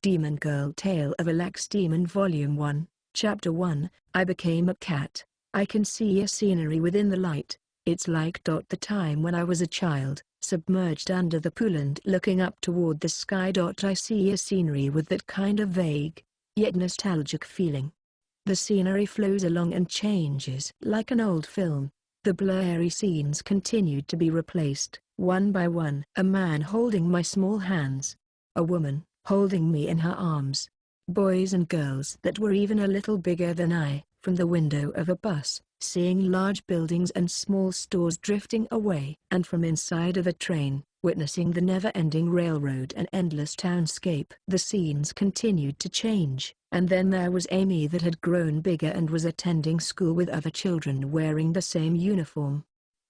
Demon Girl Tale of a Lax Demon Volume 1, Chapter 1, I Became a Cat. I can see a scenery within the light. It's like the time when I was a child, submerged under the pool and looking up toward the sky. I see a scenery with that kind of vague, yet nostalgic feeling. The scenery flows along and changes like an old film. The blurry scenes continued to be replaced, one by one. A man holding my small hands. A woman, holding me in her arms. Boys and girls that were even a little bigger than I. From the window of a bus, seeing large buildings and small stores drifting away. And from inside of a train, witnessing the never-ending railroad and endless townscape. The scenes continued to change, and then there was Amy that had grown bigger and was attending school with other children wearing the same uniform.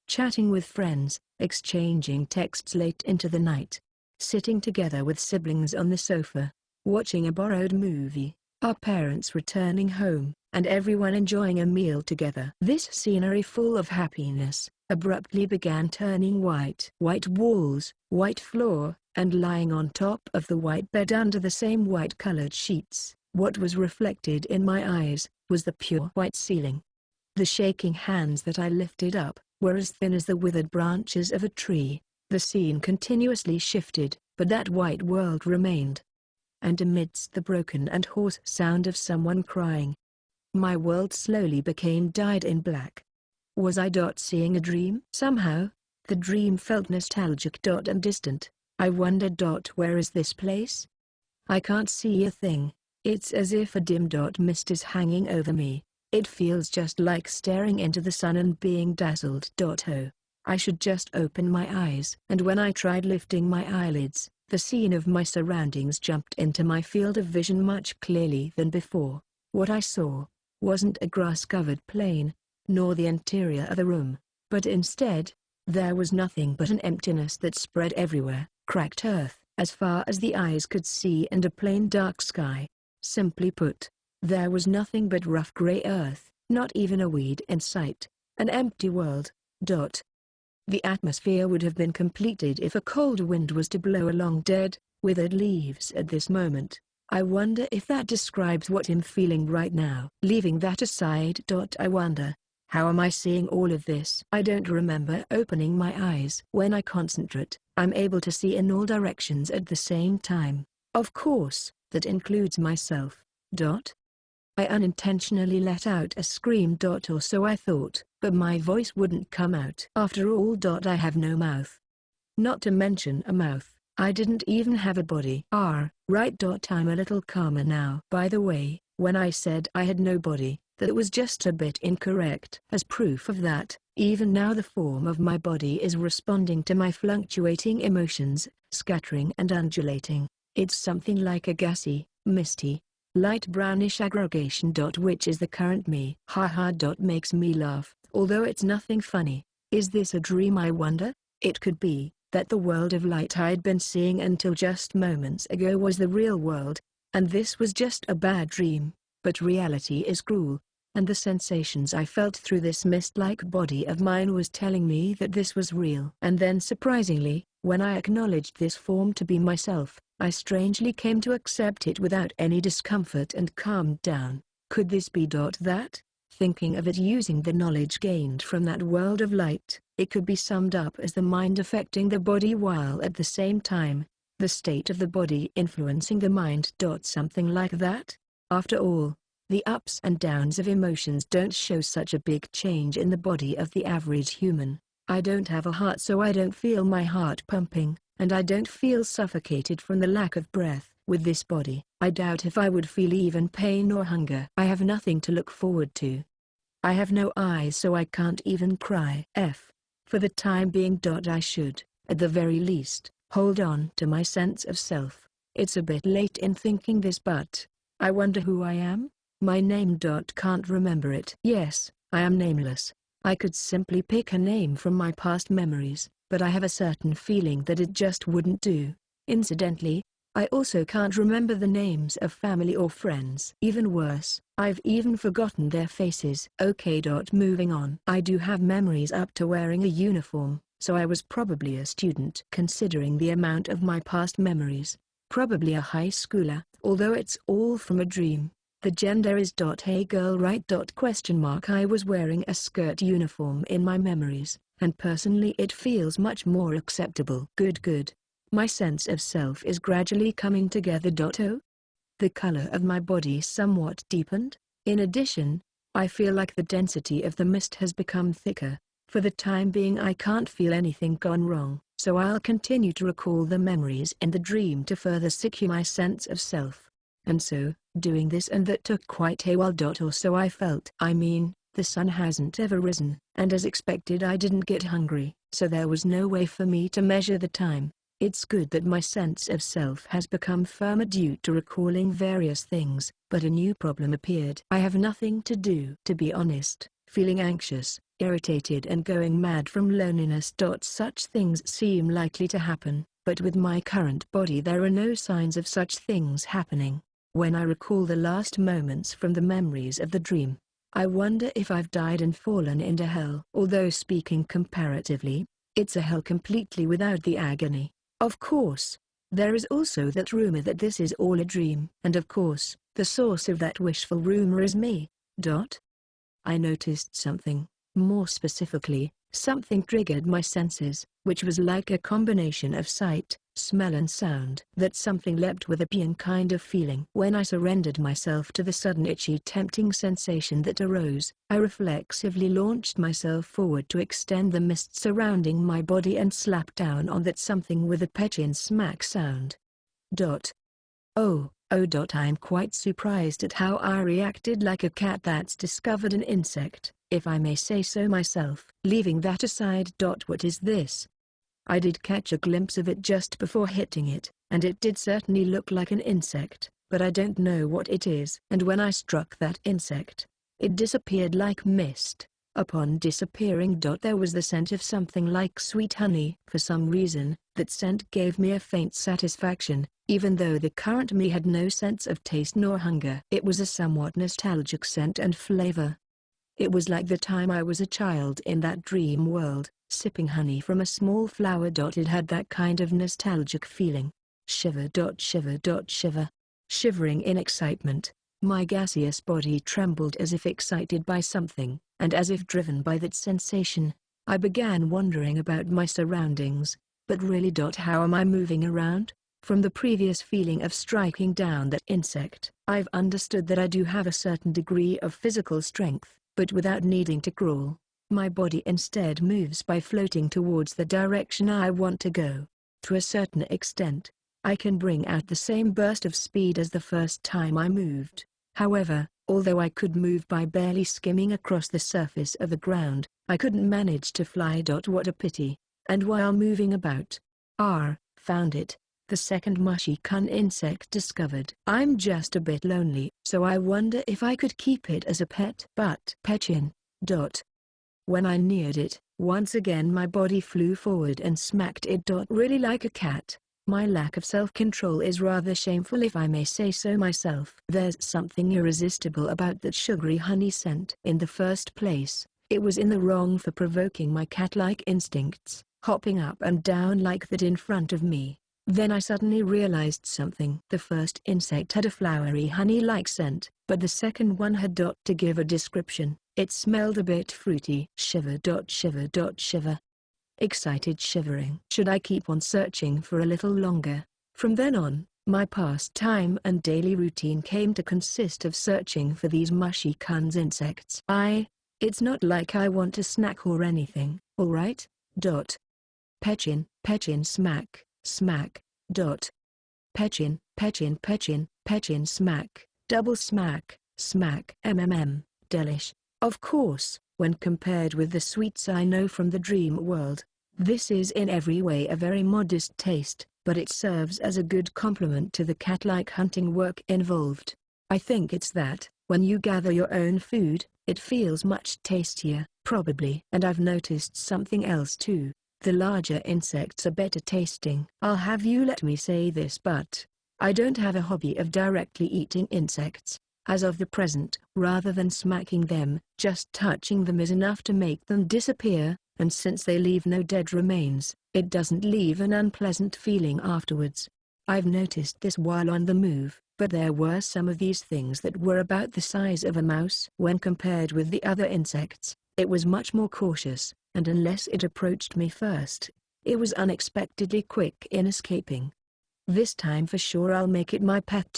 Chatting with friends, exchanging texts late into the night. Sitting together with siblings on the sofa, watching a borrowed movie, our parents returning home, and everyone enjoying a meal together. This scenery full of happiness, abruptly began turning white. White walls, white floor, and lying on top of the white bed under the same white-colored sheets, what was reflected in my eyes, was the pure white ceiling. The shaking hands that I lifted up, were as thin as the withered branches of a tree. The scene continuously shifted, but that white world remained. And amidst the broken and hoarse sound of someone crying, my world slowly became dyed in black. Was I seeing a dream? Somehow, the dream felt nostalgic and distant. I wondered where is this place? I can't see a thing. It's as if a dim mist is hanging over me. It feels just like staring into the sun and being dazzled. Oh. I should just open my eyes. And when I tried lifting my eyelids, the scene of my surroundings jumped into my field of vision much clearly than before. What I saw wasn't a grass-covered plain, nor the interior of a room, but instead, there was nothing but an emptiness that spread everywhere, cracked earth, as far as the eyes could see, and a plain dark sky. Simply put, there was nothing but rough gray earth, not even a weed in sight, an empty world. The atmosphere would have been completed if a cold wind was to blow along dead, withered leaves at this moment. I wonder if that describes what I'm feeling right now. Leaving that aside, I wonder, how am I seeing all of this? I don't remember opening my eyes. When I concentrate, I'm able to see in all directions at the same time. Of course, that includes myself. I unintentionally let out a scream. Or so I thought, but my voice wouldn't come out. After all, I have no mouth. Not to mention a mouth, I didn't even have a body. Right. I'm a little calmer now. By the way, when I said I had no body, that was just a bit incorrect. As proof of that, even now the form of my body is responding to my fluctuating emotions, scattering and undulating. It's something like a gassy, misty, light brownish aggregation. Which is the current me. Makes me laugh, although it's nothing funny. Is this a dream, I wonder? It could be that the world of light I'd been seeing until just moments ago was the real world, and this was just a bad dream. But reality is cruel, and the sensations I felt through this mist-like body of mine was telling me that this was real. And then surprisingly, when I acknowledged this form to be myself, I strangely came to accept it without any discomfort and calmed down. Could this be that? Thinking of it using the knowledge gained from that world of light, it could be summed up as the mind affecting the body while at the same time, the state of the body influencing the mind. Something like that? After all, the ups and downs of emotions don't show such a big change in the body of the average human. I don't have a heart, so I don't feel my heart pumping, and I don't feel suffocated from the lack of breath. With this body, I doubt if I would feel even pain or hunger. I have nothing to look forward to. I have no eyes, so I can't even cry. For the time being. I should, at the very least, hold on to my sense of self. It's a bit late in thinking this, but I wonder who I am? My name. Can't remember it. Yes, I am nameless. I could simply pick a name from my past memories, but I have a certain feeling that it just wouldn't do. Incidentally, I also can't remember the names of family or friends. Even worse, I've even forgotten their faces. Okay. Moving on. I do have memories up to wearing a uniform, so I was probably a student. Considering the amount of my past memories, Probably a high schooler, although it's all from a dream. The gender is "Hey girl, right?" I was wearing a skirt uniform in my memories, and personally it feels much more acceptable. Good. My sense of self is gradually coming together. Oh? The color of my body somewhat deepened. In addition, I feel like the density of the mist has become thicker. For the time being I can't feel anything gone wrong, so I'll continue to recall the memories in the dream to further secure my sense of self. And so, doing this and that took quite a while. Or so I felt. I mean, the sun hasn't ever risen, and as expected I didn't get hungry, so there was no way for me to measure the time. It's good that my sense of self has become firmer due to recalling various things, but a new problem appeared. I have nothing to do. To be honest, feeling anxious, irritated and going mad from loneliness. Such things seem likely to happen, but with my current body there are no signs of such things happening. When I recall the last moments from the memories of the dream, I wonder if I've died and fallen into hell. Although speaking comparatively, it's a hell completely without the agony. Of course, there is also that rumor that this is all a dream. And of course, the source of that wishful rumor is me. I noticed something. More specifically, something triggered my senses, which was like a combination of sight, smell and sound. That something leapt with a pain kind of feeling. When I surrendered myself to the sudden itchy tempting sensation that arose, I reflexively launched myself forward to extend the mist surrounding my body and slap down on that something with a petchin smack sound. Oh, I'm quite surprised at how I reacted, like a cat that's discovered an insect, if I may say so myself. Leaving that aside. What is this? I did catch a glimpse of it just before hitting it, and it did certainly look like an insect, but I don't know what it is. And when I struck that insect, it disappeared like mist. Upon disappearing. There was the scent of something like sweet honey. For some reason, that scent gave me a faint satisfaction, even though the current me had no sense of taste nor hunger. It was a somewhat nostalgic scent and flavor. It was like the time I was a child in that dream world, sipping honey from a small flower. It had that kind of nostalgic feeling. Shiver. Shivering in excitement, my gaseous body trembled as if excited by something, and as if driven by that sensation, I began wondering about my surroundings. But really. How am I moving around? From the previous feeling of striking down that insect, I've understood that I do have a certain degree of physical strength, but without needing to crawl. My body instead moves by floating towards the direction I want to go. To a certain extent, I can bring out the same burst of speed as the first time I moved. However, although I could move by barely skimming across the surface of the ground, I couldn't manage to fly. What a pity. And while moving about, found it. The second mushy-kun insect discovered. I'm just a bit lonely, so I wonder if I could keep it as a pet. But petchin. When I neared it, once again my body flew forward and smacked it. Really like a cat. My lack of self-control is rather shameful, if I may say so myself. There's something irresistible about that sugary honey scent. In the first place, it was in the wrong for provoking my cat-like instincts, hopping up and down like that in front of me. Then I suddenly realized something. The first insect had a flowery honey-like scent, but the second one had. To give a description, it smelled a bit fruity. Shiver. Excited shivering. Should I keep on searching for a little longer? From then on, my pastime and daily routine came to consist of searching for these mushy-kun insects. It's not like I want a snack or anything, alright? Petchin, smack. Petchin, smack, double smack, delish. Of course, when compared with the sweets I know from the dream world, this is in every way a very modest taste, but it serves as a good complement to the cat-like hunting work involved. I think it's that, when you gather your own food, it feels much tastier, probably. And I've noticed something else too. The larger insects are better tasting. I'll have you let me say this, but I don't have a hobby of directly eating insects. As of the present, rather than smacking them, just touching them is enough to make them disappear, and since they leave no dead remains, it doesn't leave an unpleasant feeling afterwards. I've noticed this while on the move, but there were some of these things that were about the size of a mouse. When compared with the other insects, it was much more cautious, and unless it approached me first, it was unexpectedly quick in escaping. This time for sure I'll make it my pet .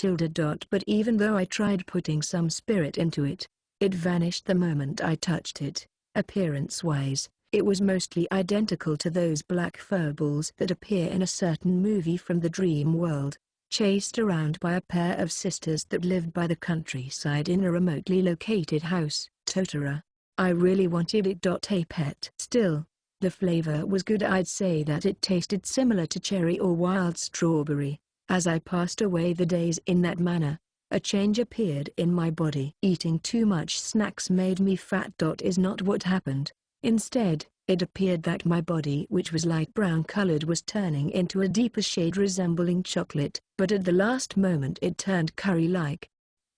But even though I tried putting some spirit into it, it vanished the moment I touched it. Appearance-wise, it was mostly identical to those black furballs that appear in a certain movie from the dream world, chased around by a pair of sisters that lived by the countryside in a remotely located house. Totara. I really wanted it. A pet. Still, the flavor was good. I'd say that it tasted similar to cherry or wild strawberry. As I passed away the days in that manner, a change appeared in my body. Eating too much snacks made me fat. Is not what happened. Instead, it appeared that my body, which was light brown colored, was turning into a deeper shade resembling chocolate, but at the last moment it turned curry-like.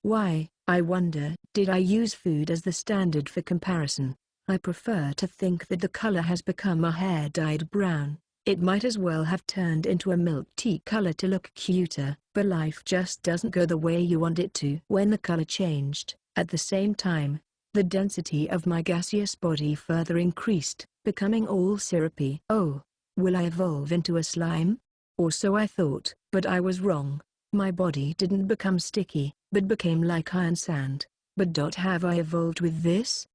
Why, I wonder? Did I use food as the standard for comparison? I prefer to think that the color has become a hair-dyed brown. It might as well have turned into a milk tea color to look cuter, but life just doesn't go the way you want it to. When the color changed, at the same time, the density of my gaseous body further increased, becoming all syrupy. Oh, will I evolve into a slime? Or so I thought, but I was wrong. My body didn't become sticky, but became like iron sand. But have I evolved with this?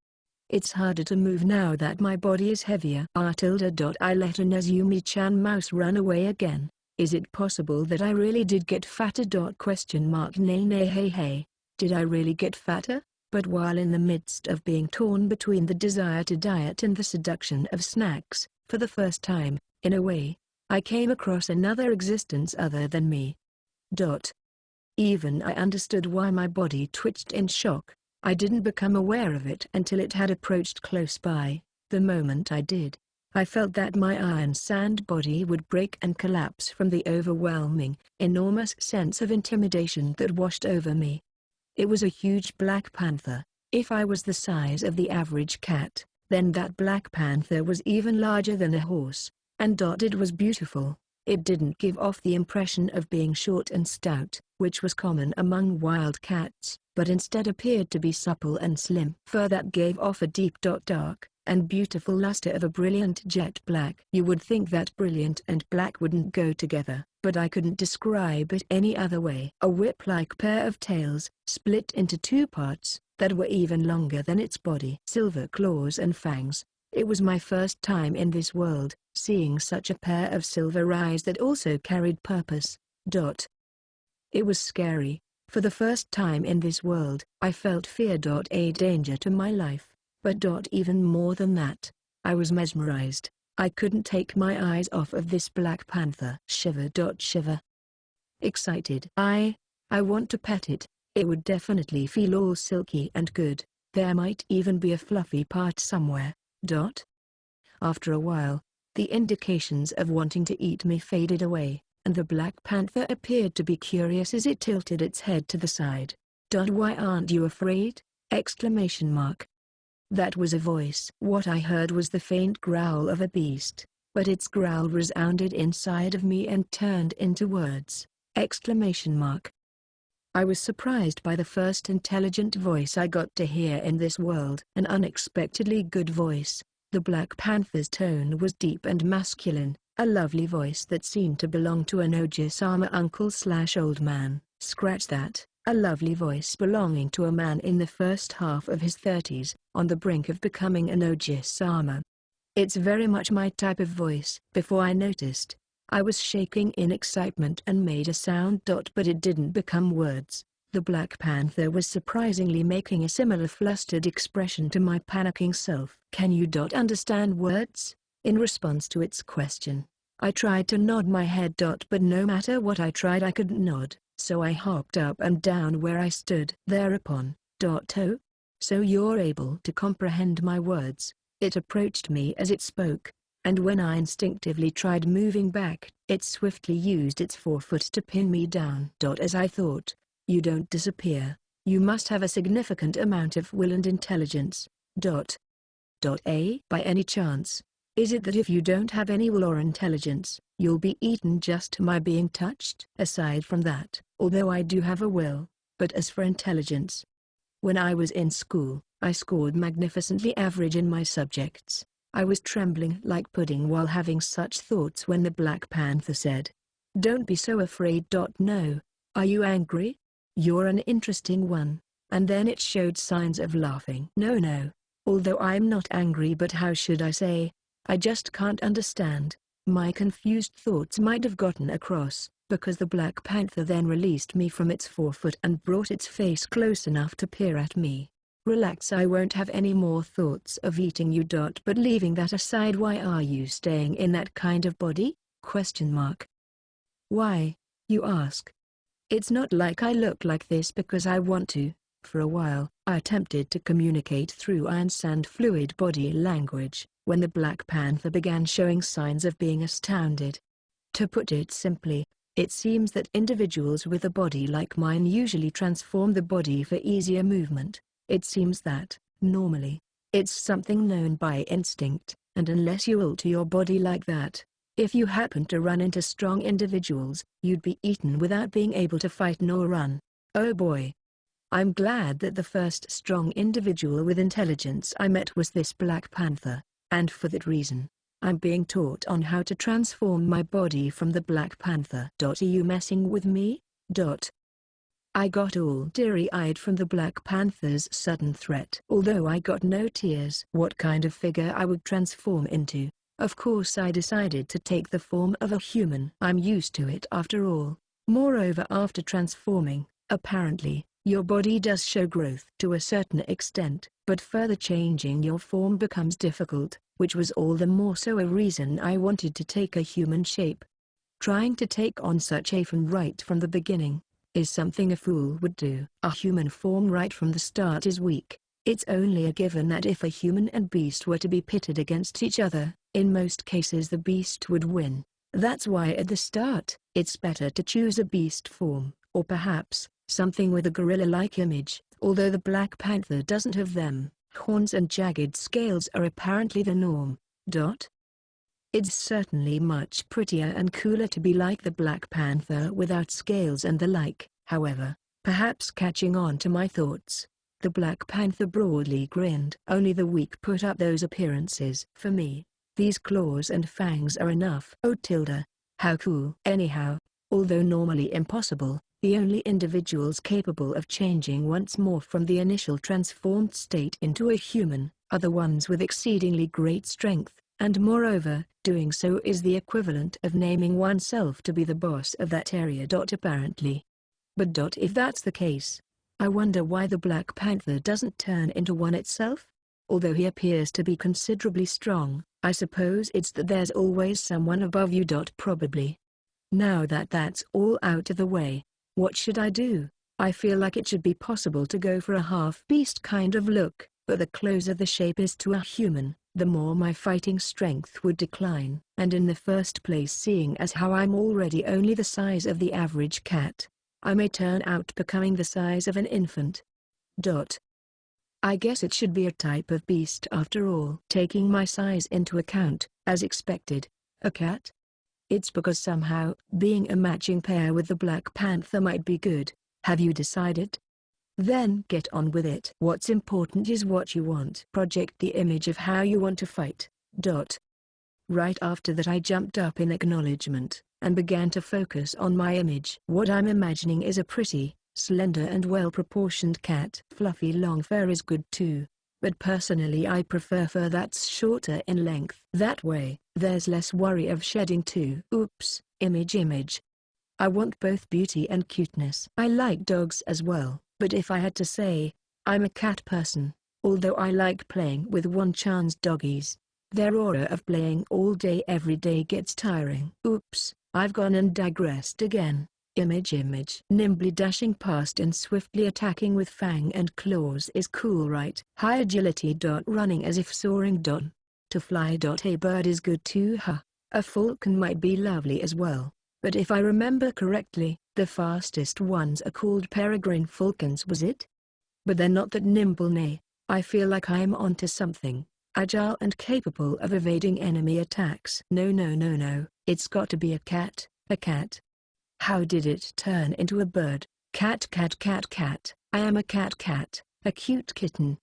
It's harder to move now that my body is heavier. I let a Nezumi-chan mouse run away again. Is it possible that I really did get fatter? Nay nay hey hey. Did I really get fatter? But while in the midst of being torn between the desire to diet and the seduction of snacks, for the first time, in a way, I came across another existence other than me. Even I understood why my body twitched in shock. I didn't become aware of it until it had approached close by. The moment I did, I felt that my iron sand body would break and collapse from the overwhelming, enormous sense of intimidation that washed over me. It was a huge black panther. If I was the size of the average cat, then that black panther was even larger than a horse, and it was beautiful. It didn't give off the impression of being short and stout, which was common among wild cats, but instead appeared to be supple and slim. Fur that gave off a deep dark and beautiful luster of a brilliant jet black. You would think that brilliant and black wouldn't go together, but I couldn't describe it any other way. A whip-like pair of tails, split into two parts, that were even longer than its body. Silver claws and fangs. It was my first time in this world, seeing such a pair of silver eyes that also carried purpose. It was scary. For the first time in this world, I felt fear. A danger to my life. But even more than that, I was mesmerized. I couldn't take my eyes off of this black panther. Shiver. Excited. I want to pet it. It would definitely feel all silky and good. There might even be a fluffy part somewhere. After a while, the indications of wanting to eat me faded away, and the black panther appeared to be curious as it tilted its head to the side. Why aren't you afraid? That was a voice. What I heard was the faint growl of a beast, but its growl resounded inside of me and turned into words. I was surprised by the first intelligent voice I got to hear in this world. An unexpectedly good voice. The Black Panther's tone was deep and masculine, a lovely voice that seemed to belong to an Oji-sama uncle/old man. Scratch that. A lovely voice belonging to a man in the first half of his 30s, on the brink of becoming an Oji-sama. It's very much my type of voice. Before I noticed, I was shaking in excitement and made a sound. But it didn't become words. The Black Panther was surprisingly making a similar flustered expression to my panicking self. Can you understand words? In response to its question, I tried to nod my head. But no matter what I tried I couldn't nod. So I hopped up and down where I stood. Thereupon, oh? So you're able to comprehend my words? It approached me as it spoke, and when I instinctively tried moving back, it swiftly used its forefoot to pin me down. As I thought, you don't disappear. You must have a significant amount of will and intelligence. By any chance, is it that if you don't have any will or intelligence, You'll be eaten just by being touched. Aside from that, although I do have a will, but as for intelligence, when I was in school, I scored magnificently average in my subjects. I was trembling like pudding while having such thoughts when the Black Panther said, "Don't be so afraid. No. Are you angry? You're an interesting one." And then it showed signs of laughing. No. Although I'm not angry, but how should I say? I just can't understand. My confused thoughts might have gotten across, because the Black Panther then released me from its forefoot and brought its face close enough to peer at me. Relax, I won't have any more thoughts of eating you. But leaving that aside, why are you staying in that kind of body? Why, you ask? It's not like I look like this because I want to. For a while, I attempted to communicate through Iron's and fluid body language, when the Black Panther began showing signs of being astounded. To put it simply, it seems that individuals with a body like mine usually transform the body for easier movement. It seems that, normally, it's something known by instinct, and unless you alter your body like that, if you happen to run into strong individuals, you'd be eaten without being able to fight nor run. Oh boy. I'm glad that the first strong individual with intelligence I met was this Black Panther, and for that reason, I'm being taught on how to transform my body from the Black Panther. Are you messing with me? I got all teary-eyed from the Black Panther's sudden threat. Although I got no tears. What kind of figure I would transform into? Of course I decided to take the form of a human. I'm used to it after all. Moreover, after transforming, apparently, your body does show growth to a certain extent, but further changing your form becomes difficult, which was all the more so a reason I wanted to take a human shape. Trying to take on such a form right from the beginning is something a fool would do. A human form right from the start is weak. It's only a given that if a human and beast were to be pitted against each other, in most cases the beast would win. That's why at the start, it's better to choose a beast form, or perhaps, something with a gorilla-like image, although the Black Panther doesn't have them. Horns and jagged scales are apparently the norm. It's certainly much prettier and cooler to be like the Black Panther without scales and the like. However, perhaps catching on to my thoughts, the Black Panther broadly grinned. Only the weak put up those appearances. For me, these claws and fangs are enough. Oh how cool. Anyhow, although normally impossible, the only individuals capable of changing once more from the initial transformed state into a human, are the ones with exceedingly great strength, and moreover, doing so is the equivalent of naming oneself to be the boss of that area. Apparently. But if that's the case, I wonder why the Black Panther doesn't turn into one itself? Although he appears to be considerably strong, I suppose it's that there's always someone above you. Probably. Now that that's all out of the way, what should I do? I feel like it should be possible to go for a half-beast kind of look, but the closer the shape is to a human, the more my fighting strength would decline. And in the first place, seeing as how I'm already only the size of the average cat, I may turn out becoming the size of an infant. I guess it should be a type of beast after all. Taking my size into account, as expected, a cat? It's because somehow, being a matching pair with the Black Panther might be good. Have you decided? Then get on with it. What's important is what you want. Project the image of how you want to fight. Right after that I jumped up in acknowledgement, and began to focus on my image. What I'm imagining is a pretty, slender and well-proportioned cat. Fluffy long fur is good too, but personally I prefer fur that's shorter in length. That way, there's less worry of shedding too. Oops, image. I want both beauty and cuteness. I like dogs as well, but if I had to say, I'm a cat person, although I like playing with one-chance doggies. Their aura of playing all day every day gets tiring. Oops, I've gone and digressed again. Image. Nimbly dashing past and swiftly attacking with fang and claws is cool, right? High agility. Running as if soaring. To fly. A bird is good too. A falcon might be lovely as well, but if I remember correctly, the fastest ones are called peregrine falcons, was it? But they're not that nimble. Nay, I feel like I'm onto something. agile and capable of evading enemy attacks. No no no no, it's got to be a cat, a cat. How did it turn into a bird? Cat cat cat cat, I am a cat cat, a cute kitten.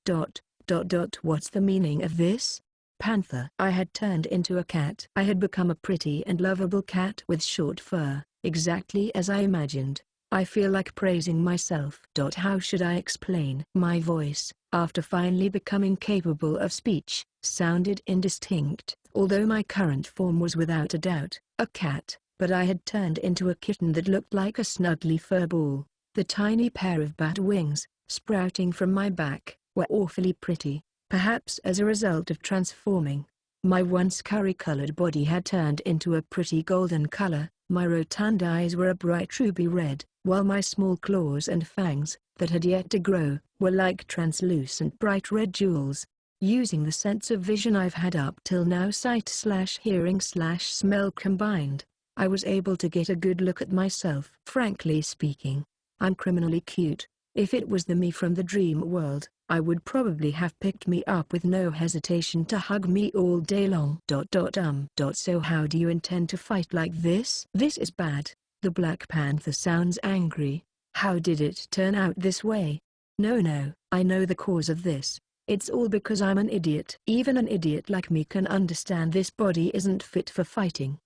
What's the meaning of this? Panther. I had turned into a cat. I had become a pretty and lovable cat with short fur, exactly as I imagined. I feel like praising myself. How should I explain? My voice, after finally becoming capable of speech, sounded indistinct, although my current form was without a doubt a cat, but I had turned into a kitten that looked like a snuggly fur ball. The tiny pair of bat wings, sprouting from my back, were awfully pretty, perhaps as a result of transforming. My once curry-colored body had turned into a pretty golden color, my rotund eyes were a bright ruby red, while my small claws and fangs, that had yet to grow, were like translucent bright red jewels. Using the sense of vision I've had up till now, sight/hearing/smell combined, I was able to get a good look at myself. Frankly speaking, I'm criminally cute. If it was the me from the dream world, I would probably have picked me up with no hesitation to hug me all day long. So how do you intend to fight like this? This is bad. The Black Panther sounds angry. How did it turn out this way? No, I know the cause of this. It's all because I'm an idiot. Even an idiot like me can understand this body isn't fit for fighting.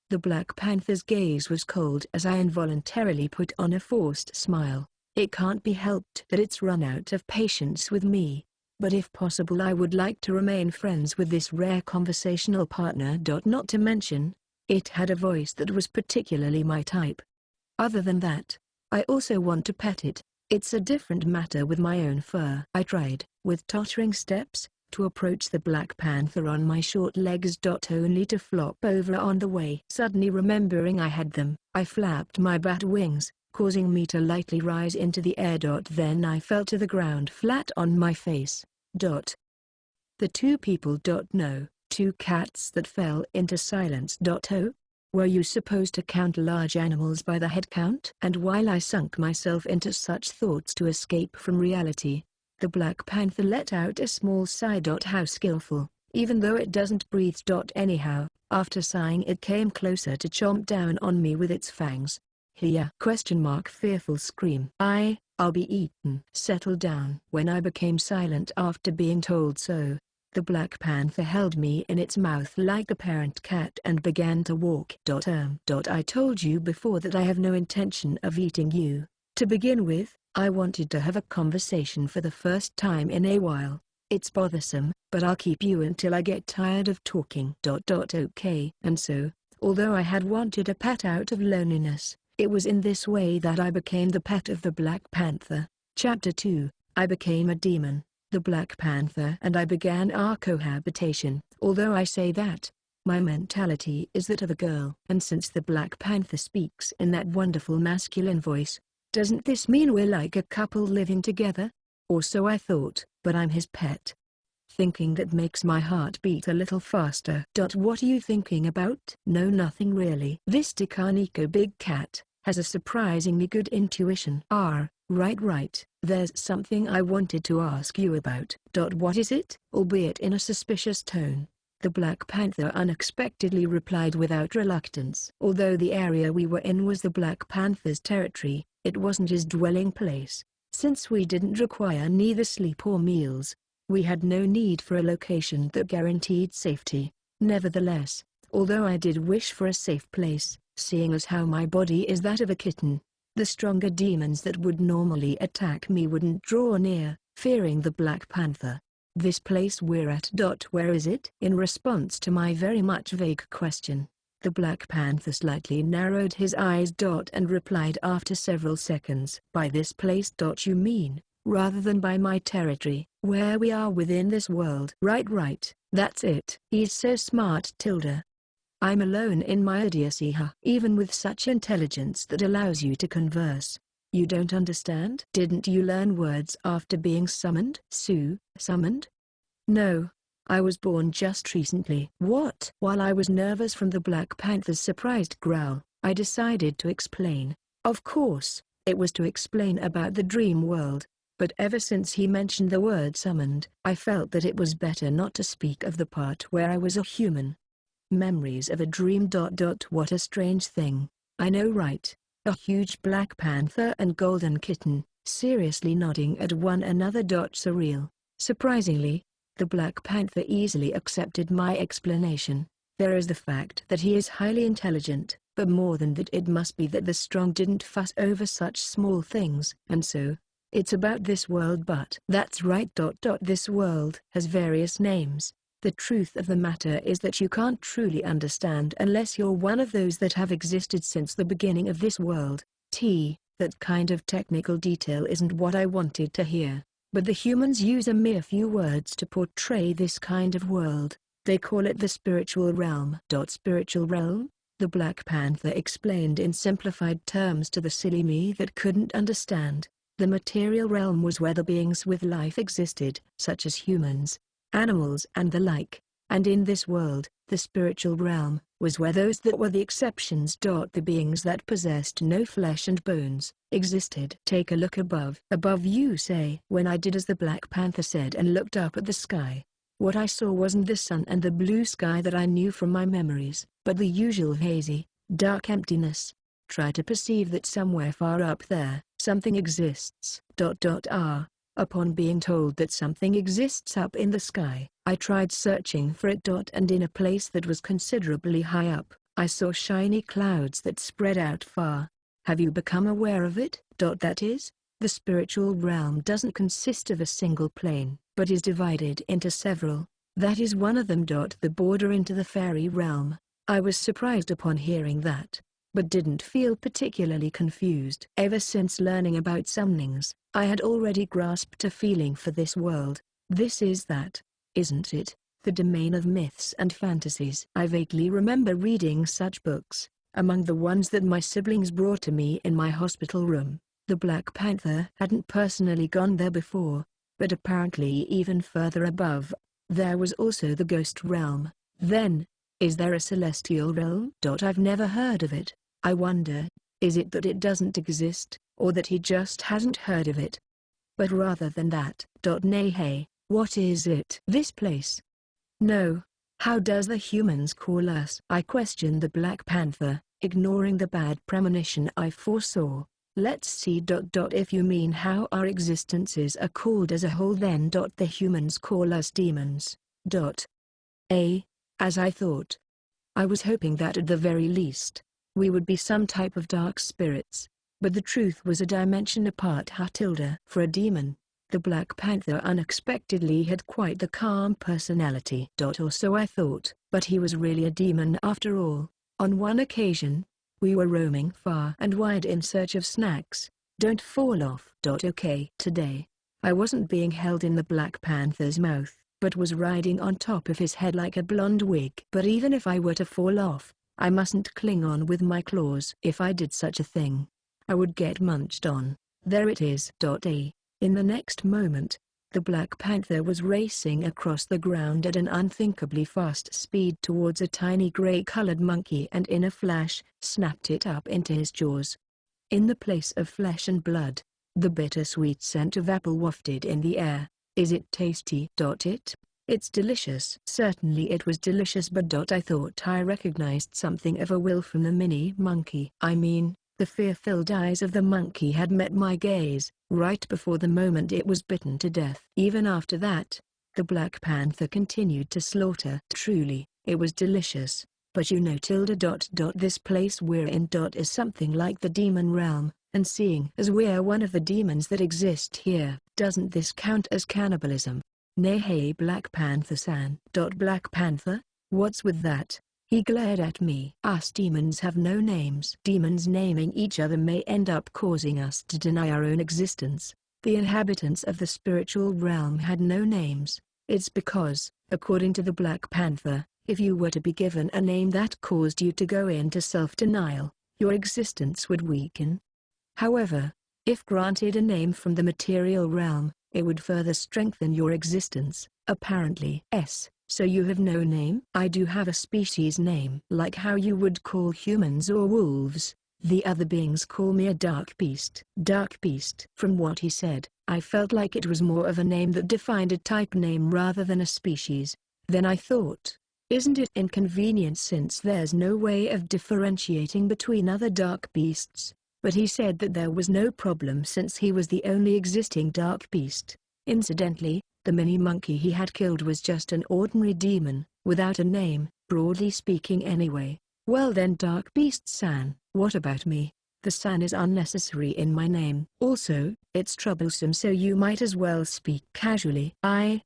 The Black Panther's gaze was cold as I involuntarily put on a forced smile. It can't be helped that it's run out of patience with me, but if possible I would like to remain friends with this rare conversational partner. Not to mention, it had a voice that was particularly my type. Other than that, I also want to pet it. It's a different matter with my own fur. I tried, with tottering steps, to approach the Black Panther on my short legs. Only to flop over on the way. Suddenly remembering I had them, I flapped my bat wings, causing me to lightly rise into the air. Then I fell to the ground flat on my face. The two people. No, two cats that fell into silence. Oh? Were you supposed to count large animals by the head count? And while I sunk myself into such thoughts to escape from reality, the Black Panther let out a small sigh. How skillful, even though it doesn't breathe. Anyhow, after sighing it came closer to chomp down on me with its fangs. Here? Fearful scream. I'll be eaten. Settle down. When I became silent after being told so, the Black Panther held me in its mouth like a parent cat and began to walk. I told you before that I have no intention of eating you. To begin with, I wanted to have a conversation for the first time in a while. It's bothersome, but I'll keep you until I get tired of talking. Okay. And so, although I had wanted a pet out of loneliness, it was in this way that I became the pet of the Black Panther. Chapter 2, I became a demon. The Black Panther and I began our cohabitation. Although I say that, my mentality is that of a girl. And since the Black Panther speaks in that wonderful masculine voice, doesn't this mean we're like a couple living together? Or so I thought, but I'm his pet. Thinking that makes my heart beat a little faster. What are you thinking about? No, nothing really. This Tikaniko big cat has a surprisingly good intuition. Right. There's something I wanted to ask you about. What is it? Albeit in a suspicious tone, the Black Panther unexpectedly replied without reluctance. Although the area we were in was the Black Panther's territory, it wasn't his dwelling place. Since we didn't require neither sleep or meals, we had no need for a location that guaranteed safety. Nevertheless, although I did wish for a safe place, seeing as how my body is that of a kitten, the stronger demons that would normally attack me wouldn't draw near, fearing the Black Panther. This place we're at. Where is it? In response to my very much vague question, the Black Panther slightly narrowed his eyes. And replied after several seconds. By this place. You mean, rather than by my territory, where we are within this world? Right, that's it. He's so smart. I'm alone in my idiocy. Even with such intelligence that allows you to converse, you don't understand? Didn't you learn words after being summoned? Summoned? No. I was born just recently. What? While I was nervous from the Black Panther's surprised growl, I decided to explain. Of course, it was to explain about the dream world, but ever since he mentioned the word summoned, I felt that it was better not to speak of the part where I was a human. Memories of a dream. What a strange thing, I know, right? A huge black panther and golden kitten, seriously nodding at one another. Surreal. Surprisingly, the black panther easily accepted my explanation. There is the fact that he is highly intelligent, but more than that, it must be that the strong didn't fuss over such small things. And so, it's about this world. But that's right. This world has various names. The truth of the matter is that you can't truly understand unless you're one of those that have existed since the beginning of this world. That kind of technical detail isn't what I wanted to hear, but the humans use a mere few words to portray this kind of world. They call it the spiritual realm. Spiritual realm? The Black Panther explained in simplified terms to the silly me that couldn't understand. The material realm was where the beings with life existed, such as humans, animals and the like, and in this world, the spiritual realm, was where those that were the exceptions. The beings that possessed no flesh and bones, existed. Take a look above. Above, you say? When I did as the Black Panther said and looked up at the sky, what I saw wasn't the sun and the blue sky that I knew from my memories, but the usual hazy, dark emptiness. Try to perceive that somewhere far up there, something exists. Upon being told that something exists up in the sky, I tried searching for it. And in a place that was considerably high up, I saw shiny clouds that spread out far. Have you become aware of it? That is, the spiritual realm doesn't consist of a single plane, but is divided into several. That is one of them. The border into the fairy realm. I was surprised upon hearing that, but didn't feel particularly confused. Ever since learning about summonings, I had already grasped a feeling for this world. This is that, isn't it, the domain of myths and fantasies? I vaguely remember reading such books, among the ones that my siblings brought to me in my hospital room. The Black Panther hadn't personally gone there before, but apparently even further above, there was also the ghost realm. Then, is there a celestial realm? I've never heard of it. I wonder, is it that it doesn't exist, or that he just hasn't heard of it? But rather than that, nay, hey, what is it? This place? No. How does the humans call us? I questioned the Black Panther, ignoring the bad premonition I foresaw. Let's see. If you mean how our existences are called as a whole, then the humans call us demons. As I thought. I was hoping that at the very least, we would be some type of dark spirits, but the truth was a dimension apart. For a demon, the Black Panther unexpectedly had quite the calm personality. Or so I thought, but he was really a demon after all. On one occasion, we were roaming far and wide in search of snacks. Don't fall off. Okay. Today, I wasn't being held in the Black Panther's mouth, but was riding on top of his head like a blonde wig. But even if I were to fall off, I mustn't cling on with my claws. If I did such a thing, I would get munched on. There it is. In the next moment, the Black Panther was racing across the ground at an unthinkably fast speed towards a tiny gray-colored monkey and in a flash, snapped it up into his jaws. In the place of flesh and blood, the bittersweet scent of apple wafted in the air. Is it tasty? It's delicious. Certainly it was delicious, but I thought I recognized something of a will from the mini monkey. I mean, the fear-filled eyes of the monkey had met my gaze, right before the moment it was bitten to death. Even after that, the Black Panther continued to slaughter. Truly, it was delicious, but you know this place we're in is something like the demon realm, and seeing as we're one of the demons that exist here, doesn't this count as cannibalism? Nay, hey, Black Panther-san. Black Panther? What's with that? He glared at me. Us demons have no names. Demons naming each other may end up causing us to deny our own existence. The inhabitants of the spiritual realm had no names. It's because, according to the Black Panther, if you were to be given a name that caused you to go into self-denial, your existence would weaken. However, if granted a name from the material realm, it would further strengthen your existence. Apparently. So you have no name? I do have a species name. Like how you would call humans or wolves, The other beings call me a dark beast. Dark beast. From what he said, I felt like it was more of a name that defined a type name rather than a species. Then I thought, isn't it inconvenient since there's no way of differentiating between other dark beasts? But he said that there was no problem since he was the only existing dark beast. Incidentally, the mini monkey he had killed was just an ordinary demon, without a name, broadly speaking anyway. Well then, Dark Beast-san, what about me? The san is unnecessary in my name. Also, it's troublesome, so you might as well speak casually. I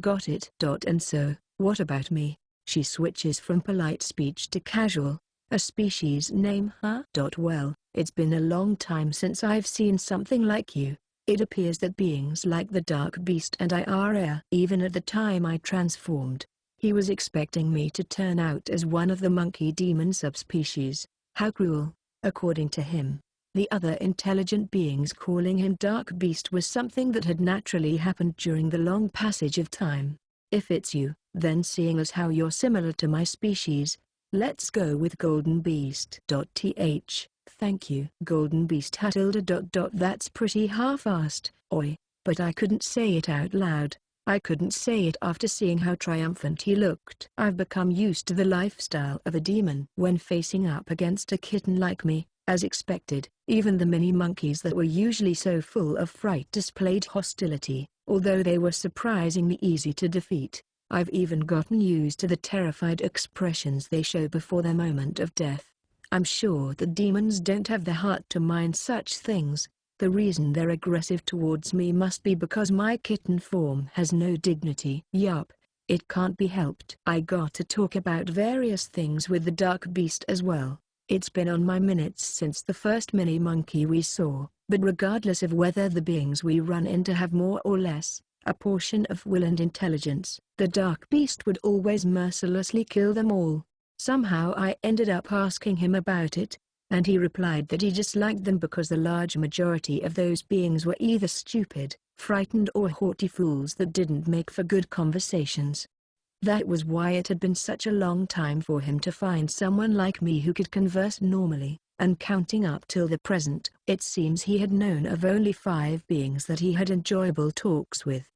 got it. And so, what about me? She switches from polite speech to casual. A species name, huh? Well, it's been a long time since I've seen something like you. It appears that beings like the Dark Beast and I are rare. Even at the time I transformed, he was expecting me to turn out as one of the monkey demon subspecies. How cruel. According to him, the other intelligent beings calling him Dark Beast was something that had naturally happened during the long passage of time. If it's you, then seeing as how you're similar to my species, let's go with Golden Beast. Thank you. Golden Beast had That's pretty half-assed, oi, but I couldn't say it out loud. I couldn't say it after seeing how triumphant he looked. I've become used to the lifestyle of a demon. When facing up against a kitten like me, as expected, even the mini monkeys that were usually so full of fright displayed hostility, although they were surprisingly easy to defeat. I've even gotten used to the terrified expressions they show before their moment of death. I'm sure the demons don't have the heart to mind such things. The reason they're aggressive towards me must be because my kitten form has no dignity. Yup, it can't be helped. I got to talk about various things with the Dark Beast as well. It's been on my minutes since the first mini monkey we saw, but regardless of whether the beings we run into have more or less a portion of will and intelligence, the Dark Beast would always mercilessly kill them all. Somehow I ended up asking him about it, and he replied that he disliked them because the large majority of those beings were either stupid, frightened or haughty fools that didn't make for good conversations. That was why it had been such a long time for him to find someone like me who could converse normally, and counting up till the present, it seems he had known of only 5 beings that he had enjoyable talks with.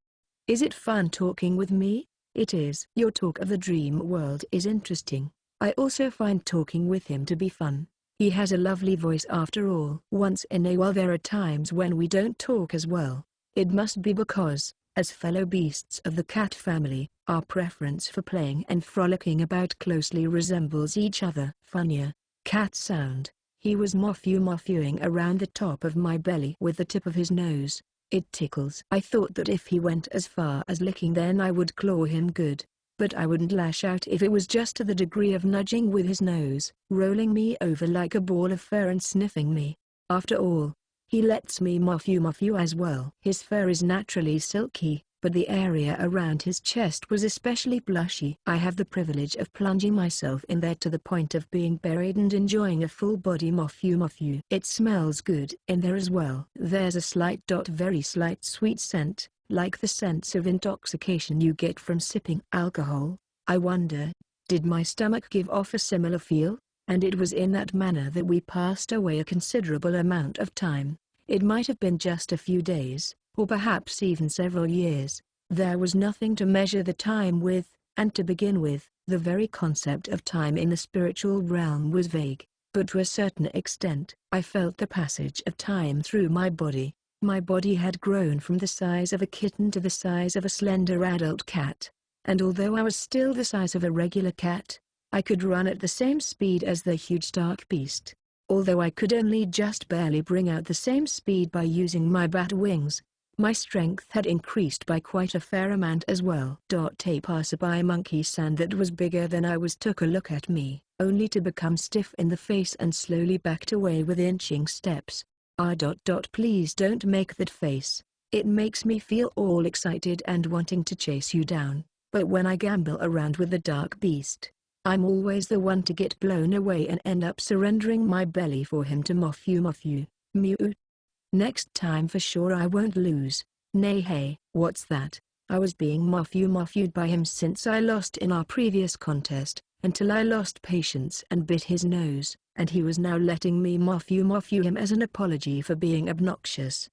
Is it fun talking with me? It is. Your talk of the dream world is interesting. I also find talking with him to be fun. He has a lovely voice after all. Once in a while there are times when we don't talk as well. It must be because, as fellow beasts of the cat family, our preference for playing and frolicking about closely resembles each other. Funnier. Cat sound. He was moffewing around the top of my belly with the tip of his nose. It tickles. I thought that if he went as far as licking then I would claw him good. But I wouldn't lash out if it was just to the degree of nudging with his nose, rolling me over like a ball of fur and sniffing me. After all, he lets me moffew as well. His fur is naturally silky, but the area around his chest was especially plushy. I have the privilege of plunging myself in there to the point of being buried and enjoying a full body moffew. It smells good in there as well. There's a very slight sweet scent, like the sense of intoxication you get from sipping alcohol. I wonder, did my stomach give off a similar feel? And it was in that manner that we passed away a considerable amount of time. It might have been just a few days, or perhaps even several years. There was nothing to measure the time with, and to begin with, the very concept of time in the spiritual realm was vague. But to a certain extent, I felt the passage of time through my body. My body had grown from the size of a kitten to the size of a slender adult cat. And although I was still the size of a regular cat, I could run at the same speed as the huge Dark Beast. Although I could only just barely bring out the same speed by using my bat wings, my strength had increased by quite a fair amount as well. A passerby monkey-san that was bigger than I was took a look at me, only to become stiff in the face and slowly backed away with inching steps. Please don't make that face. It makes me feel all excited and wanting to chase you down. But when I gamble around with the Dark Beast, I'm always the one to get blown away and end up surrendering my belly for him to moffew. Mew. Next time for sure I won't lose. Nay hey, what's that? I was being moffewed by him since I lost in our previous contest, until I lost patience and bit his nose, and he was now letting me morphew him as an apology for being obnoxious.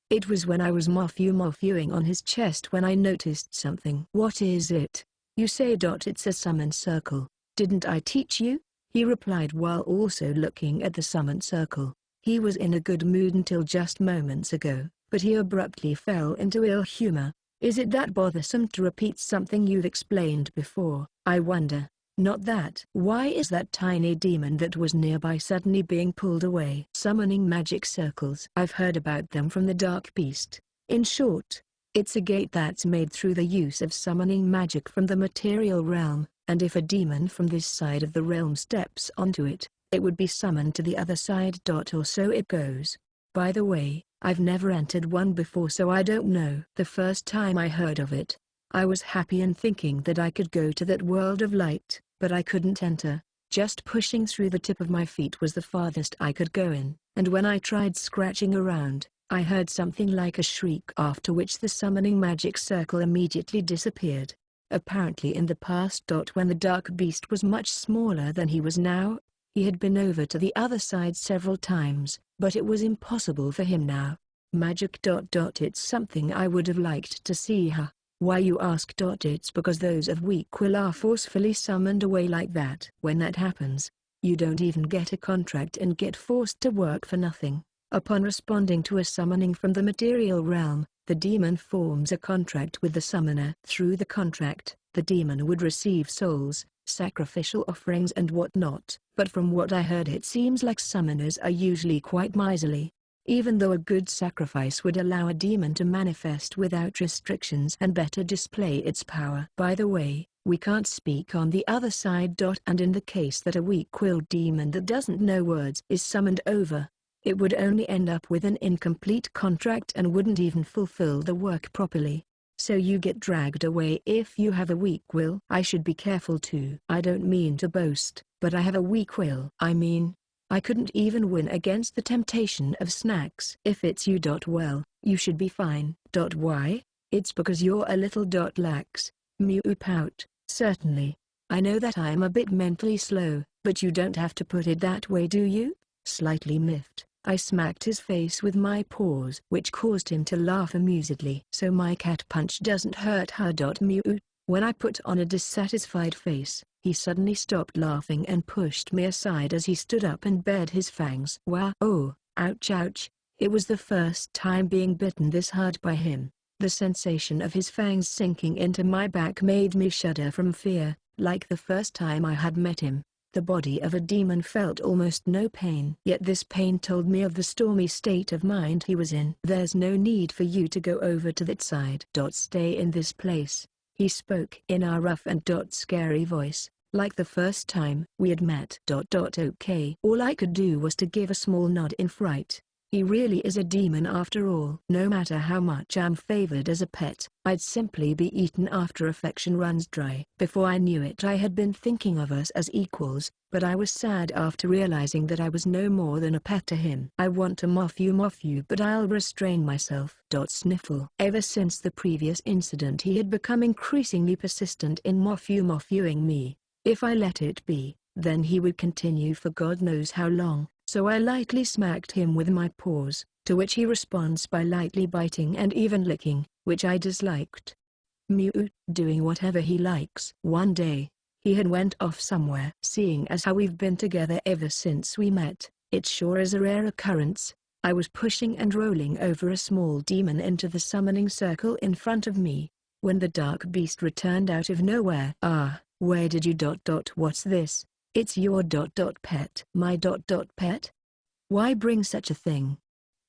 It was when I was morphewing on his chest when I noticed something. "What is it? You say it's a summon circle. Didn't I teach you?" he replied while also looking at the summon circle. He was in a good mood until just moments ago, but he abruptly fell into ill humor. "Is it that bothersome to repeat something you've explained before, I wonder?" "Not that." "Why is that tiny demon that was nearby suddenly being pulled away?" "Summoning magic circles. I've heard about them from the Dark Beast. In short, it's a gate that's made through the use of summoning magic from the material realm, and if a demon from this side of the realm steps onto it, it would be summoned to the other side. Or so it goes. By the way, I've never entered one before, so I don't know. The first time I heard of it, I was happy and thinking that I could go to that world of light, but I couldn't enter. Just pushing through the tip of my feet was the farthest I could go in, and when I tried scratching around, I heard something like a shriek, after which the summoning magic circle immediately disappeared. Apparently in the past. When the Dark Beast was much smaller than he was now, he had been over to the other side several times, but it was impossible for him now. Magic. It's something I would have liked to see. Huh? Why you ask? It's because those of weak will are forcefully summoned away like that. When that happens, you don't even get a contract and get forced to work for nothing. Upon responding to a summoning from the material realm, the demon forms a contract with the summoner. Through the contract, the demon would receive souls, sacrificial offerings and whatnot. But from what I heard, it seems like summoners are usually quite miserly. Even though a good sacrifice would allow a demon to manifest without restrictions and better display its power. By the way, we can't speak on the other side. And in the case that a weak-willed demon that doesn't know words is summoned over, it would only end up with an incomplete contract and wouldn't even fulfill the work properly. So you get dragged away if you have a weak will. I should be careful too. I don't mean to boast, but I have a weak will. I mean, I couldn't even win against the temptation of snacks. If it's you. Well, you should be fine. Why? It's because you're a little lax. Mew pout. Certainly. I know that I'm a bit mentally slow, but you don't have to put it that way, do you? Slightly miffed, I smacked his face with my paws, which caused him to laugh amusedly. So my cat punch doesn't hurt her. Mew. When I put on a dissatisfied face, he suddenly stopped laughing and pushed me aside as he stood up and bared his fangs. Wow! Oh, ouch ouch. It was the first time being bitten this hard by him. The sensation of his fangs sinking into my back made me shudder from fear. Like the first time I had met him, the body of a demon felt almost no pain. Yet this pain told me of the stormy state of mind he was in. There's no need for you to go over to that side. Stay in this place. He spoke in a rough and scary voice, like the first time we had met. Okay. All I could do was to give a small nod in fright. He really is a demon after all. No matter how much I'm favored as a pet, I'd simply be eaten after affection runs dry. Before I knew it, I had been thinking of us as equals, but I was sad after realizing that I was no more than a pet to him. I want to morphew, but I'll restrain myself. Sniffle. Ever since the previous incident, he had become increasingly persistent in morphewing me. If I let it be, then he would continue for God knows how long. So I lightly smacked him with my paws, to which he responds by lightly biting and even licking, which I disliked. Mew, doing whatever he likes. One day, he had went off somewhere. Seeing as how we've been together ever since we met, it sure is a rare occurrence. I was pushing and rolling over a small demon into the summoning circle in front of me, when the Dark Beast returned out of nowhere. Ah, where did you? What's this? It's your pet. My pet? Why bring such a thing?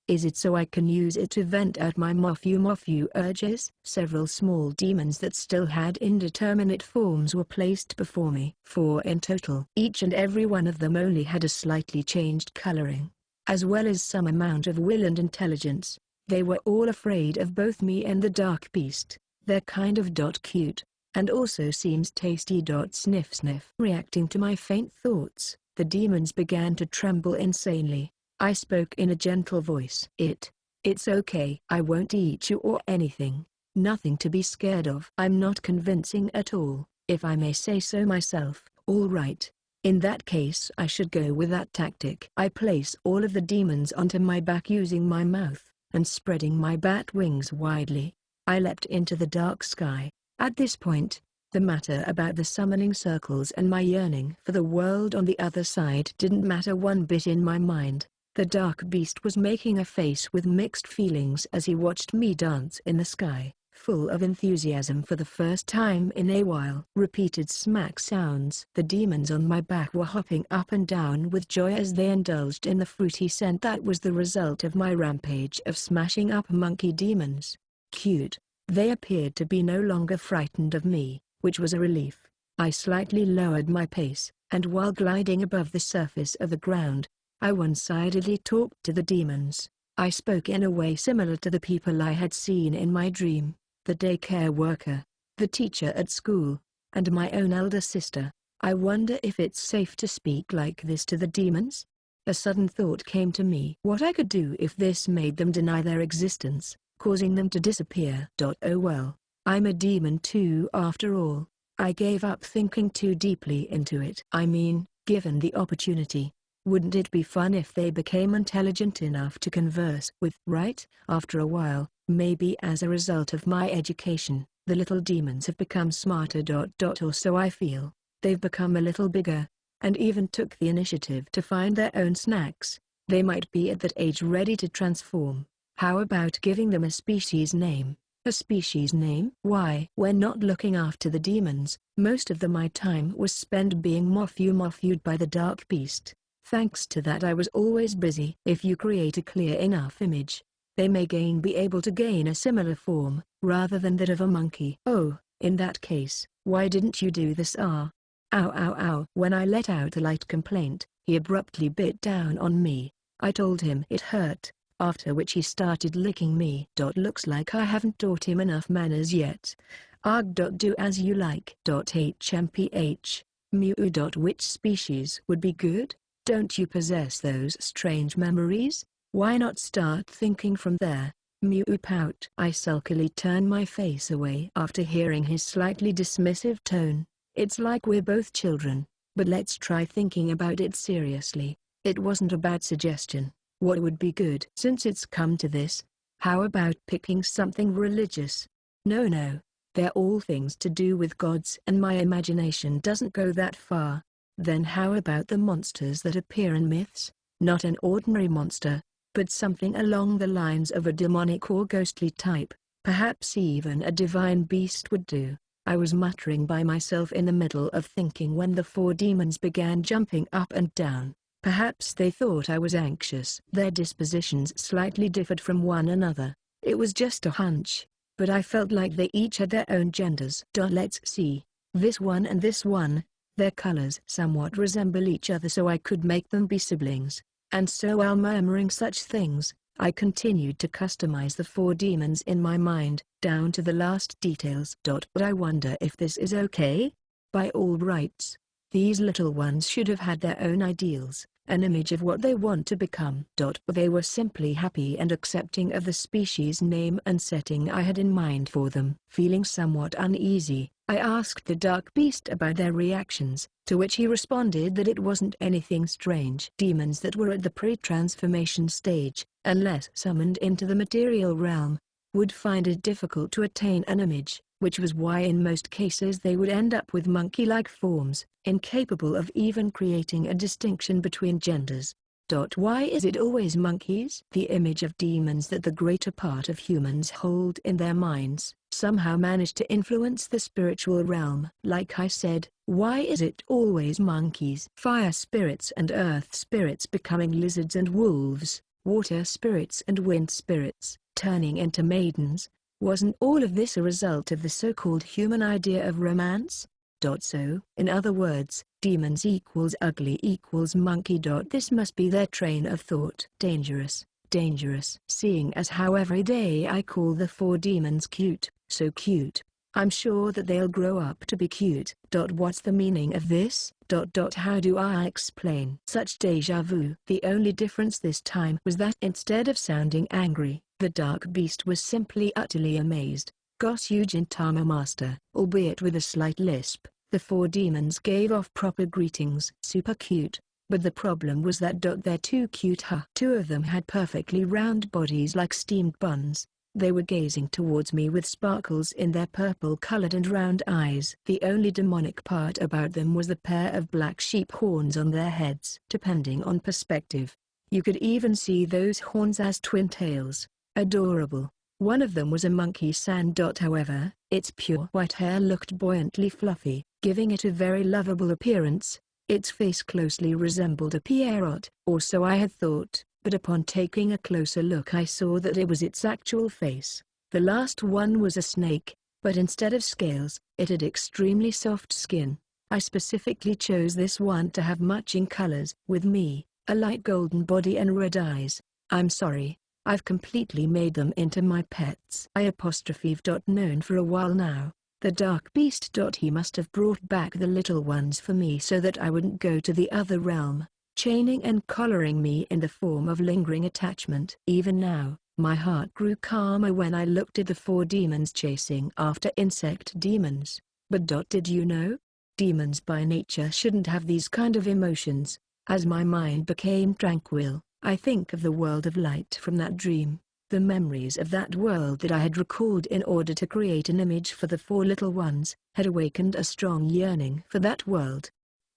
Is it so I can use it to vent out my morphew urges? Several small demons that still had indeterminate forms were placed before me. 4 in total. Each and every one of them only had a slightly changed coloring, as well as some amount of will and intelligence. They were all afraid of both me and the Dark Beast. They're kind of cute. And also seems tasty. Sniff. Reacting to my faint thoughts, the demons began to tremble insanely. I spoke in a gentle voice. It's okay. I won't eat you or anything. Nothing to be scared of. I'm not convincing at all, if I may say so myself. All right. In that case I should go with that tactic. I place all of the demons onto my back using my mouth, and spreading my bat wings widely, I leapt into the dark sky. At this point, the matter about the summoning circles and my yearning for the world on the other side didn't matter one bit in my mind. The dark beast was making a face with mixed feelings as he watched me dance in the sky, full of enthusiasm for the first time in a while. Repeated smack sounds. The demons on my back were hopping up and down with joy as they indulged in the fruity scent that was the result of my rampage of smashing up monkey demons. Cute. They appeared to be no longer frightened of me, which was a relief. I slightly lowered my pace, and while gliding above the surface of the ground, I one-sidedly talked to the demons. I spoke in a way similar to the people I had seen in my dream, the daycare worker, the teacher at school, and my own elder sister. I wonder if it's safe to speak like this to the demons? A sudden thought came to me. What I could do if this made them deny their existence, causing them to disappear. Oh well, I'm a demon too after all. I gave up thinking too deeply into it. I mean, given the opportunity, wouldn't it be fun if they became intelligent enough to converse with, right? After a while, maybe as a result of my education, the little demons have become smarter. Or so I feel. They've become a little bigger, and even took the initiative to find their own snacks. They might be at that age ready to transform. How about giving them a species name? A species name? Why? When not looking after the demons, most of my time was spent being morphed by the dark beast. Thanks to that I was always busy. If you create a clear enough image, they may be able to gain a similar form, rather than that of a monkey. Oh, in that case, why didn't you do this? Ow ow ow. When I let out a light complaint, he abruptly bit down on me. I told him it hurt, after which he started licking me. Looks like I haven't taught him enough manners yet. Arg. Do as you like. HMPH. Mew. Which species would be good? Don't you possess those strange memories? Why not start thinking from there? Mew. Pout. I sulkily turn my face away after hearing his slightly dismissive tone. It's like we're both children, but let's try thinking about it seriously. It wasn't a bad suggestion. What would be good? Since it's come to this, how about picking something religious? No, they're all things to do with gods and my imagination doesn't go that far. Then how about the monsters that appear in myths? Not an ordinary monster, but something along the lines of a demonic or ghostly type. Perhaps even a divine beast would do. I was muttering by myself in the middle of thinking when the four demons began jumping up and down. Perhaps they thought I was anxious. Their dispositions slightly differed from one another. It was just a hunch, but I felt like they each had their own genders. Let's see. This one and this one. Their colors somewhat resemble each other, so I could make them be siblings. And so while murmuring such things, I continued to customize the four demons in my mind, down to the last details. But I wonder if this is okay? By all rights, these little ones should have had their own ideals, an image of what they want to become. But they were simply happy and accepting of the species name and setting I had in mind for them. Feeling somewhat uneasy, I asked the dark beast about their reactions, to which he responded that it wasn't anything strange. Demons that were at the pre-transformation stage, unless summoned into the material realm, would find it difficult to attain an image, which was why in most cases they would end up with monkey-like forms, incapable of even creating a distinction between genders. Why is it always monkeys? The image of demons that the greater part of humans hold in their minds somehow managed to influence the spiritual realm. Like I said, why is it always monkeys? Fire spirits and earth spirits becoming lizards and wolves, water spirits and wind spirits turning into maidens. Wasn't all of this a result of the so-called human idea of romance? So, in other words, demons equals ugly equals monkey. This must be their train of thought. Dangerous, seeing as how every day I call the four demons cute, so cute. I'm sure that they'll grow up to be cute. What's the meaning of this? How do I explain such déjà vu? The only difference this time was that instead of sounding angry, the dark beast was simply utterly amazed. Gosh, Tama master, albeit with a slight lisp, The four demons gave off proper greetings. Super cute. But the problem was that they're too cute, huh? Two of them had perfectly round bodies like steamed buns. They were gazing towards me with sparkles in their purple-colored and round eyes. The only demonic part about them was the pair of black sheep horns on their heads. Depending on perspective, you could even see those horns as twin tails. Adorable. One of them was a monkey sand. However, its pure white hair looked buoyantly fluffy, giving it a very lovable appearance. Its face closely resembled a Pierrot, or so I had thought, but upon taking a closer look I saw that it was its actual face. The last one was a snake, but instead of scales, it had extremely soft skin. I specifically chose this one to have matching colors with me, a light golden body and red eyes. I'm sorry, I've completely made them into my pets. Known for a while now. The dark beast. He must have brought back the little ones for me so that I wouldn't go to the other realm, chaining and collaring me in the form of lingering attachment. Even now, my heart grew calmer when I looked at the four demons chasing after insect demons. But did you know? Demons by nature shouldn't have these kind of emotions. As my mind became tranquil, I think of the world of light from that dream. The memories of that world that I had recalled in order to create an image for the four little ones, had awakened a strong yearning for that world.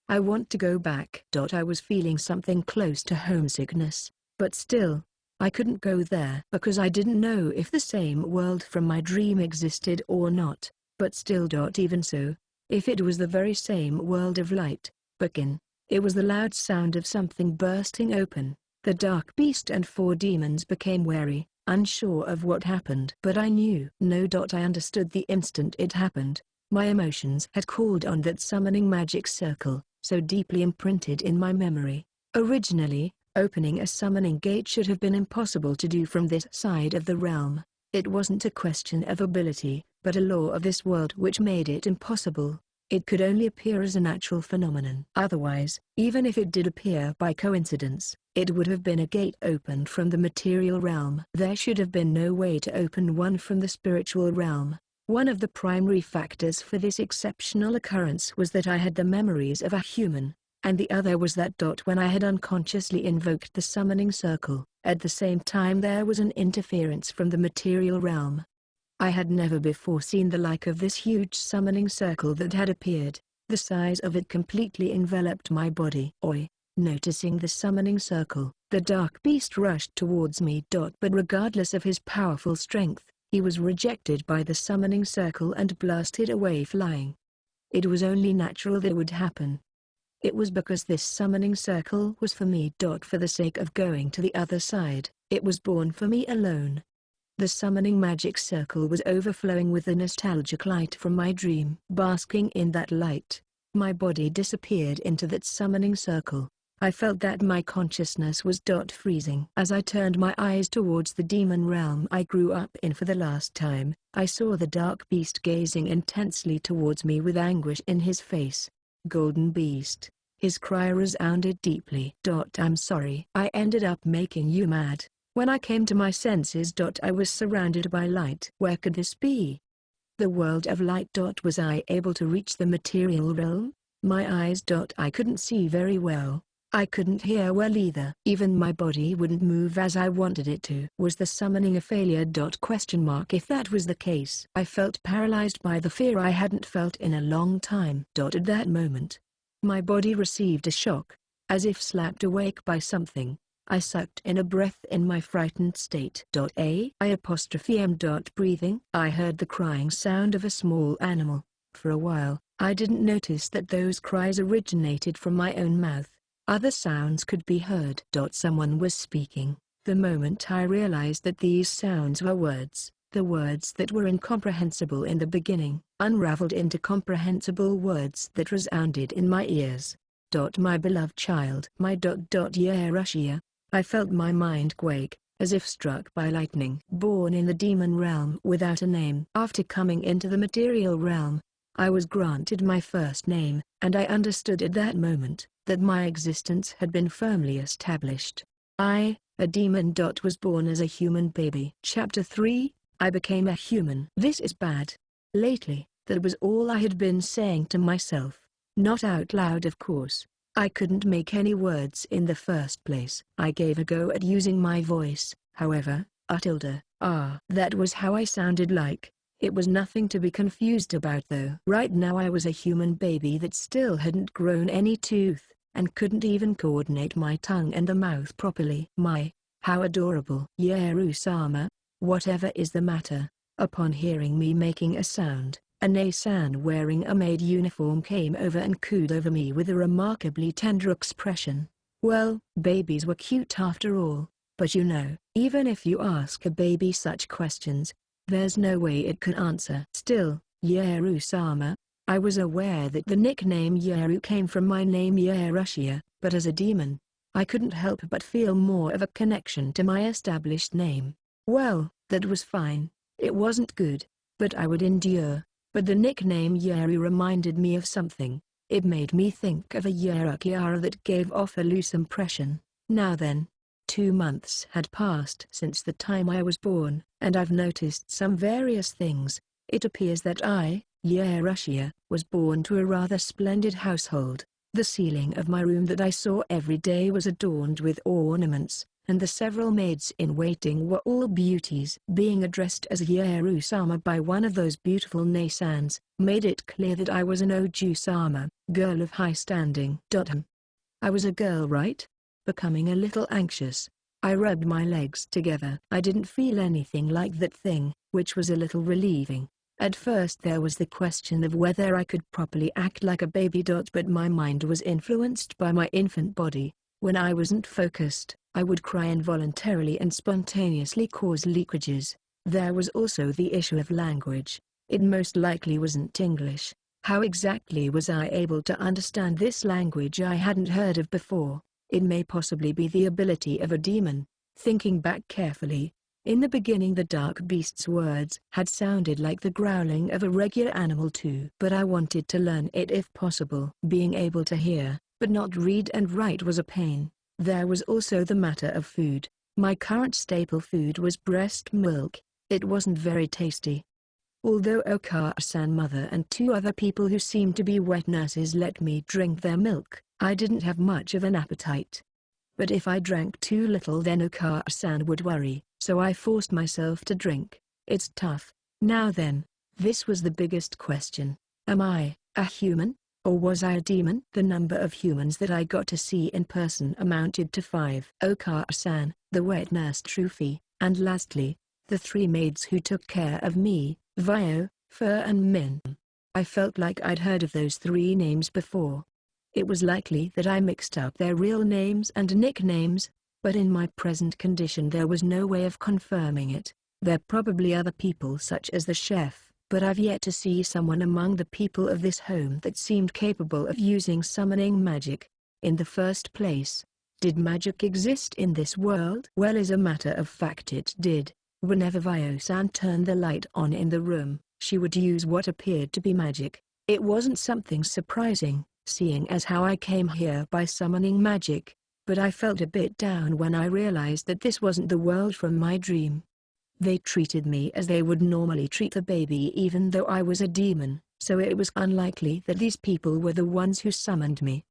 I want to go back. I was feeling something close to homesickness, but still, I couldn't go there because I didn't know if the same world from my dream existed or not. But still, even so, if it was the very same world of light, it was the loud sound of something bursting open. The dark beast and four demons became wary, unsure of what happened. But I knew. I understood the instant it happened. My emotions had called on that summoning magic circle, so deeply imprinted in my memory. Originally, opening a summoning gate should have been impossible to do from this side of the realm. It wasn't a question of ability, but a law of this world which made it impossible. It could only appear as a natural phenomenon. Otherwise, even if it did appear by coincidence, it would have been a gate opened from the material realm. There should have been no way to open one from the spiritual realm. One of the primary factors for this exceptional occurrence was that I had the memories of a human, and the other was that when I had unconsciously invoked the summoning circle, at the same time there was an interference from the material realm. I had never before seen the like of this huge summoning circle that had appeared. The size of it completely enveloped my body. Noticing the summoning circle, the dark beast rushed towards me. But regardless of his powerful strength, he was rejected by the summoning circle and blasted away flying. It was only natural that would happen. It was because this summoning circle was for me. For the sake of going to the other side, it was born for me alone. The summoning magic circle was overflowing with the nostalgic light from my dream. Basking in that light, my body disappeared into that summoning circle. I felt that my consciousness was freezing. As I turned my eyes towards the demon realm I grew up in for the last time, I saw the dark beast gazing intensely towards me with anguish in his face. Golden beast. His cry resounded deeply. I'm sorry I ended up making you mad. When I came to my senses. I was surrounded by light. Where could this be? The world of light. Was I able to reach the material realm? My eyes. I couldn't see very well. I couldn't hear well either. Even my body wouldn't move as I wanted it to. Was the summoning a failure? If that was the case, I felt paralyzed by the fear I hadn't felt in a long time. At that moment, my body received a shock, as if slapped awake by something. I sucked in a breath in my frightened state. Breathing. I heard the crying sound of a small animal. For a while, I didn't notice that those cries originated from my own mouth. Other sounds could be heard. Someone was speaking. The moment I realized that these sounds were words, the words that were incomprehensible in the beginning, unraveled into comprehensible words that resounded in my ears. My beloved child. Russia. I felt my mind quake, as if struck by lightning. Born in the demon realm without a name. After coming into the material realm, I was granted my first name, and I understood at that moment that my existence had been firmly established. I, a demon. Was born as a human baby. Chapter 3, I became a human. This is bad. Lately, That was all I had been saying to myself. Not out loud, of course. I couldn't make any words in the first place. I gave a go at using my voice, however. That was how I sounded like. It was nothing to be confused about though. Right now I was a human baby that still hadn't grown any tooth, and couldn't even coordinate my tongue and the mouth properly. How adorable. Yeru-sama, whatever is the matter? Upon hearing me making a sound, a Nei-san wearing a maid uniform came over and cooed over me with a remarkably tender expression. Well, babies were cute after all, but you know, even if you ask a baby such questions, there's no way it could answer. Still, Yeru-sama, I was aware that the nickname Yeru came from my name Yerushia, but as a demon, I couldn't help but feel more of a connection to my established name. Well, that was fine. It wasn't good, but I would endure. But the nickname Yeru reminded me of something. It made me think of a Yerukiara that gave off a loose impression. Now then, 2 months had passed since the time I was born, and I've noticed some various things. It appears that I, Yerushia, was born to a rather splendid household. The ceiling of my room that I saw every day was adorned with ornaments, and the several maids-in-waiting were all beauties. Being addressed as Yeru-sama by one of those beautiful Nei-sans made it clear that I was an Oju-sama, girl of high standing. I was a girl, right? Becoming a little anxious, I rubbed my legs together. I didn't feel anything like that thing, which was a little relieving. At first there was the question of whether I could properly act like a baby. But my mind was influenced by my infant body. When I wasn't focused, I would cry involuntarily and spontaneously cause leakages. There was also the issue of language. It most likely wasn't English. How exactly was I able to understand this language I hadn't heard of before? It may possibly be the ability of a demon. Thinking back carefully, in the beginning the dark beast's words had sounded like the growling of a regular animal too. But I wanted to learn it if possible. Being able to hear, but not read and write was a pain. There was also the matter of food. My current staple food was breast milk. It wasn't very tasty. Although Okara-san mother and 2 other people who seemed to be wet nurses let me drink their milk, I didn't have much of an appetite. But if I drank too little then Okara-san would worry, so I forced myself to drink. It's tough. Now then, this was the biggest question. Am I a human? Or was I a demon? The number of humans that I got to see in person amounted to 5. Okara-san, the wet nurse Trufi, and lastly, the 3 maids who took care of me, Vio, Fur and Min. I felt like I'd heard of those 3 names before. It was likely that I mixed up their real names and nicknames, but in my present condition there was no way of confirming it. They're probably other people such as the chef, but I've yet to see someone among the people of this home that seemed capable of using summoning magic. In the first place, did magic exist in this world? Well, as a matter of fact it did. Whenever Vio-san turned the light on in the room, she would use what appeared to be magic. It wasn't something surprising, seeing as how I came here by summoning magic, but I felt a bit down when I realized that this wasn't the world from my dream. They treated me as they would normally treat a baby even though I was a demon, so it was unlikely that these people were the ones who summoned me.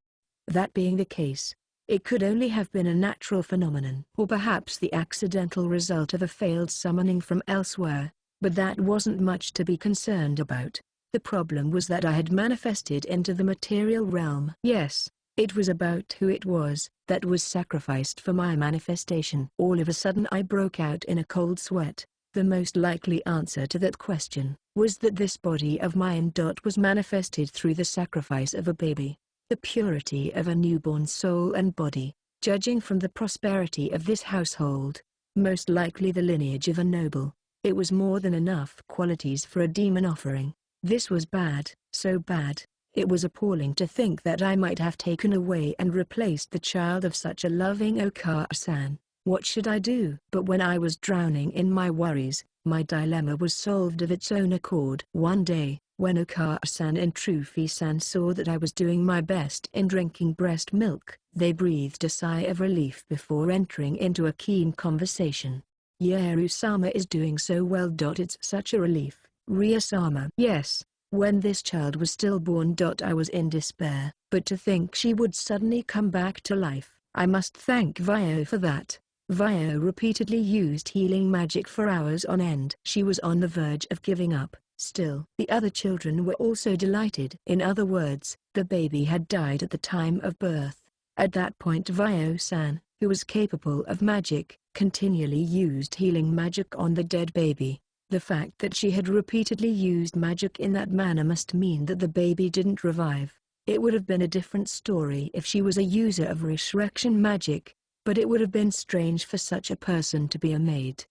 That being the case, it could only have been a natural phenomenon, or perhaps the accidental result of a failed summoning from elsewhere, but that wasn't much to be concerned about. The problem was that I had manifested into the material realm. Yes, it was about who it was that was sacrificed for my manifestation. All of a sudden I broke out in a cold sweat. The most likely answer to that question was that this body of mine was manifested through the sacrifice of a baby. The purity of a newborn soul and body, judging from the prosperity of this household, most likely the lineage of a noble. It was more than enough qualities for a demon offering. This was bad, so bad. It was appalling to think that I might have taken away and replaced the child of such a loving Okara-san. What should I do? But when I was drowning in my worries, my dilemma was solved of its own accord. One day, when Okara-san and Trufi-san saw that I was doing my best in drinking breast milk, they breathed a sigh of relief before entering into a keen conversation. Yeru-sama is doing so well. It's such a relief. Ria-sama. Yes, When this child was stillborn. I was in despair, but to think she would suddenly come back to life, I must thank Vio for that. Vio repeatedly used healing magic for hours on end. She was on the verge of giving up. Still, the other children were also delighted. In other words, the baby had died at the time of birth. At that point Vio-san, who was capable of magic, continually used healing magic on the dead baby. The fact that she had repeatedly used magic in that manner must mean that the baby didn't revive. It would have been a different story if she was a user of resurrection magic, but it would have been strange for such a person to be a maid.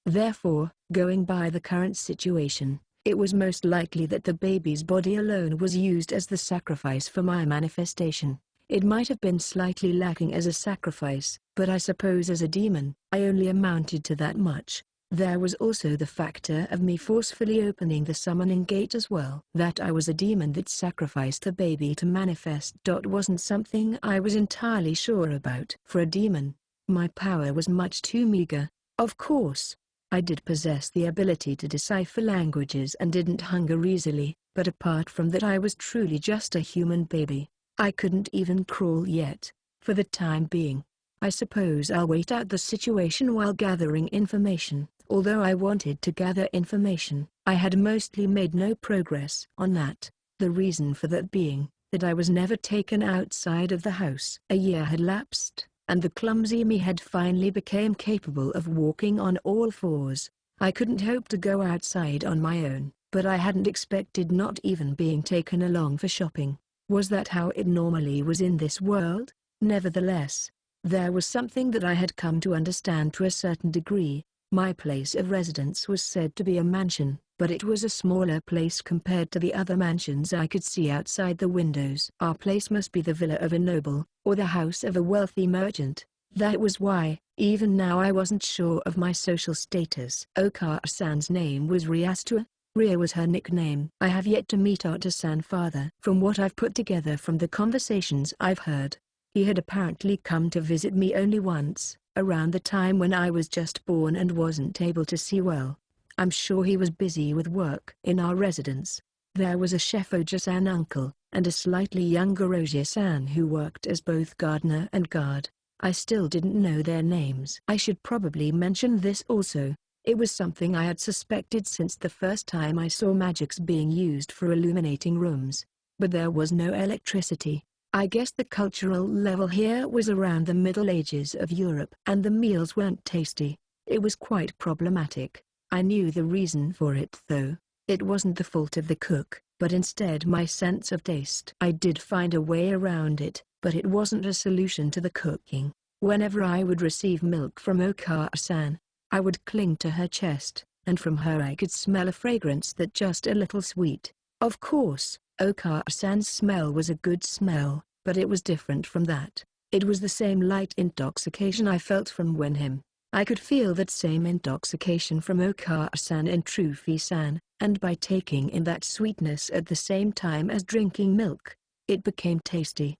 Therefore, going by the current situation, it was most likely that the baby's body alone was used as the sacrifice for my manifestation. It might have been slightly lacking as a sacrifice, but I suppose as a demon, I only amounted to that much. There was also the factor of me forcefully opening the summoning gate as well. That I was a demon that sacrificed the baby to manifest. Wasn't something I was entirely sure about. For a demon, my power was much too meager. Of course, I did possess the ability to decipher languages and didn't hunger easily, but apart from that I was truly just a human baby. I couldn't even crawl yet. For the time being, I suppose I'll wait out the situation while gathering information. Although I wanted to gather information, I had mostly made no progress on that. The reason for that being, that I was never taken outside of the house. A year had lapsed, and the clumsy me had finally became capable of walking on all fours. I couldn't hope to go outside on my own, but I hadn't expected not even being taken along for shopping. Was that how it normally was in this world? Nevertheless, there was something that I had come to understand to a certain degree. My place of residence was said to be a mansion, but it was a smaller place compared to the other mansions I could see outside the windows. Our place must be the villa of a noble, or the house of a wealthy merchant. That was why, even now I wasn't sure of my social status. Okara-san's name was Ryastua. Ria was her nickname. I have yet to meet Ota-san father. From what I've put together from the conversations I've heard, he had apparently come to visit me only once, around the time when I was just born and wasn't able to see well. I'm sure he was busy with work. In our residence, there was a chef Oja-san uncle, and a slightly younger Oja-san who worked as both gardener and guard. I still didn't know their names. I should probably mention this also. It was something I had suspected since the first time I saw magics being used for illuminating rooms. But there was no electricity. I guess the cultural level here was around the Middle Ages of Europe. And the meals weren't tasty. It was quite problematic. I knew the reason for it though. It wasn't the fault of the cook, but instead my sense of taste. I did find a way around it, but it wasn't a solution to the cooking. Whenever I would receive milk from Okara-san, I would cling to her chest, and from her I could smell a fragrance that just a little sweet. Of course, Okara-san's smell was a good smell, but it was different from that. It was the same light intoxication I felt from him. I could feel that same intoxication from Okara-san and Trufi-san, and by taking in that sweetness at the same time as drinking milk, it became tasty.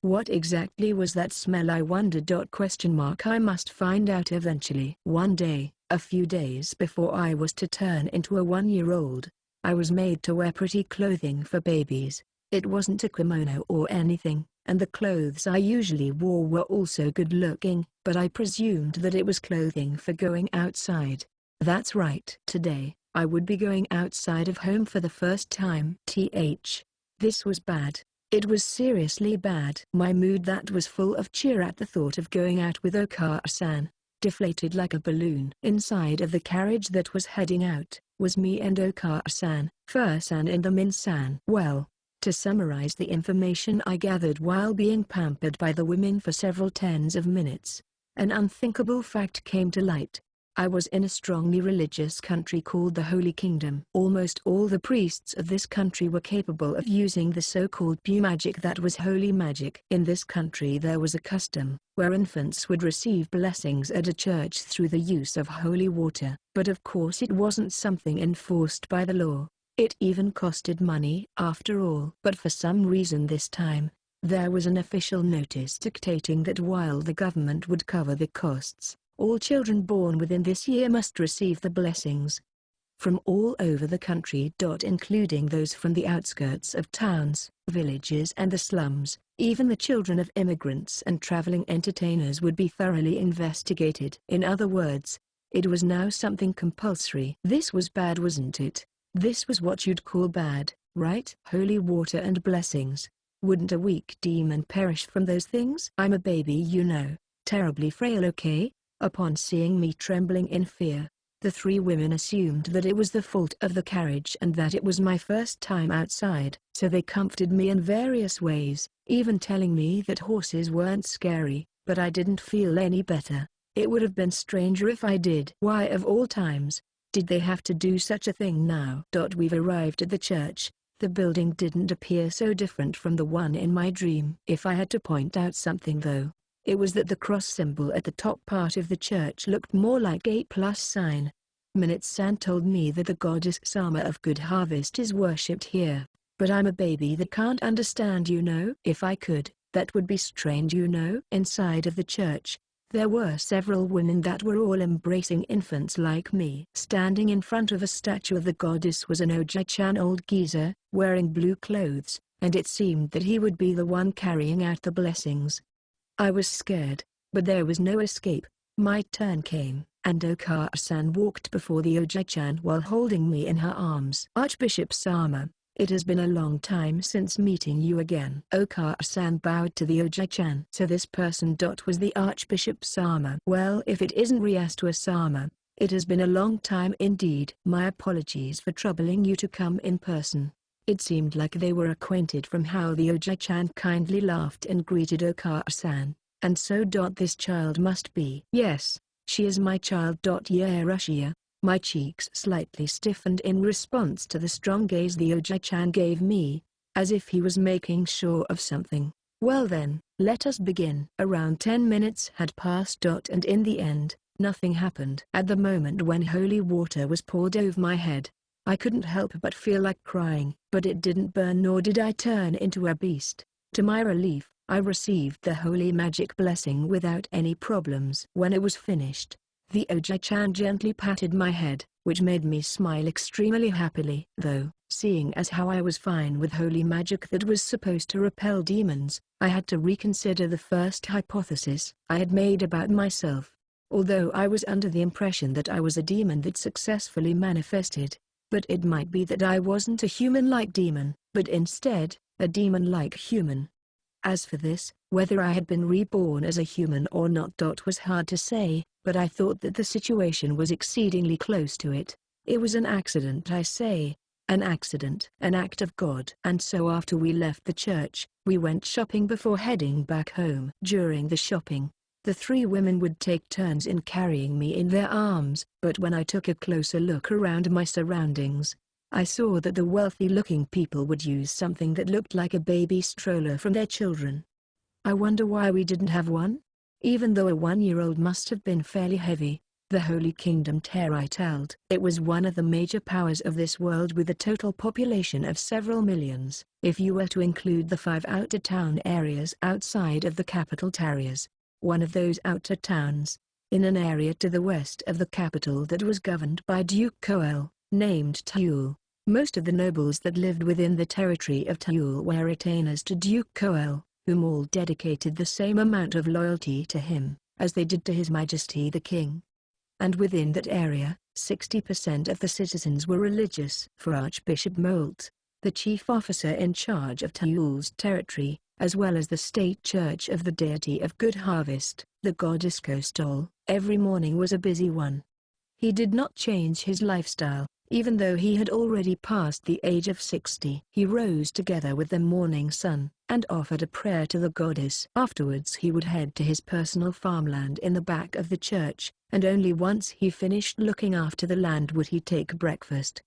What exactly was that smell, I wondered. I must find out eventually. One day, a few days before I was to turn into a 1-year-old, I was made to wear pretty clothing for babies. It wasn't a kimono or anything, and the clothes I usually wore were also good looking, but I presumed that it was clothing for going outside. That's right. Today, I would be going outside of home for the first time. This was bad. It was seriously bad. My mood, that was full of cheer at the thought of going out with Okara-san, deflated like a balloon. Inside of the carriage that was heading out, was me and Okara-san, Fur-san and the Min-san. Well, to summarize the information I gathered while being pampered by the women for several tens of minutes, an unthinkable fact came to light. I was in a strongly religious country called the Holy Kingdom. Almost all the priests of this country were capable of using the so-called pure magic that was holy magic. In this country there was a custom, where infants would receive blessings at a church through the use of holy water. But of course it wasn't something enforced by the law. It even costed money after all. But for some reason this time, there was an official notice dictating that while the government would cover the costs, all children born within this year must receive the blessings. from all over the country. Including those from the outskirts of towns, villages and the slums. Even the children of immigrants and traveling entertainers would be thoroughly investigated. In other words, it was now something compulsory. This was bad, wasn't it? This was what you'd call bad, right? Holy water and blessings. Wouldn't a weak demon perish from those things? I'm a baby, you know, terribly frail, okay? Upon seeing me trembling in fear, the three women assumed that it was the fault of the carriage and that it was my first time outside. So they comforted me in various ways, even telling me that horses weren't scary, but I didn't feel any better. It would have been stranger if I did. Why of all times, did they have to do such a thing now? We've arrived at the church. The building didn't appear so different from the one in my dream. If I had to point out something though, it was that the cross symbol at the top part of the church looked more like a plus sign. Minute-san told me that the goddess Sama of good harvest is worshipped here, but I'm a baby that can't understand, you know. If I could, that would be strange, you know. Inside of the church, there were several women that were all embracing infants like me. Standing in front of a statue of the goddess was an Oji-chan old geezer, wearing blue clothes, and it seemed that he would be the one carrying out the blessings. I was scared, but there was no escape. My turn came, and Okara-san walked before the Oji-chan while holding me in her arms. Archbishop Sama, it has been a long time since meeting you again. Okara-san bowed to the Oji-chan. So this person was the Archbishop Sama. Well, if it isn't Ryastua Sama, it has been a long time indeed. My apologies for troubling you to come in person. It seemed like they were acquainted from how the Oji-chan kindly laughed and greeted Okara-san. And so this child must be. Yes, she is my child. Yeah, Russia. My cheeks slightly stiffened in response to the strong gaze the Oji-chan gave me, as if he was making sure of something. Well then, let us begin. Around 10 minutes had passed. And in the end, nothing happened. At the moment when holy water was poured over my head, I couldn't help but feel like crying. But it didn't burn, nor did I turn into a beast. To my relief, I received the holy magic blessing without any problems. When it was finished, the Oji-chan gently patted my head, which made me smile extremely happily. Though, seeing as how I was fine with holy magic that was supposed to repel demons, I had to reconsider the first hypothesis I had made about myself. Although I was under the impression that I was a demon that successfully manifested, but it might be that I wasn't a human-like demon, but instead, a demon-like human. As for this, whether I had been reborn as a human or not was hard to say, but I thought that the situation was exceedingly close to it. It was an accident, I say. An accident. An act of God. And so after we left the church, we went shopping before heading back home. During the shopping, the three women would take turns in carrying me in their arms, but when I took a closer look around my surroundings, I saw that the wealthy-looking people would use something that looked like a baby stroller from their children. I wonder why we didn't have one? Even though a 1-year-old must have been fairly heavy, the Holy Kingdom held. It was one of the major powers of this world with a total population of several millions. If you were to include the 5 outer town areas outside of the capital areas, one of those outer towns, in an area to the west of the capital that was governed by Duke Koel, named Tuul. Most of the nobles that lived within the territory of Tuul were retainers to Duke Koel, whom all dedicated the same amount of loyalty to him, as they did to His Majesty the King. And within that area, 60% of the citizens were religious. For Archbishop Molt, the chief officer in charge of Tuul's territory, as well as the state church of the deity of good harvest, the goddess Kostal, every morning was a busy one. He did not change his lifestyle, even though he had already passed the age of 60. He rose together with the morning sun, and offered a prayer to the goddess. Afterwards he would head to his personal farmland in the back of the church, and only once he finished looking after the land would he take breakfast,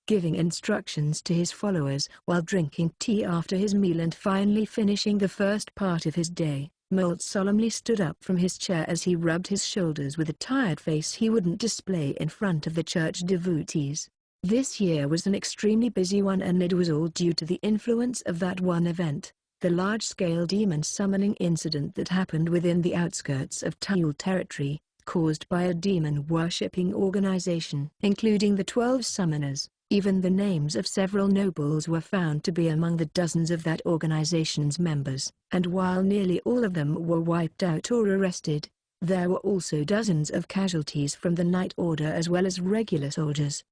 giving instructions to his followers while drinking tea after his meal and finally finishing the first part of his day. Molt solemnly stood up from his chair as he rubbed his shoulders with a tired face he wouldn't display in front of the church devotees. This year was an extremely busy one, and it was all due to the influence of that one event, the large-scale demon summoning incident that happened within the outskirts of Tuul territory, caused by a demon-worshipping organization. Including the 12 summoners, even the names of several nobles were found to be among the dozens of that organization's members. And while nearly all of them were wiped out or arrested, there were also dozens of casualties from the Night Order as well as regular soldiers.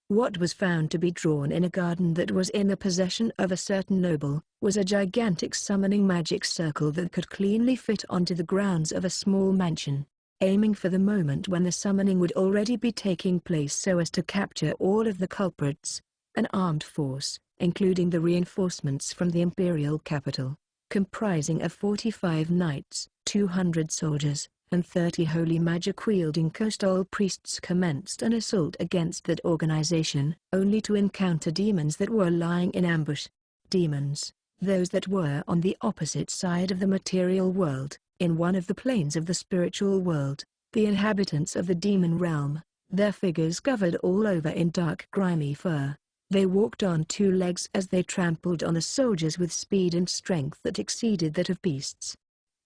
What was found to be drawn in a garden that was in the possession of a certain noble, was a gigantic summoning magic circle that could cleanly fit onto the grounds of a small mansion, aiming for the moment when the summoning would already be taking place so as to capture all of the culprits. An armed force, including the reinforcements from the imperial capital, comprising of 45 knights, 200 soldiers, and 30 holy magic-wielding coastal priests commenced an assault against that organization, only to encounter demons that were lying in ambush. Demons, those that were on the opposite side of the material world, in one of the planes of the spiritual world, the inhabitants of the demon realm, their figures covered all over in dark grimy fur. They walked on two legs as they trampled on the soldiers with speed and strength that exceeded that of beasts.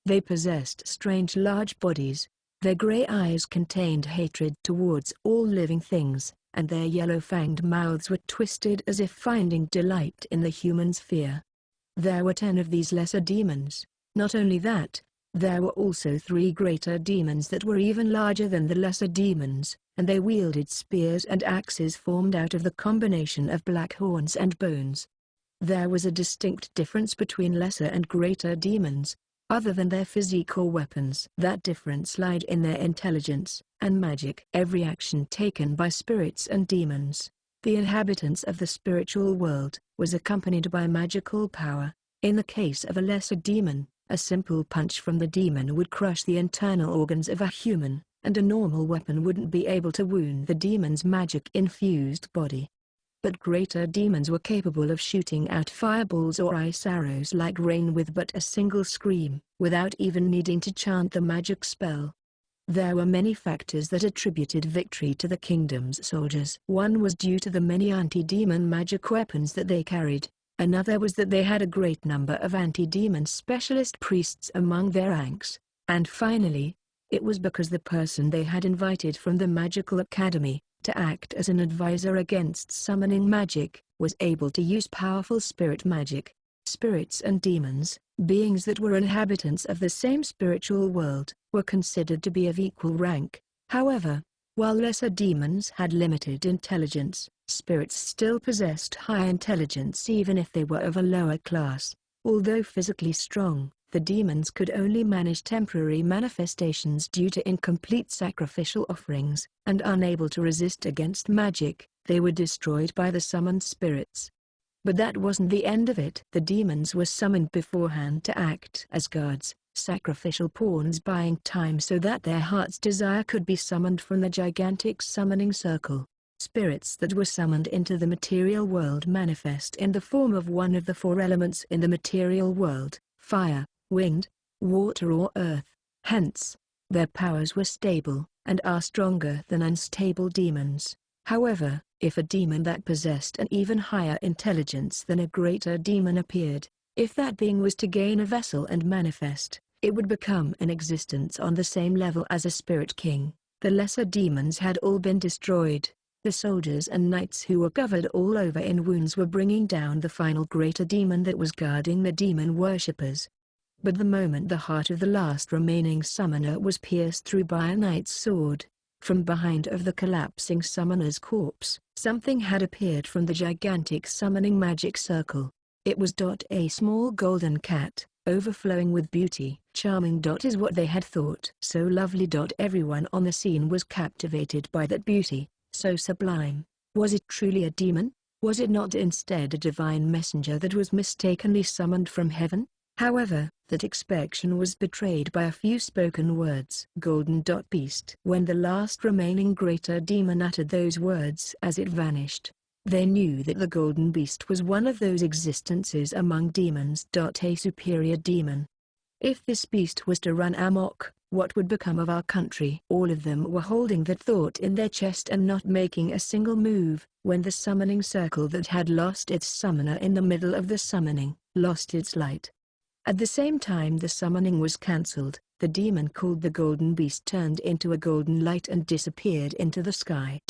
They possessed strange large bodies, their grey eyes contained hatred towards all living things, and their yellow-fanged mouths were twisted as if finding delight in the human's fear. There were 10 of these lesser demons. Not only that, there were also 3 greater demons that were even larger than the lesser demons, and they wielded spears and axes formed out of the combination of black horns and bones. There was a distinct difference between lesser and greater demons, other than their physique or weapons. That difference lied in their intelligence and magic. Every action taken by spirits and demons, the inhabitants of the spiritual world, was accompanied by magical power. In the case of a lesser demon, a simple punch from the demon would crush the internal organs of a human, and a normal weapon wouldn't be able to wound the demon's magic-infused body. But greater demons were capable of shooting out fireballs or ice arrows like rain with but a single scream, without even needing to chant the magic spell. There were many factors that attributed victory to the kingdom's soldiers. One was due to the many anti-demon magic weapons that they carried. Another was that they had a great number of anti-demon specialist priests among their ranks. And finally, it was because the person they had invited from the magical academy, to act as an advisor against summoning magic, was able to use powerful spirit magic. Spirits and demons, beings that were inhabitants of the same spiritual world, were considered to be of equal rank. However, while lesser demons had limited intelligence, spirits still possessed high intelligence even if they were of a lower class. Although physically strong, the demons could only manage temporary manifestations due to incomplete sacrificial offerings, and unable to resist against magic, they were destroyed by the summoned spirits. But that wasn't the end of it. The demons were summoned beforehand to act as guards, sacrificial pawns buying time so that their heart's desire could be summoned from the gigantic summoning circle. Spirits that were summoned into the material world manifest in the form of one of the 4 elements in the material world: fire, wind, water or earth. Hence, their powers were stable, and are stronger than unstable demons. However, if a demon that possessed an even higher intelligence than a greater demon appeared, if that being was to gain a vessel and manifest, it would become in existence on the same level as a spirit king. The lesser demons had all been destroyed. The soldiers and knights who were covered all over in wounds were bringing down the final greater demon that was guarding the demon worshippers. But the moment the heart of the last remaining summoner was pierced through by a knight's sword, from behind of the collapsing summoner's corpse, something had appeared from the gigantic summoning magic circle. It was a small golden cat, overflowing with beauty. Charming is what they had thought. So lovely. Everyone on the scene was captivated by that beauty, so sublime. Was it truly a demon? Was it not instead a divine messenger that was mistakenly summoned from heaven? However, that expectation was betrayed by a few spoken words. Golden Beast. When the last remaining greater demon uttered those words as it vanished, they knew that the Golden Beast was one of those existences among demons. A superior demon. If this beast was to run amok, what would become of our country? All of them were holding that thought in their chest and not making a single move, when the summoning circle that had lost its summoner in the middle of the summoning, lost its light. At the same time the summoning was cancelled, the demon called the Golden Beast turned into a golden light and disappeared into the sky.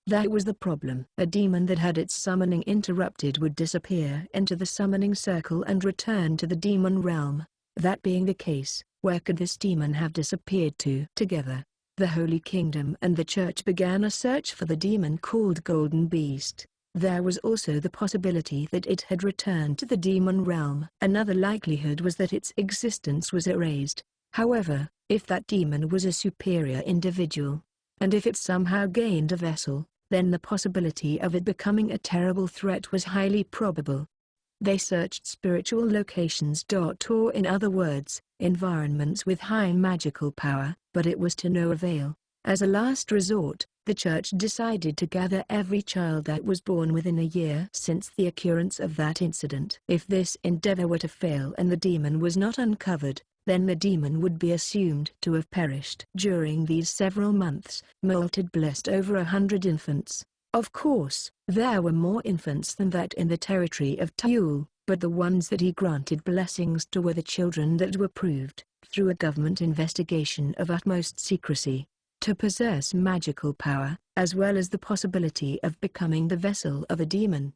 That was the problem. A demon that had its summoning interrupted would disappear into the summoning circle and return to the demon realm. That being the case, where could this demon have disappeared to? Together, the Holy Kingdom and the Church began a search for the demon called Golden Beast. There was also the possibility that it had returned to the demon realm. Another likelihood was that its existence was erased. However, if that demon was a superior individual, and if it somehow gained a vessel, then the possibility of it becoming a terrible threat was highly probable. They searched spiritual locations, or in other words, environments with high magical power, but it was to no avail. As a last resort, the Church decided to gather every child that was born within a year since the occurrence of that incident. If this endeavor were to fail and the demon was not uncovered, then the demon would be assumed to have perished. During these several months, Molt had blessed over 100 infants. Of course, there were more infants than that in the territory of Tulle, but the ones that he granted blessings to were the children that were proved, through a government investigation of utmost secrecy, to possess magical power, as well as the possibility of becoming the vessel of a demon.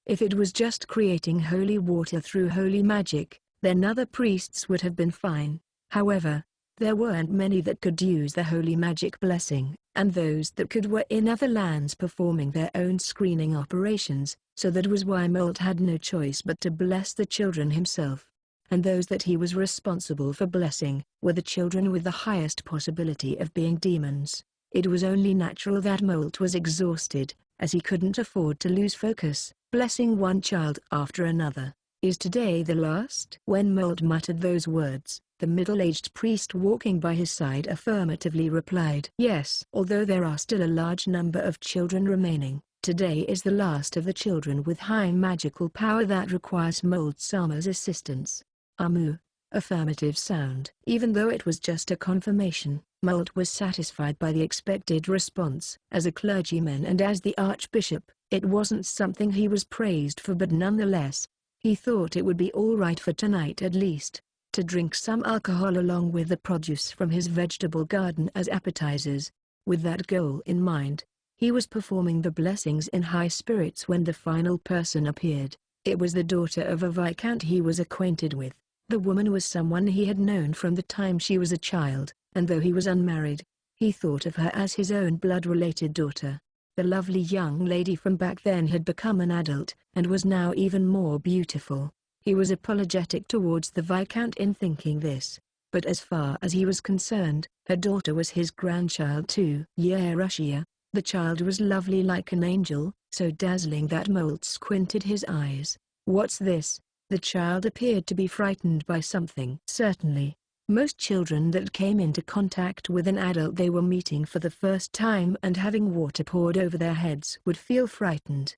If it was just creating holy water through holy magic, then other priests would have been fine. However, there weren't many that could use the holy magic blessing, and those that could were in other lands performing their own screening operations, so that was why Molt had no choice but to bless the children himself. And those that he was responsible for blessing were the children with the highest possibility of being demons. It was only natural that Molt was exhausted, as he couldn't afford to lose focus. Blessing one child after another. Is today the last? When Molt muttered those words, the middle-aged priest walking by his side affirmatively replied, "Yes." Although there are still a large number of children remaining, today is the last of the children with high magical power that requires Molt Sama's assistance. Amu. Affirmative sound. Even though it was just a confirmation, Molt was satisfied by the expected response. As a clergyman and as the archbishop, it wasn't something he was praised for, but nonetheless, he thought it would be all right for tonight at least, to drink some alcohol along with the produce from his vegetable garden as appetizers. With that goal in mind, he was performing the blessings in high spirits when the final person appeared. It was the daughter of a viscount he was acquainted with. The woman was someone he had known from the time she was a child, and though he was unmarried, he thought of her as his own blood-related daughter. The lovely young lady from back then had become an adult, and was now even more beautiful. He was apologetic towards the viscount in thinking this, but as far as he was concerned, her daughter was his grandchild too. Yeah, Russia. The child was lovely like an angel, so dazzling that Molt squinted his eyes. What's this? The child appeared to be frightened by something. Certainly, most children that came into contact with an adult they were meeting for the first time and having water poured over their heads would feel frightened.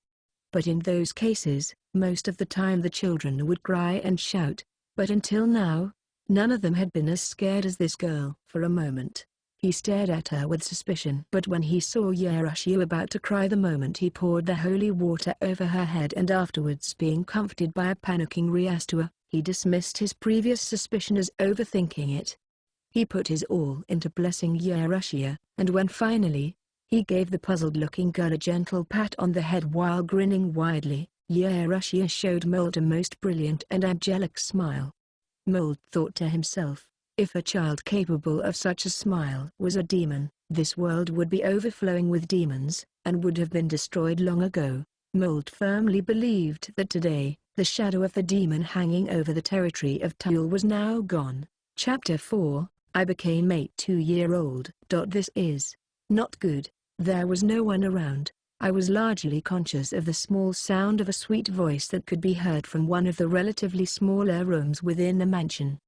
But in those cases, most of the time the children would cry and shout. But until now, none of them had been as scared as this girl. For a moment, he stared at her with suspicion. But when he saw Yerushiu about to cry the moment he poured the holy water over her head and afterwards being comforted by a panicking Riastua, he dismissed his previous suspicion as overthinking it. He put his all into blessing Yerushiu, and when finally, he gave the puzzled-looking girl a gentle pat on the head while grinning widely, Yerushiu showed Molt a most brilliant and angelic smile. Molt thought to himself, if a child capable of such a smile was a demon, this world would be overflowing with demons, and would have been destroyed long ago. Molt firmly believed that today, the shadow of the demon hanging over the territory of Tulle was now gone. Chapter 4, I became a 2-year-old. This is not good. There was no one around. I was largely conscious of the small sound of a sweet voice that could be heard from one of the relatively smaller rooms within the mansion.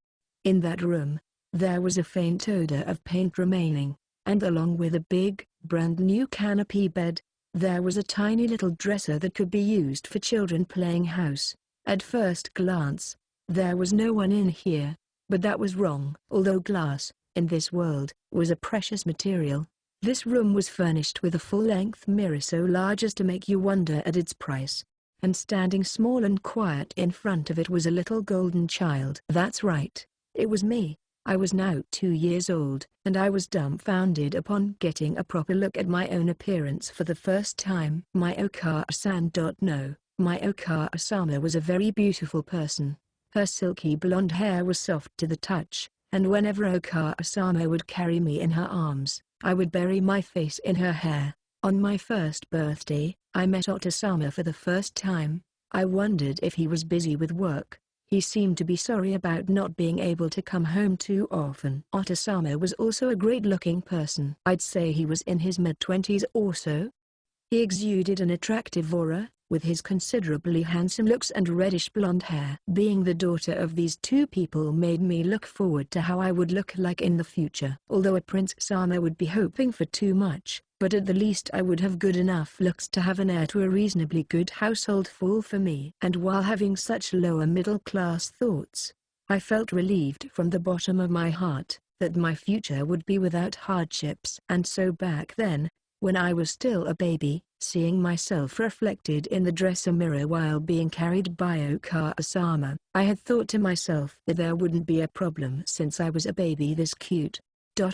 In that room, there was a faint odor of paint remaining, and along with a big, brand-new canopy bed, there was a tiny little dresser that could be used for children playing house. At first glance, there was no one in here, but that was wrong. Although glass, in this world, was a precious material, this room was furnished with a full-length mirror so large as to make you wonder at its price. and standing small and quiet in front of it was a little golden child. That's right. It was me. I was now 2 years old, and I was dumbfounded upon getting a proper look at my own appearance for the first time. My Okara-san. No, my Okara-sama was a very beautiful person. Her silky blonde hair was soft to the touch, and whenever Okara-sama would carry me in her arms, I would bury my face in her hair. On my first birthday, I met Otasama for the first time. I wondered if he was busy with work. He seemed to be sorry about not being able to come home too often. Otasama was also a great-looking person. I'd say he was in his mid-20s or so. He exuded an attractive aura, with his considerably handsome looks and reddish blonde hair. Being the daughter of these two people made me look forward to how I would look like in the future. Although a Prince-sama would be hoping for too much, but at the least I would have good enough looks to have an heir to a reasonably good household fall for me. And while having such lower middle-class thoughts, I felt relieved from the bottom of my heart that my future would be without hardships. And so back then, when I was still a baby, seeing myself reflected in the dresser mirror while being carried by Okara-sama, I had thought to myself that there wouldn't be a problem since I was a baby this cute.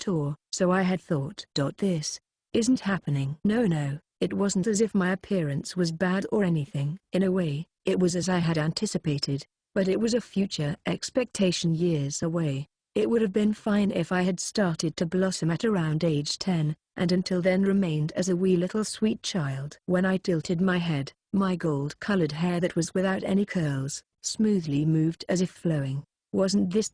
Or so I had thought. This isn't happening. No, it wasn't as if my appearance was bad or anything. In a way, it was as I had anticipated, but it was a future expectation years away. It would have been fine if I had started to blossom at around age 10, and until then remained as a wee little sweet child. When I tilted my head, my gold-colored hair that was without any curls, smoothly moved as if flowing. Wasn't this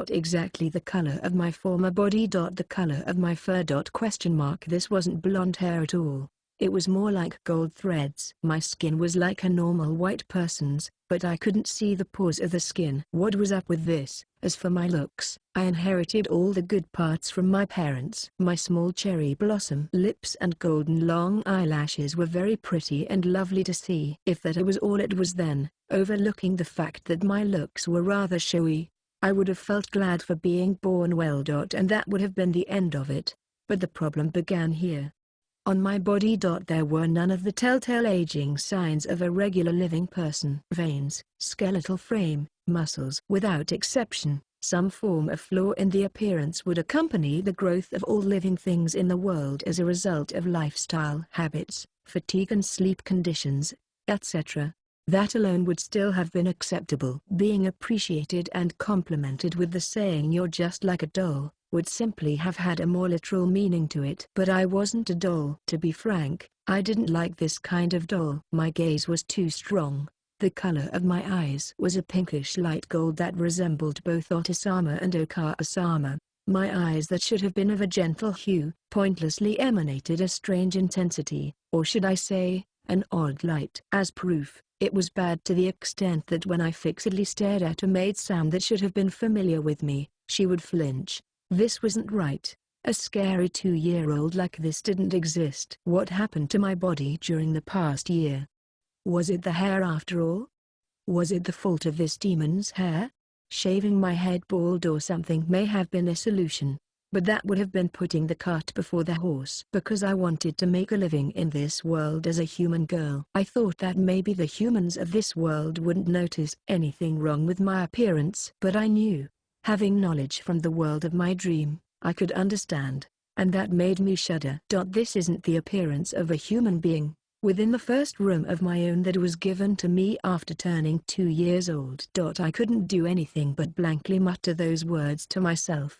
exactly the color of my former body? The color of my fur? This wasn't blonde hair at all. It was more like gold threads. My skin was like a normal white person's, but I couldn't see the pores of the skin. What was up with this? As for my looks, I inherited all the good parts from my parents. My small cherry blossom lips and golden long eyelashes were very pretty and lovely to see. If that was all it was then, overlooking the fact that my looks were rather showy, I would have felt glad for being born well. And that would have been the end of it. But the problem began here. On my body. There were none of the telltale aging signs of a regular living person. Veins, skeletal frame, muscles. Without exception, some form of flaw in the appearance would accompany the growth of all living things in the world as a result of lifestyle habits, fatigue and sleep conditions, etc. That alone would still have been acceptable. Being appreciated and complimented with the saying "you're just like a doll" would simply have had a more literal meaning to it. But I wasn't a doll. To be frank, I didn't like this kind of doll. My gaze was too strong. The color of my eyes was a pinkish light gold that resembled both Otasama and Okara-sama. My eyes that should have been of a gentle hue, pointlessly emanated a strange intensity, or should I say, an odd light. As proof, it was bad to the extent that when I fixedly stared at a maid-sam that should have been familiar with me, she would flinch. This wasn't right. A scary 2-year-old like this didn't exist. What happened to my body during the past year? Was it the hair after all? Was it the fault of this demon's hair? Shaving my head bald or something may have been a solution, but that would have been putting the cart before the horse. Because I wanted to make a living in this world as a human girl, I thought that maybe the humans of this world wouldn't notice anything wrong with my appearance. But I knew, having knowledge from the world of my dream, I could understand, and that made me shudder. This isn't the appearance of a human being. Within the first room of my own that was given to me after turning 2 years old. I couldn't do anything but blankly mutter those words to myself.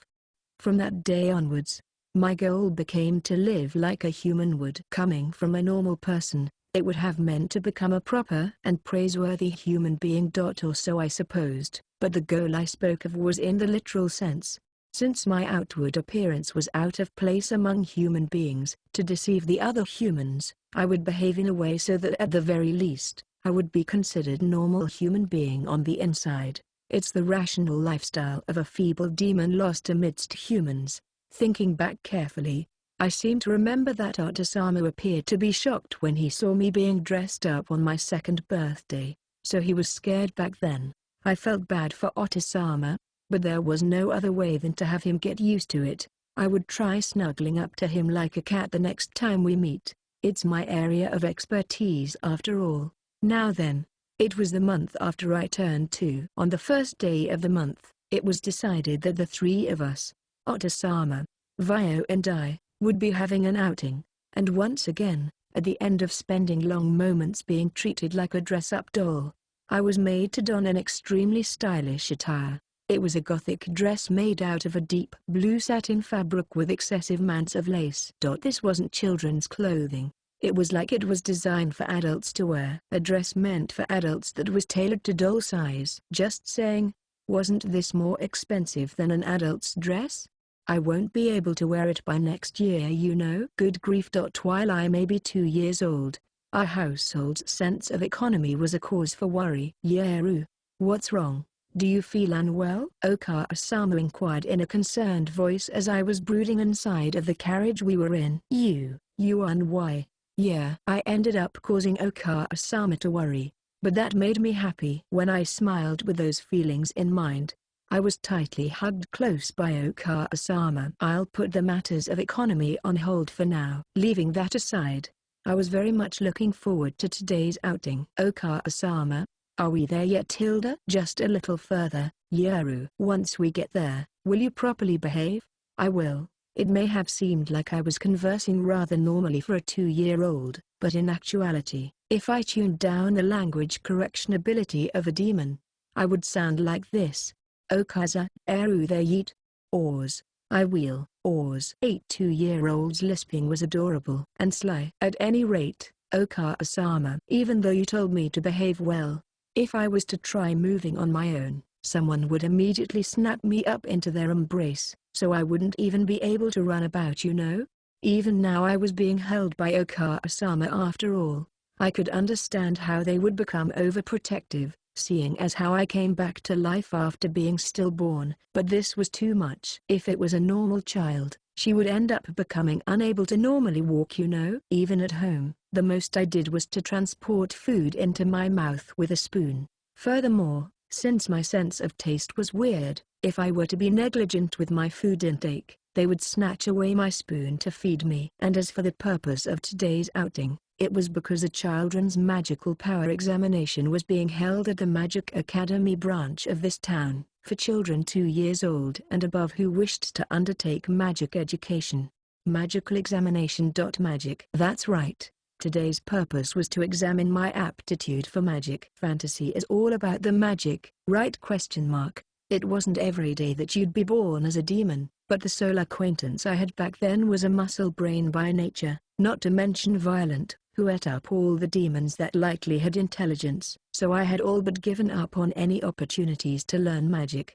From that day onwards, my goal became to live like a human would. Coming from a normal person, it would have meant to become a proper and praiseworthy human being. Or so I supposed, but the goal I spoke of was in the literal sense. Since my outward appearance was out of place among human beings, to deceive the other humans, I would behave in a way so that at the very least, I would be considered normal human being on the inside. It's the rational lifestyle of a feeble demon lost amidst humans. Thinking back carefully, I seem to remember that Otasama appeared to be shocked when he saw me being dressed up on my 2nd birthday, so he was scared back then. I felt bad for Otasama, but there was no other way than to have him get used to it. I would try snuggling up to him like a cat the next time we meet. It's my area of expertise after all. Now then, it was the month after I turned 2. On the first day of the month, it was decided that the three of us, Otisama, Vio and I, would be having an outing, and once again, at the end of spending long moments being treated like a dress-up doll, I was made to don an extremely stylish attire. It was a gothic dress made out of a deep blue satin fabric with excessive amounts of lace. This wasn't children's clothing. It was like it was designed for adults to wear. A dress meant for adults that was tailored to doll size. Just saying, wasn't this more expensive than an adult's dress? I won't be able to wear it by next year, you know. Good grief. While I may be 2 years old, our household's sense of economy was a cause for worry. Yeru, what's wrong? Do you feel unwell? Okasama inquired in a concerned voice as I was brooding inside of the carriage we were in. You why? Yeah. I ended up causing Okasama to worry, but that made me happy. When I smiled with those feelings in mind, I was tightly hugged close by Okasama. I'll put the matters of economy on hold for now. Leaving that aside, I was very much looking forward to today's outing. Okasama, are we there yet? Hilda? Just a little further, Yeru. Once we get there, will you properly behave? I will. It may have seemed like I was conversing rather normally for a 2-year-old, but in actuality, if I tuned down the language correction ability of a demon, I would sound like this. Okaza, eru there yeet. Oars. I wheel. Oars. 8 2-year-olds lisping was adorable and sly. At any rate, Okasama, even though you told me to behave well, if I was to try moving on my own, someone would immediately snap me up into their embrace, so I wouldn't even be able to run about, you know? Even now I was being held by Okasama after all. I could understand how they would become overprotective, seeing as how I came back to life after being stillborn, but this was too much. If it was a normal child, she would end up becoming unable to normally walk, you know? Even at home, the most I did was to transport food into my mouth with a spoon. Furthermore, since my sense of taste was weird, if I were to be negligent with my food intake, they would snatch away my spoon to feed me. And as for the purpose of today's outing, it was because a children's magical power examination was being held at the Magic Academy branch of this town, for children 2 years old and above who wished to undertake magic education. Magical examination. Magic. That's right. Today's purpose was to examine my aptitude for magic. Fantasy is all about the magic, right? It wasn't every day that you'd be born as a demon, but the sole acquaintance I had back then was a muscle brain by nature, not to mention violent, who ate up all the demons that likely had intelligence, so I had all but given up on any opportunities to learn magic.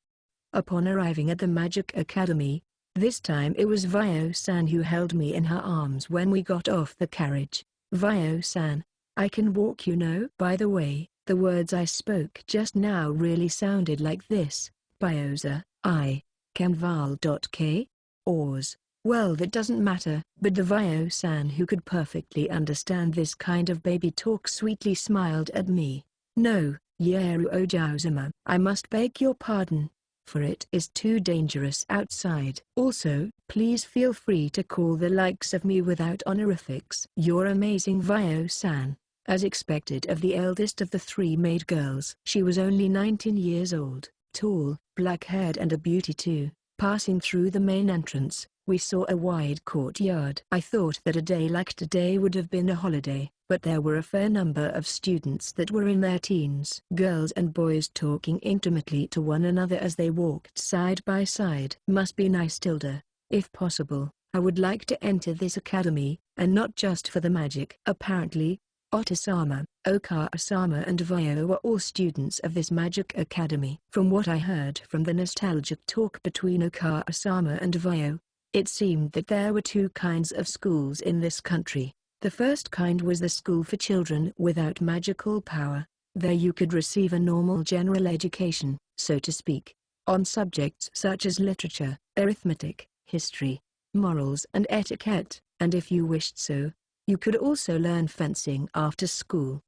Upon arriving at the Magic Academy, this time it was Vio-san who held me in her arms when we got off the carriage. Vio-san, I can walk, you know. By the way, the words I spoke just now really sounded like this. Bioza, I can val. K. Oars. Well, that doesn't matter, but the Vio-san, who could perfectly understand this kind of baby talk, sweetly smiled at me. No, Yeru Ojauzuma, I must beg your pardon, for it is too dangerous outside. Also, please feel free to call the likes of me without honorifics. You're amazing, Vio-san. As expected of the eldest of the 3 maid girls. She was only 19 years old, tall, black-haired and a beauty too. Passing through the main entrance, we saw a wide courtyard. I thought that a day like today would have been a holiday, but there were a fair number of students that were in their teens. Girls and boys talking intimately to one another as they walked side by side. Must be nice. Tilda. If possible, I would like to enter this academy, and not just for the magic. Apparently, Otisama, Okasama and Vio were all students of this magic academy. From what I heard from the nostalgic talk between Okasama and Vio, it seemed that there were 2 kinds of schools in this country. The first kind was the school for children without magical power. There you could receive a normal general education, so to speak, on subjects such as literature, arithmetic, history, morals and etiquette, and if you wished so, you could also learn fencing after school.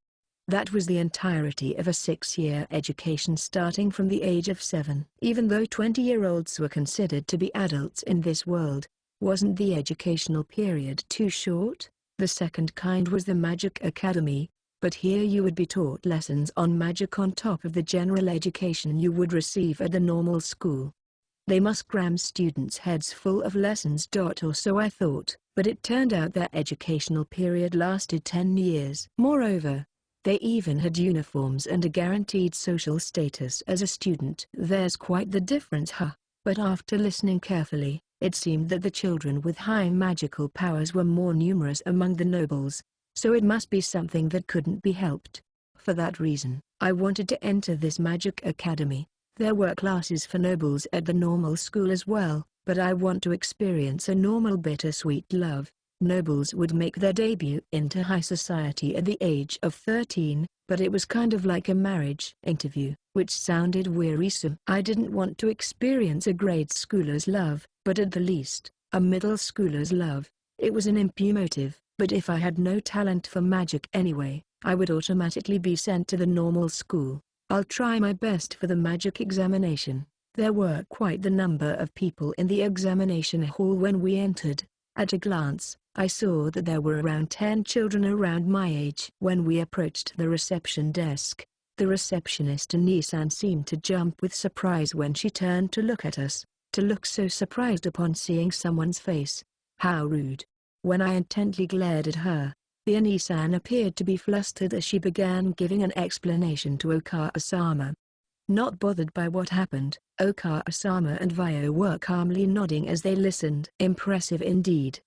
That was the entirety of a 6-year education starting from the age of 7. Even though 20-year-olds were considered to be adults in this world, wasn't the educational period too short? The second kind was the Magic Academy, But here you would be taught lessons on magic on top of the general education you would receive at the normal school. They must cram students' heads full of lessons. Or so I thought, but it turned out their educational period lasted 10 years. Moreover, they even had uniforms and a guaranteed social status as a student. There's quite the difference, huh? But after listening carefully, it seemed that the children with high magical powers were more numerous among the nobles, so it must be something that couldn't be helped. For that reason, I wanted to enter this magic academy. There were classes for nobles at the normal school as well, but I want to experience a normal bittersweet love. Nobles would make their debut into high society at the age of 13, but it was kind of like a marriage interview, which sounded wearisome. I didn't want to experience a grade schooler's love, but at the least, a middle schooler's love. It was an impu motive, but if I had no talent for magic anyway, I would automatically be sent to the normal school. I'll try my best for the magic examination. There were quite the number of people in the examination hall when we entered. At a glance, I saw that there were around 10 children around my age. When we approached the reception desk, the receptionist Nissan seemed to jump with surprise when she turned to look at us, to look so surprised upon seeing someone's face. How rude. When I intently glared at her, the Nissan appeared to be flustered as she began giving an explanation to Okasama. Not bothered by what happened, Okasama and Vio were calmly nodding as they listened. Impressive indeed.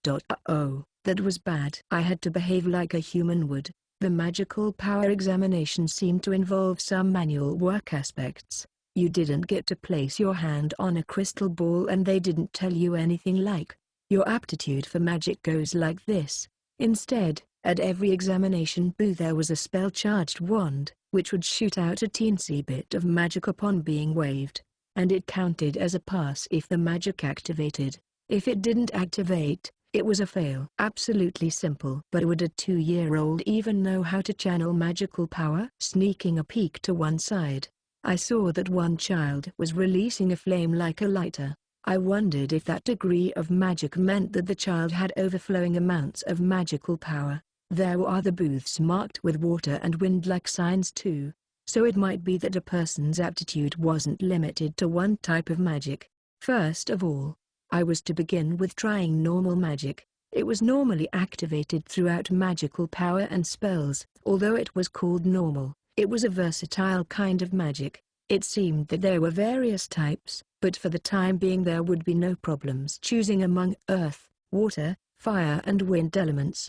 Oh, that was bad. I had to behave like a human would. The magical power examination seemed to involve some manual work aspects. You didn't get to place your hand on a crystal ball and they didn't tell you anything like, your aptitude for magic goes like this. Instead, at every examination booth there was a spell-charged wand, which would shoot out a teensy bit of magic upon being waved, and it counted as a pass if the magic activated. If it didn't activate, it was a fail. Absolutely simple. But would a 2-year-old even know how to channel magical power? Sneaking a peek to one side, I saw that one child was releasing a flame like a lighter. I wondered if that degree of magic meant that the child had overflowing amounts of magical power. There were other booths marked with water and wind-like signs too, so it might be that a person's aptitude wasn't limited to one type of magic. First of all, I was to begin with trying normal magic. It was normally activated throughout magical power and spells. Although it was called normal, it was a versatile kind of magic. It seemed that there were various types, but for the time being there would be no problems choosing among earth, water, fire and wind elements.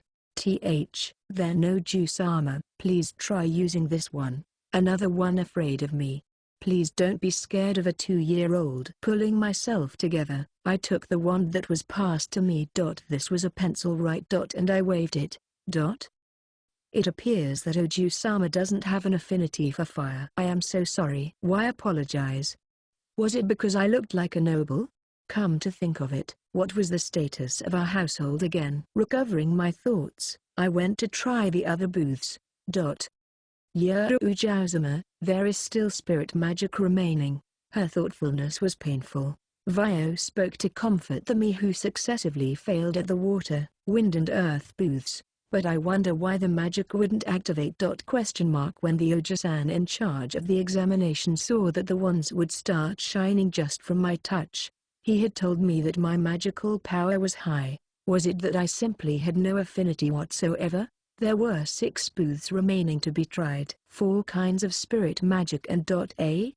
Then no juice armor. Please try using this one. Another one afraid of me. Please don't be scared of a 2-year-old. Pulling myself together, I took the wand that was passed to me. This was a pencil, right? And I waved it. It appears that Oju-sama doesn't have an affinity for fire. I am so sorry. Why apologize? Was it because I looked like a noble? Come to think of it, what was the status of our household again? Recovering my thoughts, I went to try the other booths. Oju-sama, there is still spirit magic remaining. Her thoughtfulness was painful. Vio spoke to comfort the me who successively failed at the water, wind and earth booths. But I wonder why the magic wouldn't activate. When the Oju-san in charge of the examination saw that the wands would start shining just from my touch. He had told me that my magical power was high. Was it that I simply had no affinity whatsoever? There were 6 booths remaining to be tried. 4 kinds of spirit magic and A.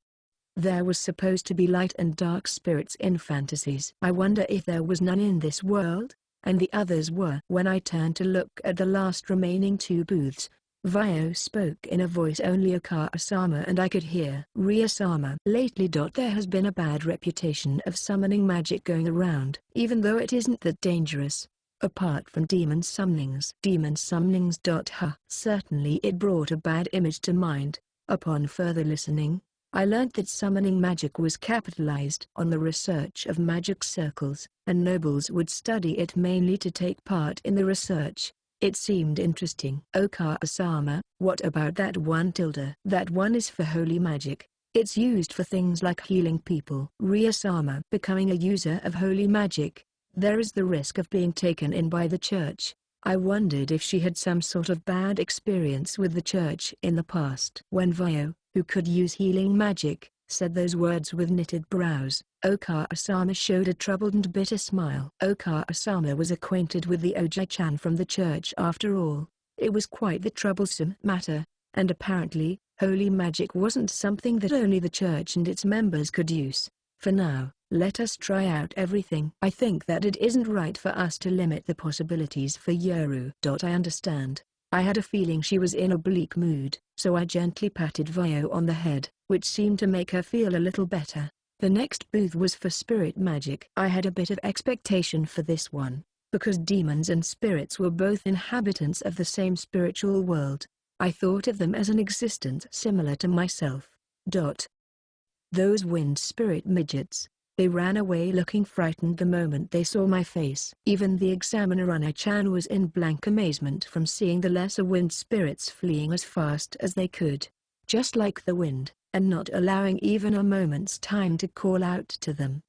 There was supposed to be light and dark spirits in fantasies. I wonder if there was none in this world, and the others were. When I turned to look at the last remaining 2 booths, Vio spoke in a voice only Okasama and I could hear. Ria-sama. Lately there has been a bad reputation of summoning magic going around. Even though it isn't that dangerous, apart from demon summonings. Certainly it brought a bad image to mind. Upon further listening, I learnt that summoning magic was capitalized on the research of magic circles, and nobles would study it mainly to take part in the research. It seemed interesting. Okasama, what about that one? That one is for holy magic. It's used for things like healing people. Ria-sama. Becoming a user of holy magic, there is the risk of being taken in by the church. I wondered if she had some sort of bad experience with the church in the past. When Vio, who could use healing magic, said those words with knitted brows, Oka-sama showed a troubled and bitter smile. Oka-sama was acquainted with the Oji-chan from the church after all. It was quite the troublesome matter, and apparently, holy magic wasn't something that only the church and its members could use. For now, let us try out everything. I think that it isn't right for us to limit the possibilities for Yoru. I understand. I had a feeling she was in a bleak mood, so I gently patted Vio on the head, which seemed to make her feel a little better. The next booth was for spirit magic. I had a bit of expectation for this one, because demons and spirits were both inhabitants of the same spiritual world. I thought of them as an existence similar to myself. Those wind spirit midgets. They ran away looking frightened the moment they saw my face. Even the examiner Ana-chan was in blank amazement from seeing the lesser wind spirits fleeing as fast as they could, just like the wind, and not allowing even a moment's time to call out to them.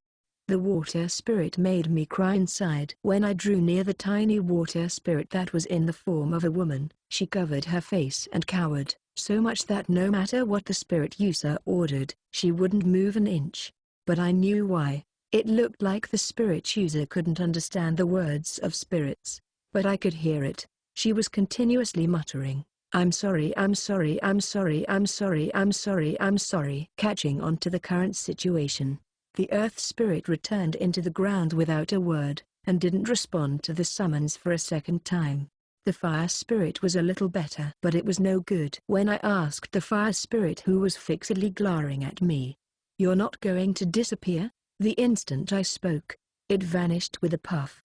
The water spirit made me cry inside. When I drew near the tiny water spirit that was in the form of a woman, she covered her face and cowered, so much that no matter what the spirit user ordered, she wouldn't move an inch. But I knew why. It looked like the spirit user couldn't understand the words of spirits. But I could hear it. She was continuously muttering, "I'm sorry, I'm sorry, I'm sorry, I'm sorry, I'm sorry, I'm sorry." Catching on to the current situation, the earth spirit returned into the ground without a word, and didn't respond to the summons for a second time. The fire spirit was a little better, but it was no good. When I asked the fire spirit, who was fixedly glaring at me, "You're not going to disappear?" The instant I spoke, it vanished with a puff.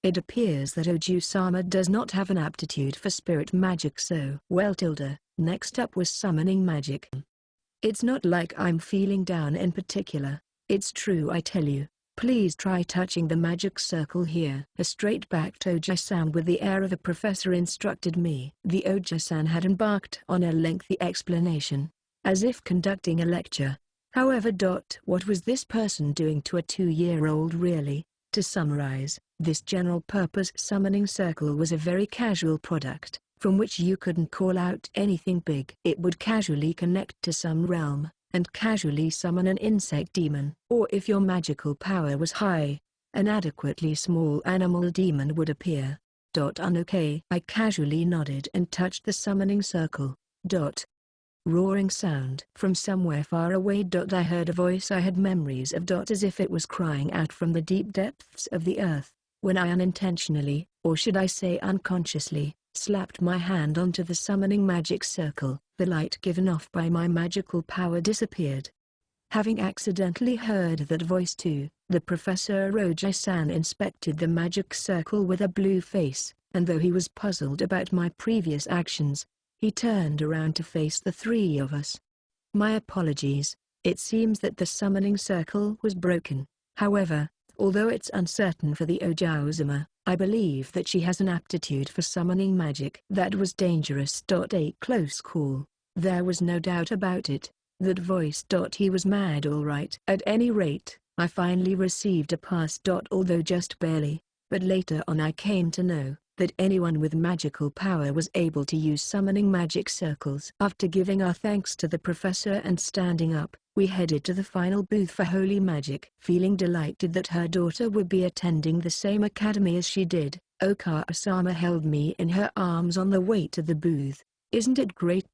It appears that Oju-sama does not have an aptitude for spirit magic, so well. Next up was summoning magic. It's not like I'm feeling down in particular. It's true, I tell you. Please try touching the magic circle here. A straight-backed Oji-san with the air of a professor instructed me. The Oji-san had embarked on a lengthy explanation, as if conducting a lecture. However, what was this person doing to a 2-year-old really? To summarize, this general-purpose summoning circle was a very casual product, from which you couldn't call out anything big. It would casually connect to some realm, and casually summon an insect demon. Or if your magical power was high, an adequately small animal demon would appear. Okay. I casually nodded and touched the summoning circle. Roaring sound. From somewhere far away. I heard a voice I had memories of. As if it was crying out from the deep depths of the earth, when I unintentionally, or should I say unconsciously, slapped my hand onto the summoning magic circle. The light given off by my magical power disappeared. Having accidentally heard that voice too, the Professor Oji-san inspected the magic circle with a blue face, and though he was puzzled about my previous actions, he turned around to face the three of us. "My apologies, it seems that the summoning circle was broken. However, although it's uncertain for the Oji-sama, I believe that she has an aptitude for summoning magic." That was dangerous. A close call. There was no doubt about it. That voice. He was mad all right. At any rate, I finally received a pass. Although just barely, but later on I came to know that anyone with magical power was able to use summoning magic circles. After giving our thanks to the professor and standing up, we headed to the final booth for holy magic. Feeling delighted that her daughter would be attending the same academy as she did, Oka-sama held me in her arms on the way to the booth. "Isn't it great,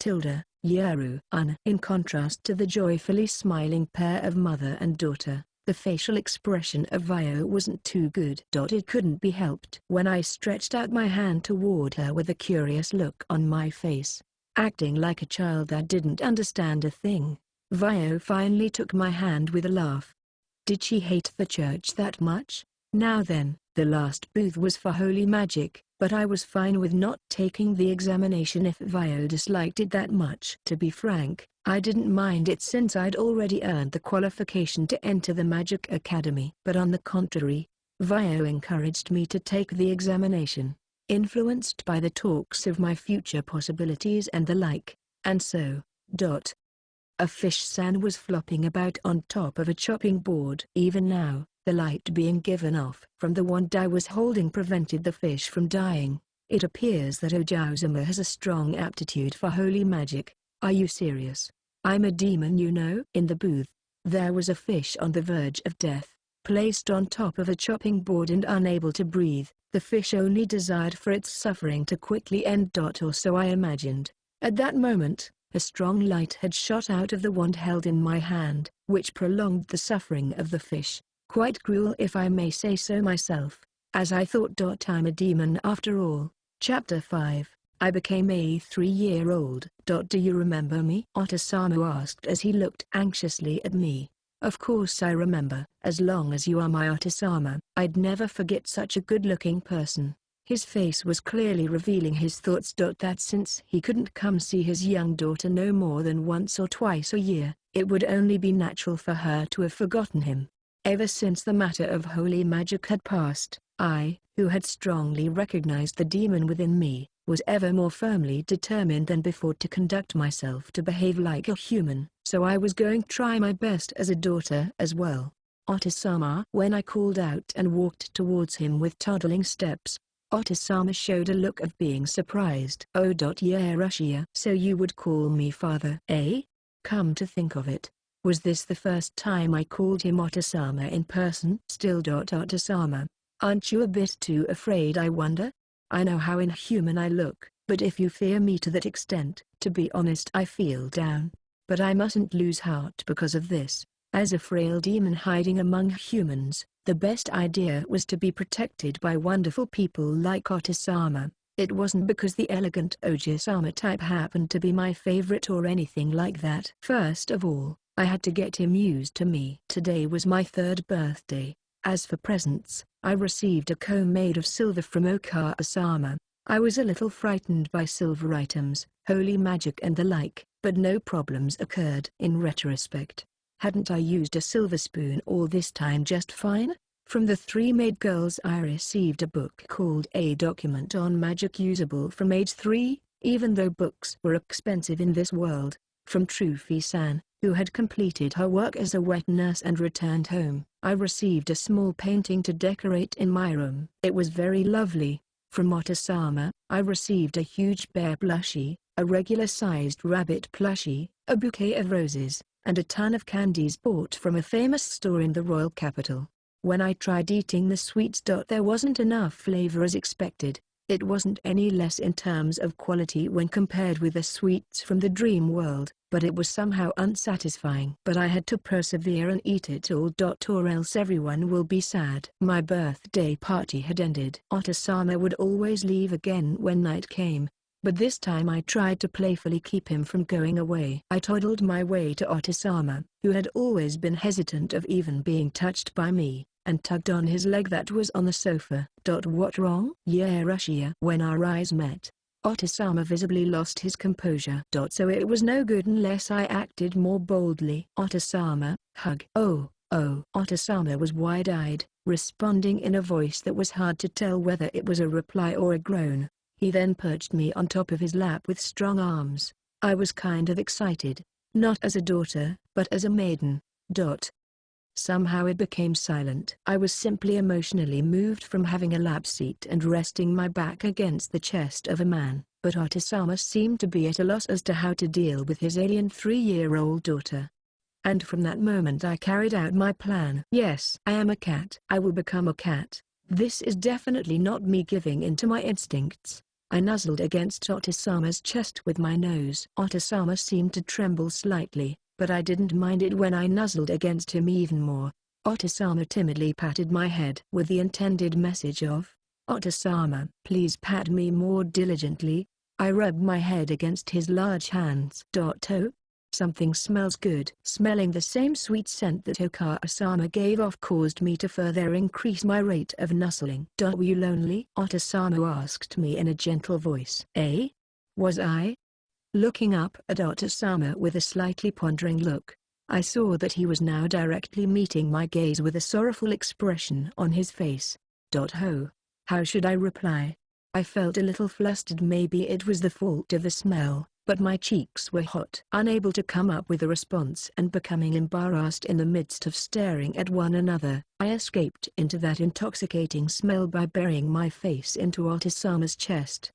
Yoru-an?" In contrast to the joyfully smiling pair of mother and daughter, the facial expression of Vio wasn't too good. It couldn't be helped. When I stretched out my hand toward her with a curious look on my face, acting like a child that didn't understand a thing, Vio finally took my hand with a laugh. Did she hate the church that much? Now then, the last booth was for holy magic, but I was fine with not taking the examination if Vio disliked it that much. To be frank, I didn't mind it since I'd already earned the qualification to enter the Magic Academy. But on the contrary, Vio encouraged me to take the examination, influenced by the talks of my future possibilities and the like, and so, a fish-san was flopping about on top of a chopping board. Even now, the light being given off from the wand I was holding prevented the fish from dying. It appears that Ojaozuma has a strong aptitude for holy magic. Are you serious? I'm a demon, you know. In the booth, there was a fish on the verge of death, placed on top of a chopping board and unable to breathe. The fish only desired for its suffering to quickly end. Or so I imagined. At that moment, a strong light had shot out of the wand held in my hand, which prolonged the suffering of the fish. Quite cruel, if I may say so myself, as I thought. I'm a demon after all. Chapter 5. I became a 3-year-old. Do you remember me? Otosamu asked as he looked anxiously at me. Of course I remember. As long as you are my Otosama, I'd never forget such a good-looking person. His face was clearly revealing his thoughts. That since he couldn't come see his young daughter no more than once or twice a year, it would only be natural for her to have forgotten him. Ever since the matter of holy magic had passed, I, who had strongly recognized the demon within me, was ever more firmly determined than before to conduct myself to behave like a human. So I was going to try my best as a daughter as well. Otosama. When I called out and walked towards him with toddling steps, Otosama showed a look of being surprised. Oh. Yeah, Russia. So you would call me father, eh? Come to think of it, was this the first time I called him Otosama in person? Still. Otosama, aren't you a bit too afraid, I wonder? I know how inhuman I look, but if you fear me to that extent, to be honest, I feel down. But I mustn't lose heart because of this. As a frail demon hiding among humans, the best idea was to be protected by wonderful people like Otosama. It wasn't because the elegant Ojisama type happened to be my favorite or anything like that. First of all, I had to get him used to me. Today was my 3rd birthday. As for presents, I received a comb made of silver from Okaasama. I was a little frightened by silver items, holy magic and the like, but no problems occurred. In retrospect, hadn't I used a silver spoon all this time just fine? From the 3 maid girls I received a book called A Document on Magic, usable from age 3, even though books were expensive in this world. From Trufi-san, who had completed her work as a wet nurse and returned home, I received a small painting to decorate in my room. It was very lovely. From Otosama, I received a huge bear plushie, a regular-sized rabbit plushie, a bouquet of roses, and a ton of candies bought from a famous store in the royal capital. When I tried eating the sweets, there wasn't enough flavor as expected. It wasn't any less in terms of quality when compared with the sweets from the dream world, but it was somehow unsatisfying. But I had to persevere and eat it all. Or else everyone will be sad. My birthday party had ended. Otosama would always leave again when night came, but this time I tried to playfully keep him from going away. I toddled my way to Otosama, who had always been hesitant of even being touched by me, and tugged on his leg that was on the sofa. What wrong? Yeah, Russia. When our eyes met, Otosama visibly lost his composure. So it was no good unless I acted more boldly. Otosama, hug. Oh. Otosama was wide-eyed, responding in a voice that was hard to tell whether it was a reply or a groan. He then perched me on top of his lap with strong arms. I was kind of excited, not as a daughter, but as a maiden. Somehow it became silent. I was simply emotionally moved from having a lap seat and resting my back against the chest of a man, but Otosama seemed to be at a loss as to how to deal with his alien 3-year-old daughter. And from that moment I carried out my plan. Yes, I am a cat. I will become a cat. This is definitely not me giving in to my instincts. I nuzzled against Otosama's chest with my nose. Otosama seemed to tremble slightly, but I didn't mind it when I nuzzled against him even more. Otosama timidly patted my head with the intended message of, "Otosama, please pat me more diligently." I rubbed my head against his large hands. Oh, something smells good. Smelling the same sweet scent that Okaasama gave off caused me to further increase my rate of nuzzling. Were you lonely? Otosama asked me in a gentle voice. Eh? Was I? Looking up at Otosama with a slightly pondering look, I saw that he was now directly meeting my gaze with a sorrowful expression on his face. How should I reply? I felt a little flustered. Maybe it was the fault of the smell, but my cheeks were hot. Unable to come up with a response and becoming embarrassed in the midst of staring at one another, I escaped into that intoxicating smell by burying my face into Otisama's chest.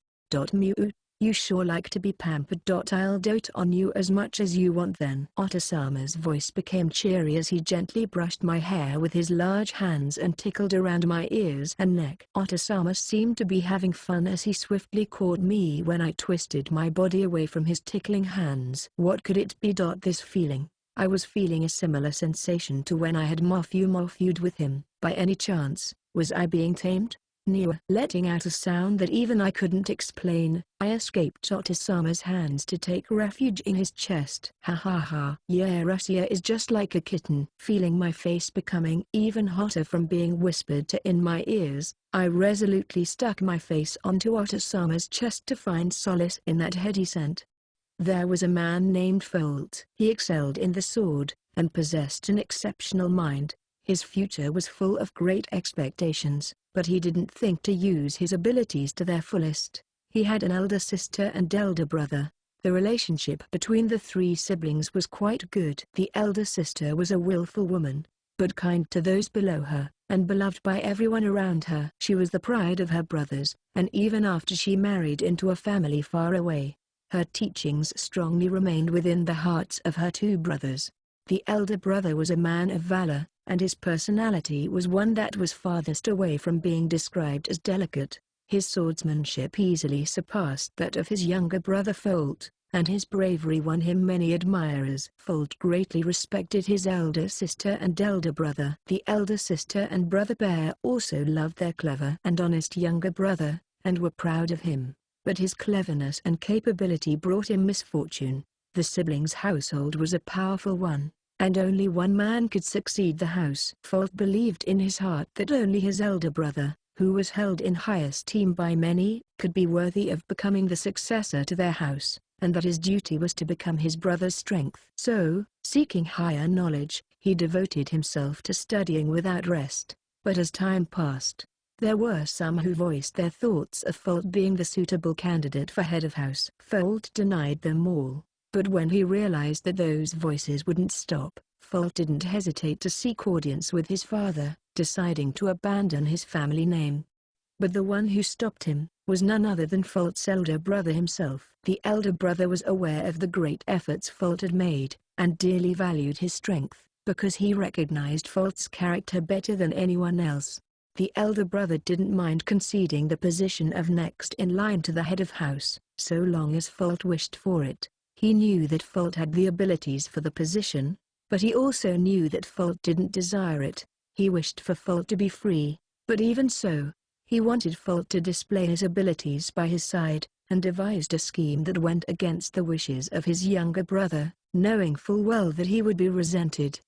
Mute. You sure like to be pampered. I'll dote on you as much as you want then. Otisama's voice became cheery as he gently brushed my hair with his large hands and tickled around my ears and neck. Otisama seemed to be having fun as he swiftly caught me when I twisted my body away from his tickling hands. What could it be? This feeling. I was feeling a similar sensation to when I had morphed with him. By any chance, was I being tamed? Letting out a sound that even I couldn't explain, I escaped Otisama's hands to take refuge in his chest. Ha ha ha. Yeah, Russia is just like a kitten. Feeling my face becoming even hotter from being whispered to in my ears, I resolutely stuck my face onto Otisama's chest to find solace in that heady scent. There was a man named Folt. He excelled in the sword, and possessed an exceptional mind. His future was full of great expectations, but he didn't think to use his abilities to their fullest. He had an elder sister and elder brother. The relationship between the three siblings was quite good. The elder sister was a willful woman, but kind to those below her, and beloved by everyone around her. She was the pride of her brothers, and even after she married into a family far away, her teachings strongly remained within the hearts of her two brothers. The elder brother was a man of valor, and his personality was one that was farthest away from being described as delicate. His swordsmanship easily surpassed that of his younger brother Folt, and his bravery won him many admirers. Folt greatly respected his elder sister and elder brother. The elder sister and brother pair also loved their clever and honest younger brother, and were proud of him, but his cleverness and capability brought him misfortune. The siblings' household was a powerful one, and only one man could succeed the house. Folt believed in his heart that only his elder brother, who was held in high esteem by many, could be worthy of becoming the successor to their house, and that his duty was to become his brother's strength. So, seeking higher knowledge, he devoted himself to studying without rest. But as time passed, there were some who voiced their thoughts of Folt being the suitable candidate for head of house. Folt denied them all. But when he realized that those voices wouldn't stop, Folt didn't hesitate to seek audience with his father, deciding to abandon his family name. But the one who stopped him was none other than Folt's elder brother himself. The elder brother was aware of the great efforts Folt had made, and dearly valued his strength, because he recognized Folt's character better than anyone else. The elder brother didn't mind conceding the position of next in line to the head of house, so long as Folt wished for it. He knew that Folt had the abilities for the position, but he also knew that Folt didn't desire it. He wished for Folt to be free, but even so, he wanted Folt to display his abilities by his side, and devised a scheme that went against the wishes of his younger brother, knowing full well that he would be resented.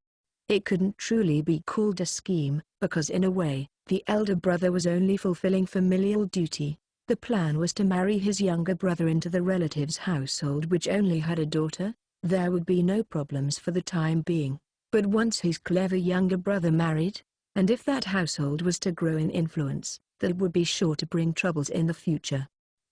It couldn't truly be called a scheme, because in a way, the elder brother was only fulfilling familial duty. The plan was to marry his younger brother into the relative's household which only had a daughter. There would be no problems for the time being. But once his clever younger brother married, and if that household was to grow in influence, that would be sure to bring troubles in the future.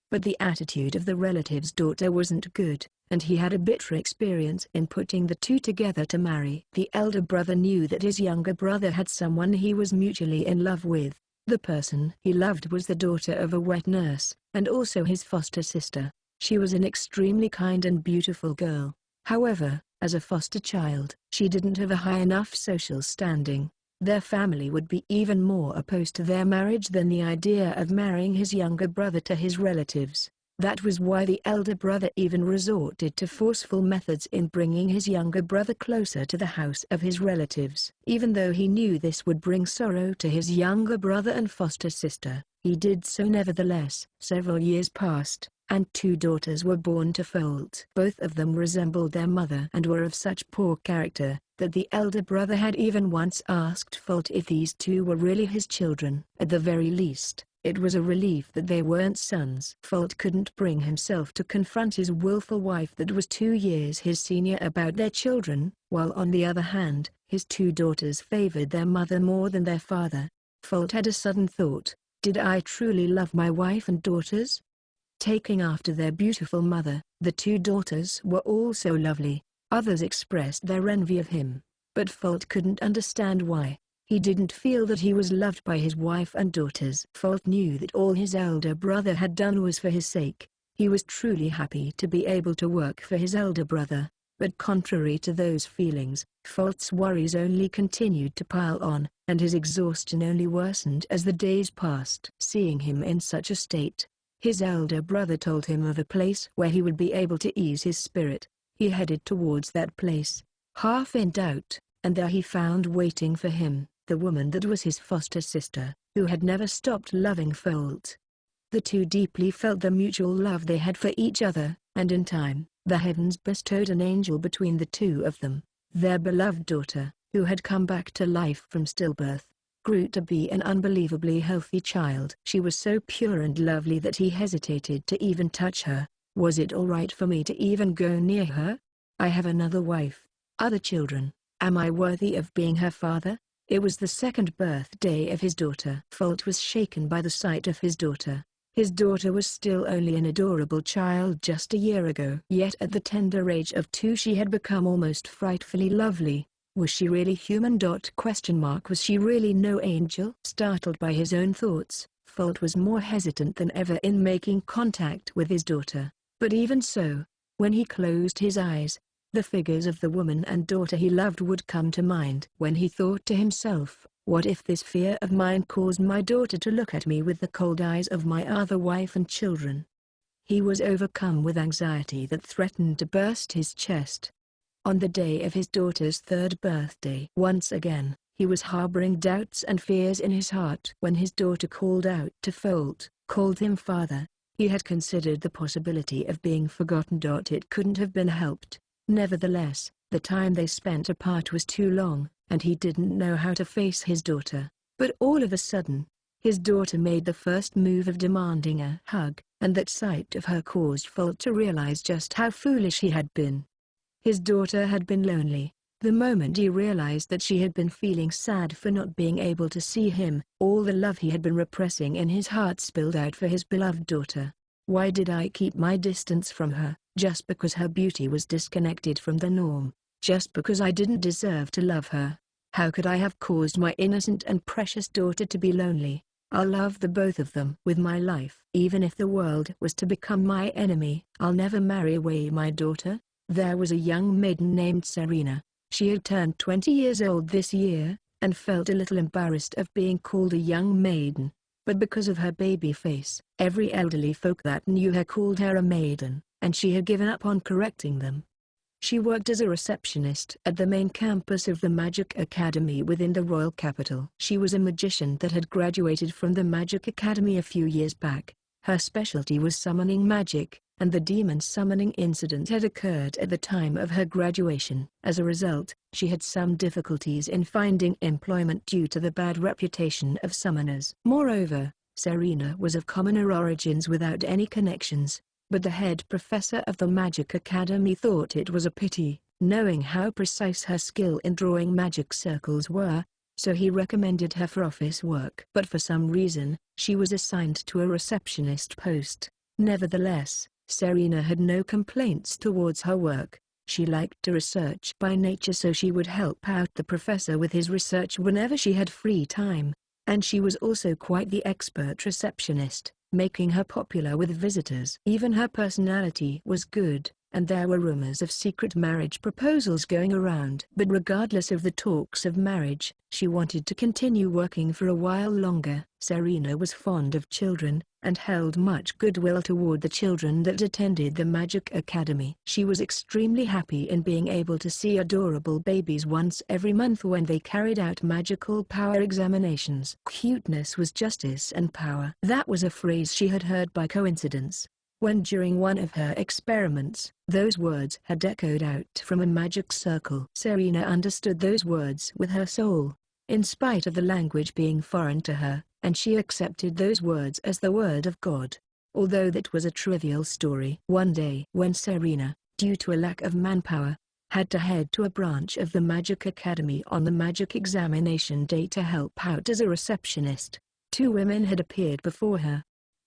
But the attitude of the relative's daughter wasn't good, and he had a bitter experience in putting the two together to marry. The elder brother knew that his younger brother had someone he was mutually in love with. The person he loved was the daughter of a wet nurse, and also his foster sister. She was an extremely kind and beautiful girl. However, as a foster child, she didn't have a high enough social standing. Their family would be even more opposed to their marriage than the idea of marrying his younger brother to his relatives. That was why the elder brother even resorted to forceful methods in bringing his younger brother closer to the house of his relatives. Even though he knew this would bring sorrow to his younger brother and foster sister, he did so nevertheless. Several years passed, and two daughters were born to Folt. Both of them resembled their mother and were of such poor character, that the elder brother had even once asked Folt if these two were really his children. At the very least, it was a relief that they weren't sons. Folt couldn't bring himself to confront his willful wife that was 2 years his senior about their children, while on the other hand, his two daughters favored their mother more than their father. Folt had a sudden thought: did I truly love my wife and daughters? Taking after their beautiful mother, The two daughters were also lovely. Others expressed their envy of him, but Folt couldn't understand why. He didn't feel that he was loved by his wife and daughters. Folt knew that all his elder brother had done was for his sake. He was truly happy to be able to work for his elder brother, but contrary to those feelings, Folt's worries only continued to pile on, and his exhaustion only worsened as the days passed. Seeing him in such a state, his elder brother told him of a place where he would be able to ease his spirit. He headed towards that place, half in doubt, and there he found waiting for him the woman that was his foster sister, who had never stopped loving Folt. The two deeply felt the mutual love they had for each other, and in time, the heavens bestowed an angel between the two of them. Their beloved daughter, who had come back to life from stillbirth, grew to be an unbelievably healthy child. She was so pure and lovely that he hesitated to even touch her. Was it all right for me to even go near her? I have another wife, other children. Am I worthy of being her father? It was the second birthday of his daughter. Folt was shaken by the sight of his daughter. His daughter was still only an adorable child just a year ago. Yet at the tender age of 2 she had become almost frightfully lovely. Was she really human? Was she really no angel? Startled by his own thoughts, Folt was more hesitant than ever in making contact with his daughter. But even so, when he closed his eyes, the figures of the woman and daughter he loved would come to mind. When he thought to himself, what if this fear of mine caused my daughter to look at me with the cold eyes of my other wife and children? He was overcome with anxiety that threatened to burst his chest. On the day of his daughter's 3rd birthday, once again, he was harboring doubts and fears in his heart. When his daughter called out to Folt, called him father, he had considered the possibility of being forgotten. It couldn't have been helped. Nevertheless, the time they spent apart was too long, and he didn't know how to face his daughter. But all of a sudden, his daughter made the first move of demanding a hug, and that sight of her caused Folt to realize just how foolish he had been. His daughter had been lonely. The moment he realized that she had been feeling sad for not being able to see him, all the love he had been repressing in his heart spilled out for his beloved daughter. Why did I keep my distance from her? Just because her beauty was disconnected from the norm, just because I didn't deserve to love her. How could I have caused my innocent and precious daughter to be lonely? I'll love the both of them with my life. Even if the world was to become my enemy, I'll never marry away my daughter. There was a young maiden named Serena. She had turned 20 years old this year, and felt a little embarrassed of being called a young maiden. But because of her baby face, every elderly folk that knew her called her a maiden, and she had given up on correcting them. She worked as a receptionist at the main campus of the Magic Academy within the royal capital. She was a magician that had graduated from the Magic Academy a few years back. Her specialty was summoning magic, and the demon summoning incident had occurred at the time of her graduation. As a result, she had some difficulties in finding employment due to the bad reputation of summoners. Moreover, Serena was of commoner origins without any connections. But the head professor of the Magic Academy thought it was a pity, knowing how precise her skill in drawing magic circles were, so he recommended her for office work. But for some reason, she was assigned to a receptionist post. Nevertheless, Serena had no complaints towards her work. She liked to research by nature, so she would help out the professor with his research whenever she had free time. And she was also quite the expert receptionist, making her popular with visitors. Even her personality was good, and there were rumors of secret marriage proposals going around. But regardless of the talks of marriage, she wanted to continue working for a while longer. Serena was fond of children, and held much goodwill toward the children that attended the Magic Academy. She was extremely happy in being able to see adorable babies once every month when they carried out magical power examinations. Cuteness was justice and power. That was a phrase she had heard by coincidence, when during one of her experiments, those words had echoed out from a magic circle. Serena understood those words with her soul, in spite of the language being foreign to her, and she accepted those words as the word of God. Although that was a trivial story. One day, when Serena, due to a lack of manpower, had to head to a branch of the Magic Academy on the magic examination day to help out as a receptionist, 2 women had appeared before her.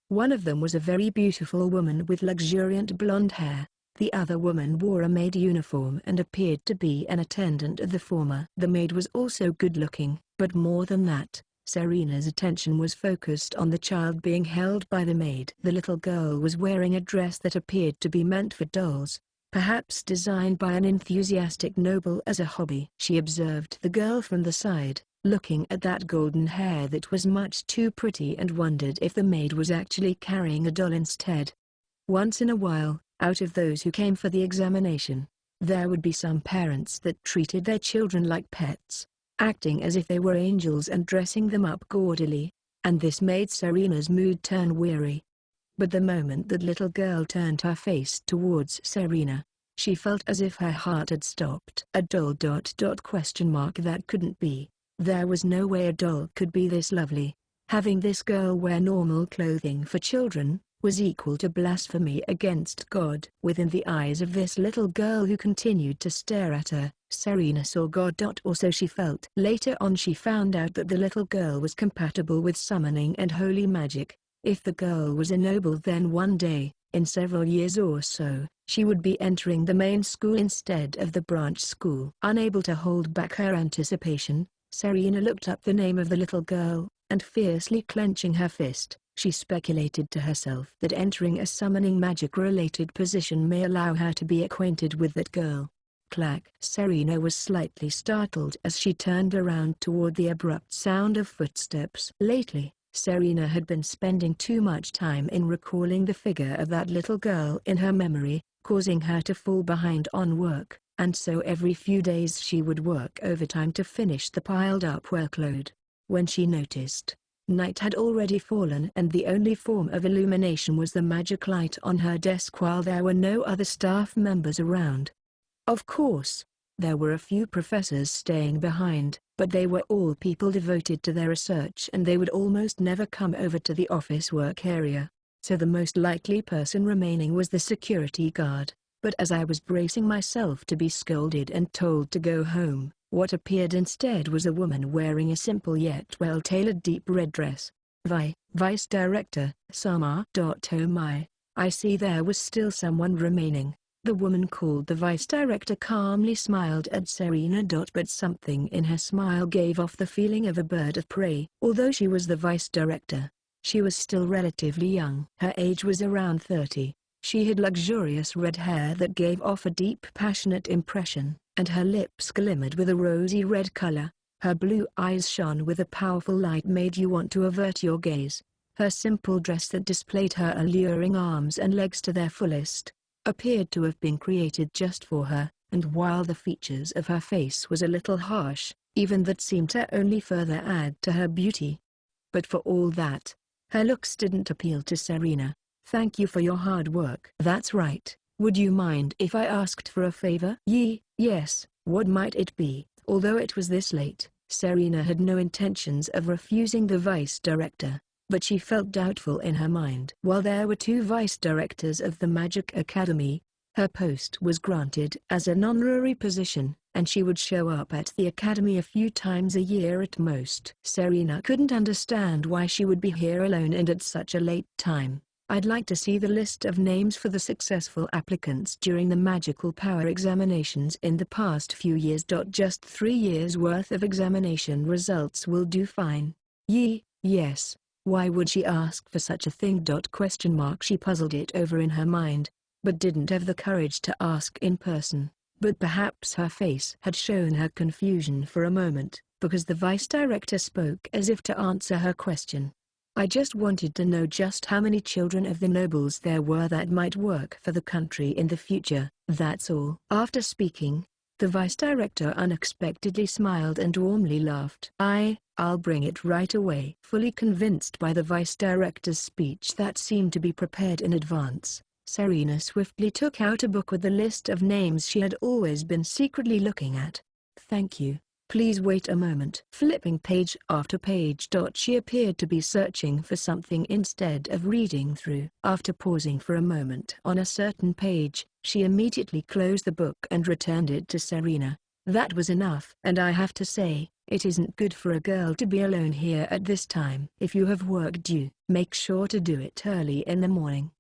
One of them was a very beautiful woman with luxuriant blonde hair, The other woman wore a maid uniform and appeared to be an attendant of the former. The maid was also good-looking, but more than that, Serena's attention was focused on the child being held by the maid. The little girl was wearing a dress that appeared to be meant for dolls, perhaps designed by an enthusiastic noble as a hobby. She observed the girl from the side, looking at that golden hair that was much too pretty, and wondered if the maid was actually carrying a doll instead. Once in a while, out of those who came for the examination, there would be some parents that treated their children like pets, acting as if they were angels and dressing them up gaudily, and this made Serena's mood turn weary. But the moment that little girl turned her face towards Serena, she felt as if her heart had stopped. A doll ... That couldn't be. There was no way a doll could be this lovely. Having this girl wear normal clothing for children was equal to blasphemy against God. Within the eyes of this little girl who continued to stare at her, Serena saw God. Or so she felt. Later on she found out that the little girl was compatible with summoning and holy magic. If the girl was a noble, then one day, in several years or so, she would be entering the main school instead of the branch school. Unable to hold back her anticipation, Serena looked up the name of the little girl, and fiercely clenching her fist, she speculated to herself that entering a summoning magic-related position may allow her to be acquainted with that girl. Clack! Serena was slightly startled as she turned around toward the abrupt sound of footsteps. Lately, Serena had been spending too much time in recalling the figure of that little girl in her memory, causing her to fall behind on work, and so every few days she would work overtime to finish the piled-up workload. When she noticed, night had already fallen and the only form of illumination was the magic light on her desk while there were no other staff members around. Of course, there were a few professors staying behind, but they were all people devoted to their research and they would almost never come over to the office work area. So the most likely person remaining was the security guard. But as I was bracing myself to be scolded and told to go home, what appeared instead was a woman wearing a simple yet well-tailored deep red dress. Vice Director, Sama. Oh my, I see there was still someone remaining. The woman called the Vice Director calmly smiled at Serena. But something in her smile gave off the feeling of a bird of prey. Although she was the Vice Director, she was still relatively young. Her age was around 30. She had luxurious red hair that gave off a deep passionate impression, and her lips glimmered with a rosy red color. Her blue eyes shone with a powerful light made you want to avert your gaze. Her simple dress that displayed her alluring arms and legs to their fullest, appeared to have been created just for her, and while the features of her face was a little harsh, even that seemed to only further add to her beauty. But for all that, her looks didn't appeal to Serena. Thank you for your hard work. That's right. Would you mind if I asked for a favor? Yes, what might it be? Although it was this late, Serena had no intentions of refusing the vice director, but she felt doubtful in her mind. While there were 2 vice directors of the Magic Academy, her post was granted as an honorary position, and she would show up at the academy a few times a year at most. Serena couldn't understand why she would be here alone and at such a late time. I'd like to see the list of names for the successful applicants during the magical power examinations in the past few years. Just 3 years worth of examination results will do fine. Yes. Why would she ask for such a thing? She puzzled it over in her mind, but didn't have the courage to ask in person. But perhaps her face had shown her confusion for a moment, because the vice director spoke as if to answer her question. I just wanted to know just how many children of the nobles there were that might work for the country in the future, that's all. After speaking, the vice director unexpectedly smiled and warmly laughed. I'll bring it right away. Fully convinced by the vice director's speech that seemed to be prepared in advance, Serena swiftly took out a book with the list of names she had always been secretly looking at. Thank you. Please wait a moment. Flipping page after page. She appeared to be searching for something instead of reading through. After pausing for a moment on a certain page, she immediately closed the book and returned it to Serena. That was enough. And I have to say, it isn't good for a girl to be alone here at this time. If you have work due, make sure to do it early in the morning.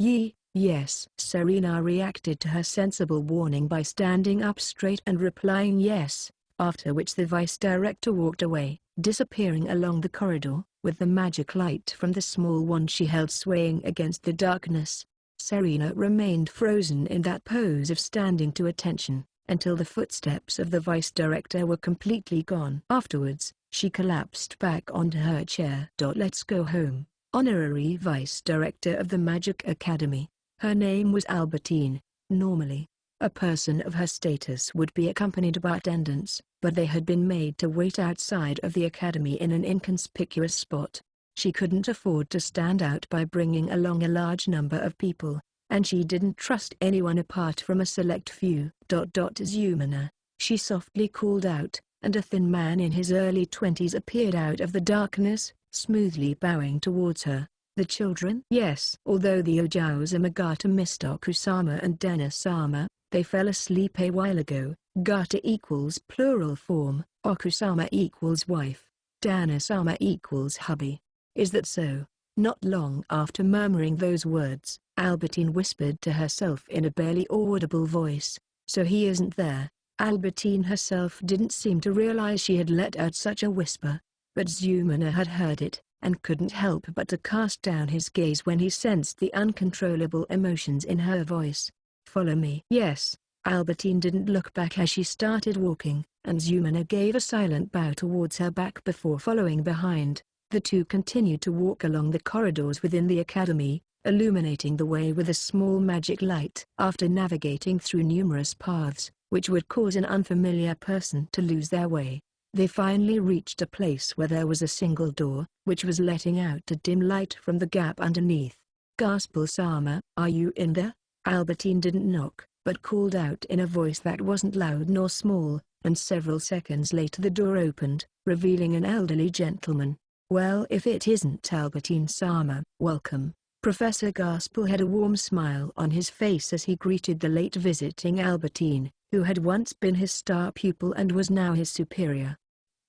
Yes. Serena reacted to her sensible warning by standing up straight and replying yes, after which the vice director walked away, disappearing along the corridor, with the magic light from the small wand she held swaying against the darkness. Serena remained frozen in that pose of standing to attention, until the footsteps of the vice director were completely gone. Afterwards, she collapsed back onto her chair. Let's go home. Honorary vice director of the Magic Academy. Her name was Albertine. Normally, a person of her status would be accompanied by attendants, but they had been made to wait outside of the academy in an inconspicuous spot. She couldn't afford to stand out by bringing along a large number of people, and she didn't trust anyone apart from a select few. Zumina, she softly called out, and a thin man in his early 20s appeared out of the darkness, smoothly bowing towards her. The children? Yes. Although the Ojau's Amagata missed Okusama and Dana-sama, they fell asleep a while ago. Gata equals plural form, Okusama equals wife, Dana-sama equals hubby. Is that so? Not long after murmuring those words, Albertine whispered to herself in a barely audible voice, "So he isn't there." Albertine herself didn't seem to realize she had let out such a whisper, but Zumina had heard it, and couldn't help but to cast down his gaze when he sensed the uncontrollable emotions in her voice. "Follow me." Yes. Albertine didn't look back as she started walking, and Zumina gave a silent bow towards her back before following behind. The two continued to walk along the corridors within the academy, illuminating the way with a small magic light. After navigating through numerous paths, which would cause an unfamiliar person to lose their way, they finally reached a place where there was a single door, which was letting out a dim light from the gap underneath. "Gaspel-sama, are you in there?" Albertine didn't knock, but called out in a voice that wasn't loud nor small, and several seconds later the door opened, revealing an elderly gentleman. "Well, if it isn't Albertine-sama, welcome." Professor Gaspel had a warm smile on his face as he greeted the late visiting Albertine, who had once been his star pupil and was now his superior.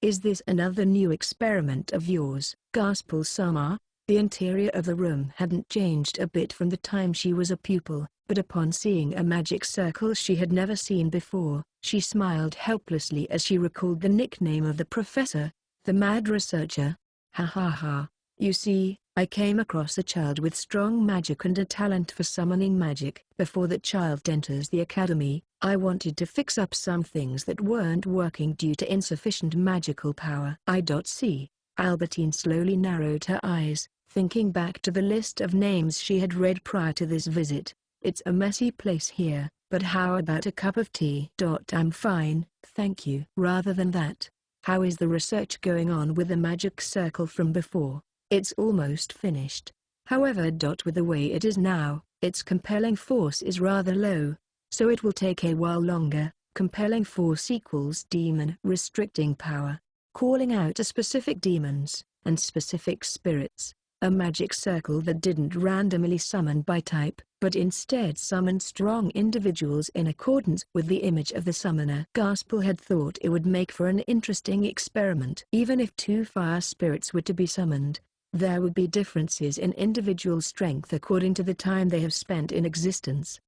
"Is this another new experiment of yours, Gaspel-sama?" The interior of the room hadn't changed a bit from the time she was a pupil, but upon seeing a magic circle she had never seen before, she smiled helplessly as she recalled the nickname of the professor, the mad researcher. "Ha ha ha, you see, I came across a child with strong magic and a talent for summoning magic. Before that child enters the academy, I wanted to fix up some things that weren't working due to insufficient magical power." I see. Albertine slowly narrowed her eyes, thinking back to the list of names she had read prior to this visit. "It's a messy place here, but how about a cup of tea?" "I'm fine, thank you." "Rather than that, how is the research going on with the magic circle from before?" "It's almost finished. However, with the way it is now, its compelling force is rather low, so it will take a while longer." Compelling force equals demon restricting power, calling out to specific demons and specific spirits. A magic circle that didn't randomly summon by type, but instead summoned strong individuals in accordance with the image of the summoner. Gaspel had thought it would make for an interesting experiment. Even if two fire spirits were to be summoned, there would be differences in individual strength according to the time they have spent in existence.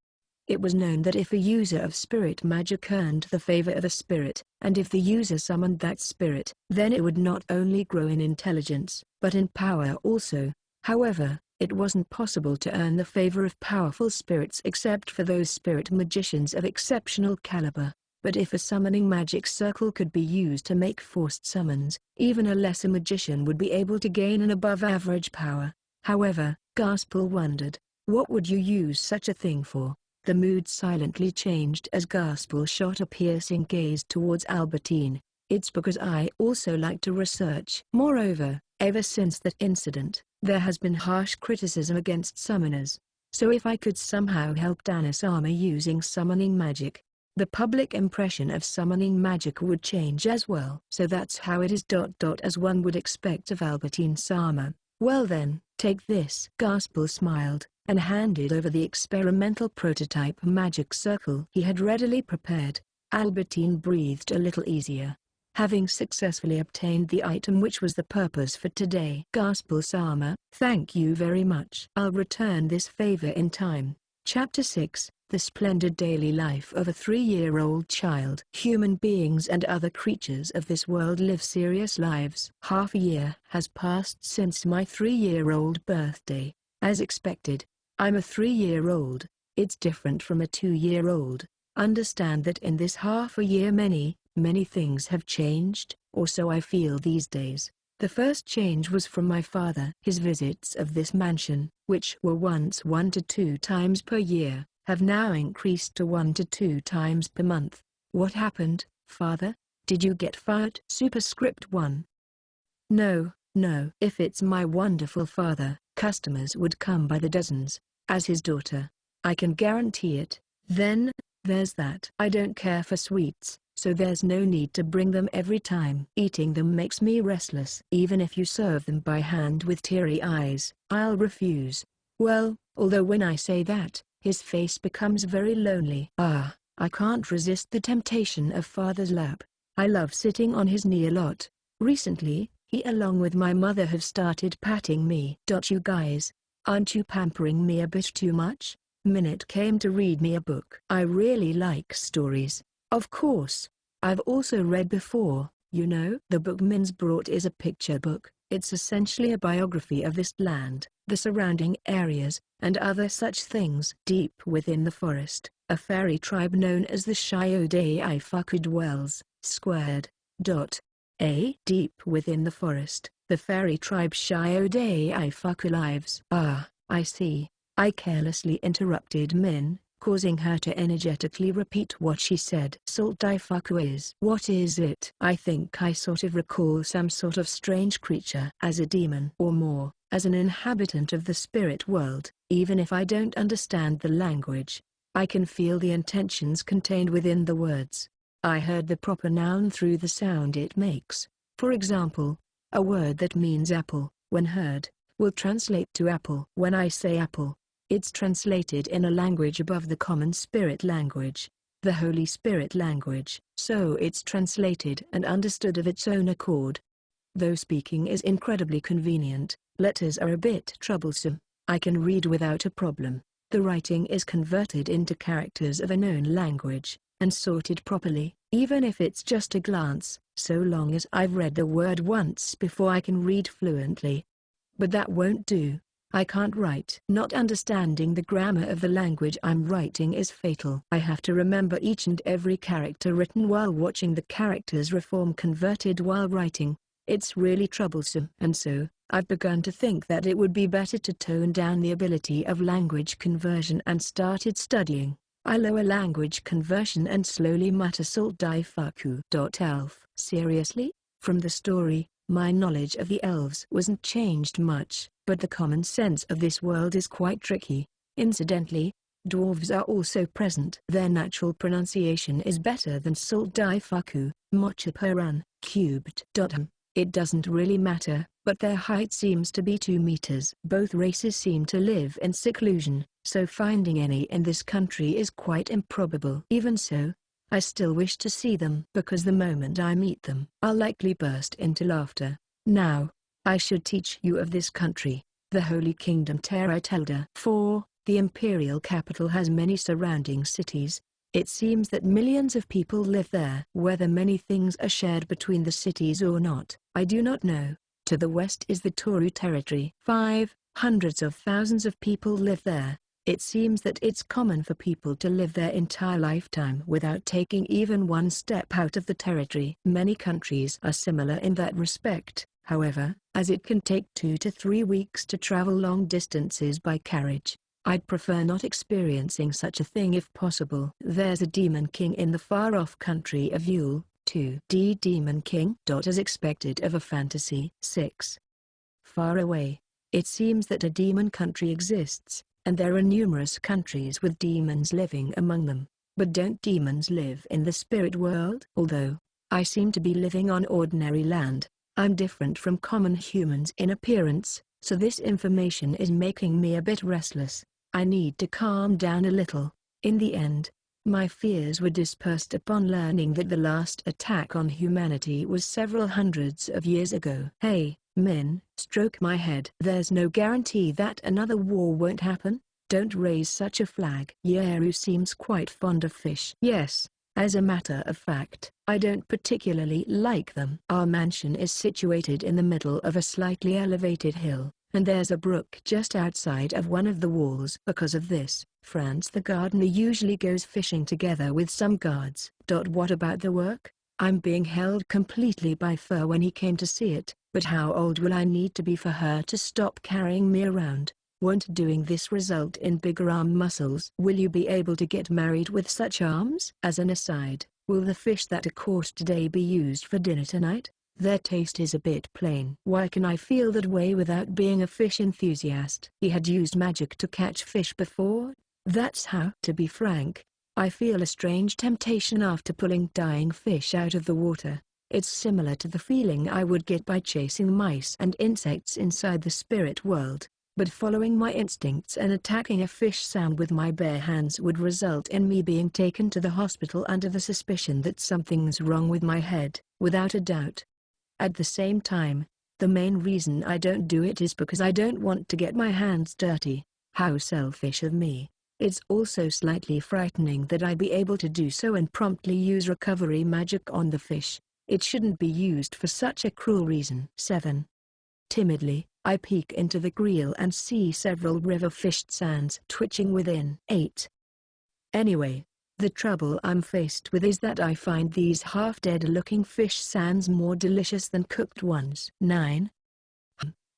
It was known that if a user of spirit magic earned the favor of a spirit, and if the user summoned that spirit, then it would not only grow in intelligence, but in power also. However, it wasn't possible to earn the favor of powerful spirits except for those spirit magicians of exceptional caliber. But if a summoning magic circle could be used to make forced summons, even a lesser magician would be able to gain an above-average power. However, Gaspel wondered, what would you use such a thing for? The mood silently changed as Gaspel shot a piercing gaze towards Albertine. "It's because I also like to research." Moreover, ever since that incident, there has been harsh criticism against summoners. So if I could somehow help Dana-sama using summoning magic, the public impression of summoning magic would change as well. "So that's how it is. As one would expect of Albertine-sama. Well then, take this." Gaspel smiled, and handed over the experimental prototype magic circle he had readily prepared. Albertine breathed a little easier, having successfully obtained the item which was the purpose for today. "Gaspel-sama, thank you very much. I'll return this favor in time." Chapter 6, The Splendid Daily Life of a 3-year-old Child. Human beings and other creatures of this world live serious lives. Half a year has passed since my 3-year-old birthday. As expected, I'm a 3-year-old. It's different from a 2-year-old. Understand that in this half a year many things have changed, or so I feel these days. The first change was from my father. His visits of this mansion, which were once 1 to 2 times per year, have now increased to 1 to 2 times per month. What happened, father? Did you get fired? Superscript 1. No. If it's my wonderful father, customers would come by the dozens. As his daughter, I can guarantee it. Then, there's that. I don't care for sweets, so there's no need to bring them every time. Eating them makes me restless. Even if you serve them by hand with teary eyes, I'll refuse. Well, although when I say that, his face becomes very lonely. I can't resist the temptation of father's lap. I love sitting on his knee a lot. Recently, he along with my mother have started patting me. You guys, aren't you pampering me a bit too much? Minute came to read me a book. I really like stories. Of course, I've also read before, you know. The book Min's brought is a picture book. It's essentially a biography of this land, the surrounding areas, and other such things. Deep within the forest, a fairy tribe known as the Shiodai-Ifuku dwells. Squared. Deep within the forest, the fairy tribe Shiodai-Ifuku lives. I see. I carelessly interrupted Min, causing her to energetically repeat what she said. Salt Daifuku is. What is it? I think I sort of recall some sort of strange creature. As a demon or more, as an inhabitant of the spirit world, even if I don't understand the language, I can feel the intentions contained within the words. I heard the proper noun through the sound it makes. For example, a word that means apple, when heard, will translate to apple. When I say apple, it's translated in a language above the common spirit language, the Holy Spirit language, so it's translated and understood of its own accord. Though speaking is incredibly convenient, letters are a bit troublesome. I can read without a problem. The writing is converted into characters of a known language, and sorted properly, even if it's just a glance, so long as I've read the word once before I can read fluently. But that won't do. I can't write. Not understanding the grammar of the language I'm writing is fatal. I have to remember each and every character written while watching the characters reform converted while writing. It's really troublesome. And so, I've begun to think that it would be better to tone down the ability of language conversion and started studying. I lower language conversion and slowly mutter Salt Daifuku. Elf. Seriously? From the story, my knowledge of the elves wasn't changed much, but the common sense of this world is quite tricky. Incidentally, dwarves are also present. Their natural pronunciation is better than Salt Daifuku, Mochapuran, cubed. It doesn't really matter, but their height seems to be 2 meters. Both races seem to live in seclusion, so finding any in this country is quite improbable. Even so, I still wish to see them because the moment I meet them, I'll likely burst into laughter. Now, I should teach you of this country, the Holy Kingdom Teratelda. 4. The imperial capital has many surrounding cities. It seems that millions of people live there. Whether many things are shared between the cities or not, I do not know. To the west is the Toru territory. 5. Hundreds of thousands of people live there. It seems that it's common for people to live their entire lifetime without taking even one step out of the territory. Many countries are similar in that respect, however, as it can take 2 to 3 weeks to travel long distances by carriage. I'd prefer not experiencing such a thing if possible. There's a demon king in the far-off country of Yule, 2D Demon King. As expected of a fantasy. 6. Far away. It seems that a demon country exists, and there are numerous countries with demons living among them. But don't demons live in the spirit world? Although I seem to be living on ordinary land, I'm different from common humans in appearance, so this information is making me a bit restless. I need to calm down a little. In the end, my fears were dispersed upon learning that the last attack on humanity was several hundreds of years ago. Hey, Min, stroke my head. There's no guarantee that another war won't happen. Don't raise such a flag. Yaru seems quite fond of fish. Yes. As a matter of fact, I don't particularly like them. Our mansion is situated in the middle of a slightly elevated hill, and there's a brook just outside of one of the walls. Because of this, Franz the gardener usually goes fishing together with some guards. What about the work? I'm being held completely by fur when he came to see it, but how old will I need to be for her to stop carrying me around? Won't doing this result in bigger arm muscles? Will you be able to get married with such arms? As an aside, will the fish that are caught today be used for dinner tonight? Their taste is a bit plain. Why can I feel that way without being a fish enthusiast? He had used magic to catch fish before? That's how. To be frank, I feel a strange temptation after pulling dying fish out of the water. It's similar to the feeling I would get by chasing mice and insects inside the spirit world. But following my instincts and attacking a fish sound with my bare hands would result in me being taken to the hospital under the suspicion that something's wrong with my head, without a doubt. At the same time, the main reason I don't do it is because I don't want to get my hands dirty. How selfish of me. It's also slightly frightening that I'd be able to do so and promptly use recovery magic on the fish. It shouldn't be used for such a cruel reason. 7. Timidly, I peek into the grill and see several river fish sands twitching within. 8. Anyway, the trouble I'm faced with is that I find these half-dead looking fish sands more delicious than cooked ones. 9.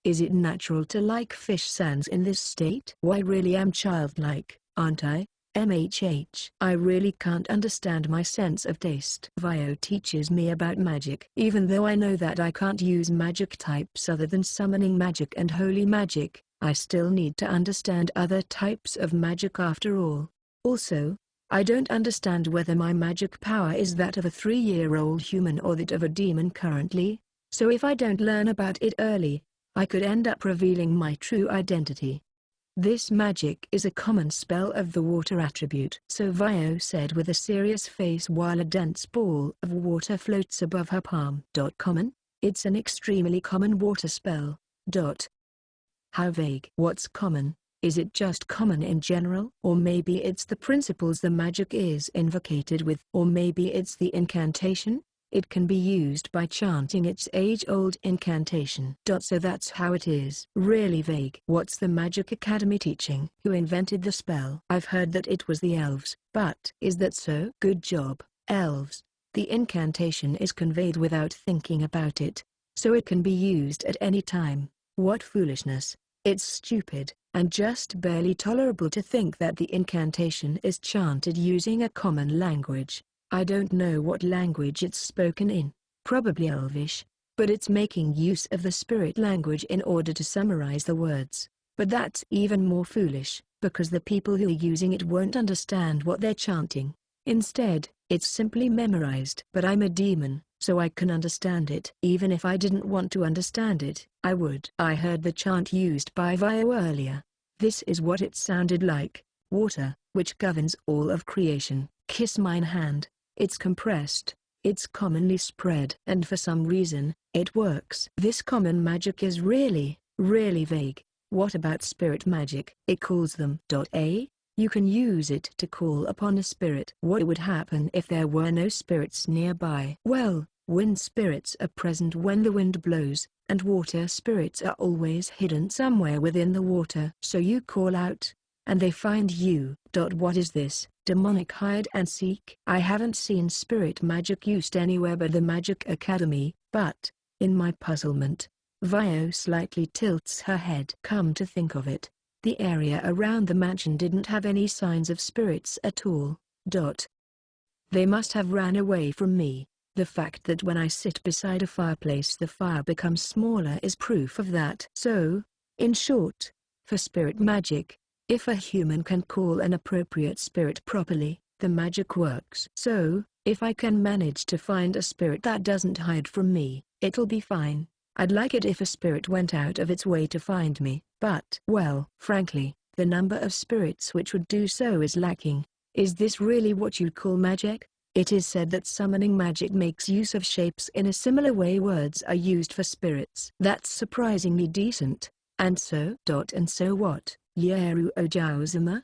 Is it natural to like fish sands in this state? Why really am childlike, aren't I? MHH. I really can't understand my sense of taste. Vio teaches me about magic. Even though I know that I can't use magic types other than summoning magic and holy magic, I still need to understand other types of magic after all. Also, I don't understand whether my magic power is that of a 3-year-old human or that of a demon currently, so if I don't learn about it early, I could end up revealing my true identity. This magic is a common spell of the water attribute. So Vio said with a serious face while a dense ball of water floats above her palm. Common? It's an extremely common water spell. How vague. What's common? Is it just common in general? Or maybe it's the principles the magic is invocated with? Or maybe it's the incantation? It can be used by chanting its age-old incantation. So that's how it is. Really vague. What's the Magic Academy teaching? Who invented the spell? I've heard that it was the elves. But is that so? Good job, elves. The incantation is conveyed without thinking about it, so it can be used at any time. What foolishness. It's stupid, and just barely tolerable to think that the incantation is chanted using a common language. I don't know what language it's spoken in, probably Elvish, but it's making use of the spirit language in order to summarize the words. But that's even more foolish, because the people who are using it won't understand what they're chanting. Instead, it's simply memorized. But I'm a demon, so I can understand it. Even if I didn't want to understand it, I would. I heard the chant used by Vio earlier. This is what it sounded like. Water, which governs all of creation, kiss mine hand. It's compressed, it's commonly spread. And for some reason, it works. This common magic is really, really vague. What about spirit magic? It calls them. You can use it to call upon a spirit. What would happen if there were no spirits nearby? Well, wind spirits are present when the wind blows, and water spirits are always hidden somewhere within the water. So you call out, and they find you. What is this? Demonic hide and seek? I haven't seen spirit magic used anywhere but the Magic Academy, but, in my puzzlement, Vio slightly tilts her head. Come to think of it, the area around the mansion didn't have any signs of spirits at all. They must have ran away from me. The fact that when I sit beside a fireplace the fire becomes smaller is proof of that. So, in short, for spirit magic, if a human can call an appropriate spirit properly, the magic works. So, if I can manage to find a spirit that doesn't hide from me, it'll be fine. I'd like it if a spirit went out of its way to find me, but, well, frankly, the number of spirits which would do so is lacking. Is this really what you'd call magic? It is said that summoning magic makes use of shapes in a similar way words are used for spirits. That's surprisingly decent. And so what? Yeru Ojauzuma,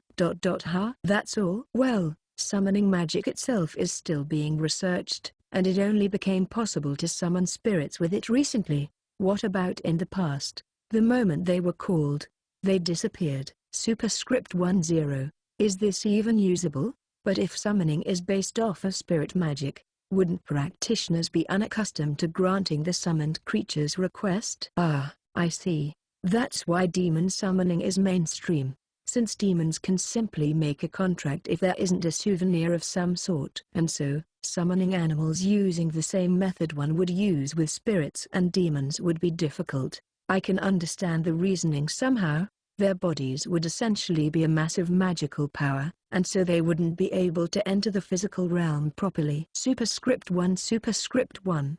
ha? That's all? Well, summoning magic itself is still being researched, and it only became possible to summon spirits with it recently. What about in the past? The moment they were called, they disappeared. Superscript 10. Is this even usable? But if summoning is based off of spirit magic, wouldn't practitioners be unaccustomed to granting the summoned creature's request? Ah, I see. That's why demon summoning is mainstream, since demons can simply make a contract if there isn't a souvenir of some sort. And so, summoning animals using the same method one would use with spirits and demons would be difficult. I can understand the reasoning somehow. Their bodies would essentially be a massive magical power, and so they wouldn't be able to enter the physical realm properly. Superscript 1.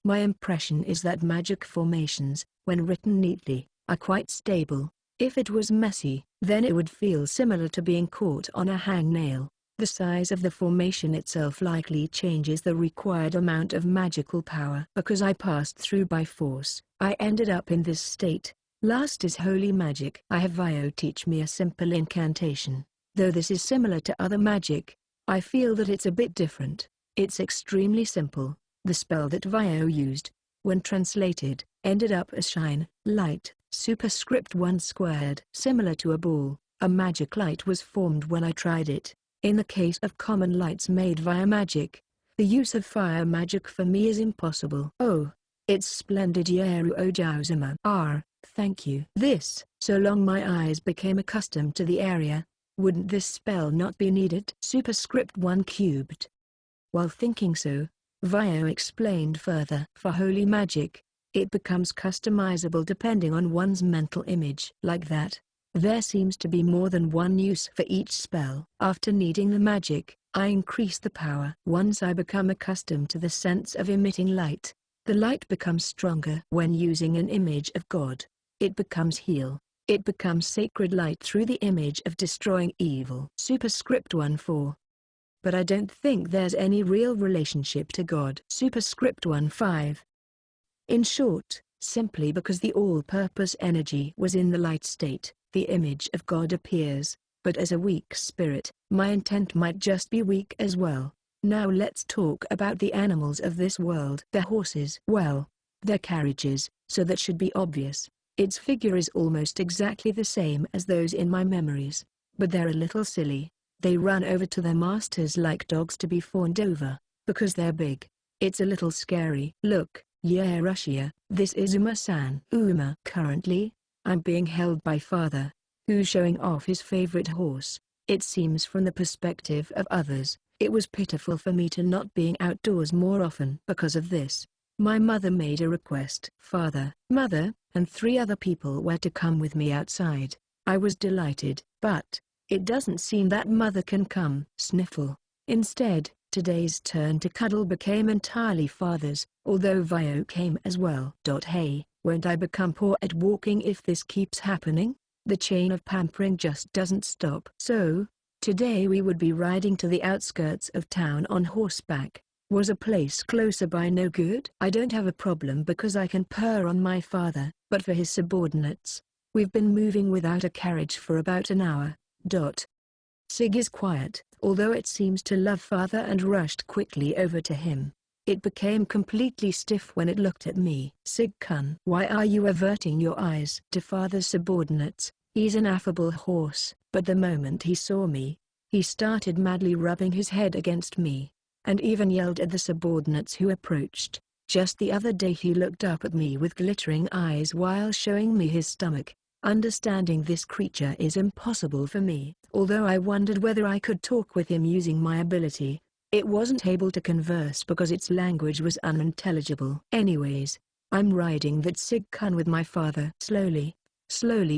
My impression is that magic formations, when written neatly, are quite stable. If it was messy, then it would feel similar to being caught on a hangnail. The size of the formation itself likely changes the required amount of magical power. Because I passed through by force, I ended up in this state. Last is holy magic. I have Vio teach me a simple incantation. Though this is similar to other magic, I feel that it's a bit different. It's extremely simple. The spell that Vio used, when translated, ended up as shine, light, superscript 1 squared. Similar to a ball, a magic light was formed when I tried it. In the case of common lights made via magic, the use of fire magic for me is impossible. Oh, it's splendid. Yeru Ojauzuma. Thank you. So long my eyes became accustomed to the area, wouldn't this spell not be needed? Superscript 1 cubed. While thinking so, Vio explained further. For holy magic, it becomes customizable depending on one's mental image. Like that, there seems to be more than one use for each spell. After needing the magic, I increase the power. Once I become accustomed to the sense of emitting light, the light becomes stronger. When using an image of God, it becomes heal. It becomes sacred light through the image of destroying evil. Superscript 1. But I don't think there's any real relationship to God. Superscript 1. In short, simply because the all-purpose energy was in the light state, the image of God appears, but as a weak spirit, my intent might just be weak as well. Now let's talk about the animals of this world. The horses. Well, they're carriages, so that should be obvious. Its figure is almost exactly the same as those in my memories, but they're a little silly. They run over to their masters like dogs to be fawned over, because they're big. It's a little scary. Look, yeah, Russia, this is Uma-san. Uma. Currently, I'm being held by father, who's showing off his favorite horse. It seems from the perspective of others, it was pitiful for me to not being outdoors more often. Because of this, my mother made a request. Father, mother, and 3 other people were to come with me outside. I was delighted, but it doesn't seem that mother can come. Sniffle. Instead, today's turn to cuddle became entirely father's, although Vio came as well. Hey, won't I become poor at walking if this keeps happening? The chain of pampering just doesn't stop. So, today we would be riding to the outskirts of town on horseback. Was a place closer by no good? I don't have a problem because I can purr on my father, but for his subordinates, we've been moving without a carriage for about an hour. Sig is quiet, although it seems to love father, and rushed quickly over to him. It became completely stiff when it looked at me. Sig-kun. Why are you averting your eyes? To father's subordinates, he's an affable horse, but the moment he saw me, he started madly rubbing his head against me, and even yelled at the subordinates who approached. Just the other day he looked up at me with glittering eyes while showing me his stomach. Understanding this creature is impossible for me. Although I wondered whether I could talk with him using my ability, it wasn't able to converse because its language was unintelligible. Anyways, I'm riding that Sig-kun with my father. Slowly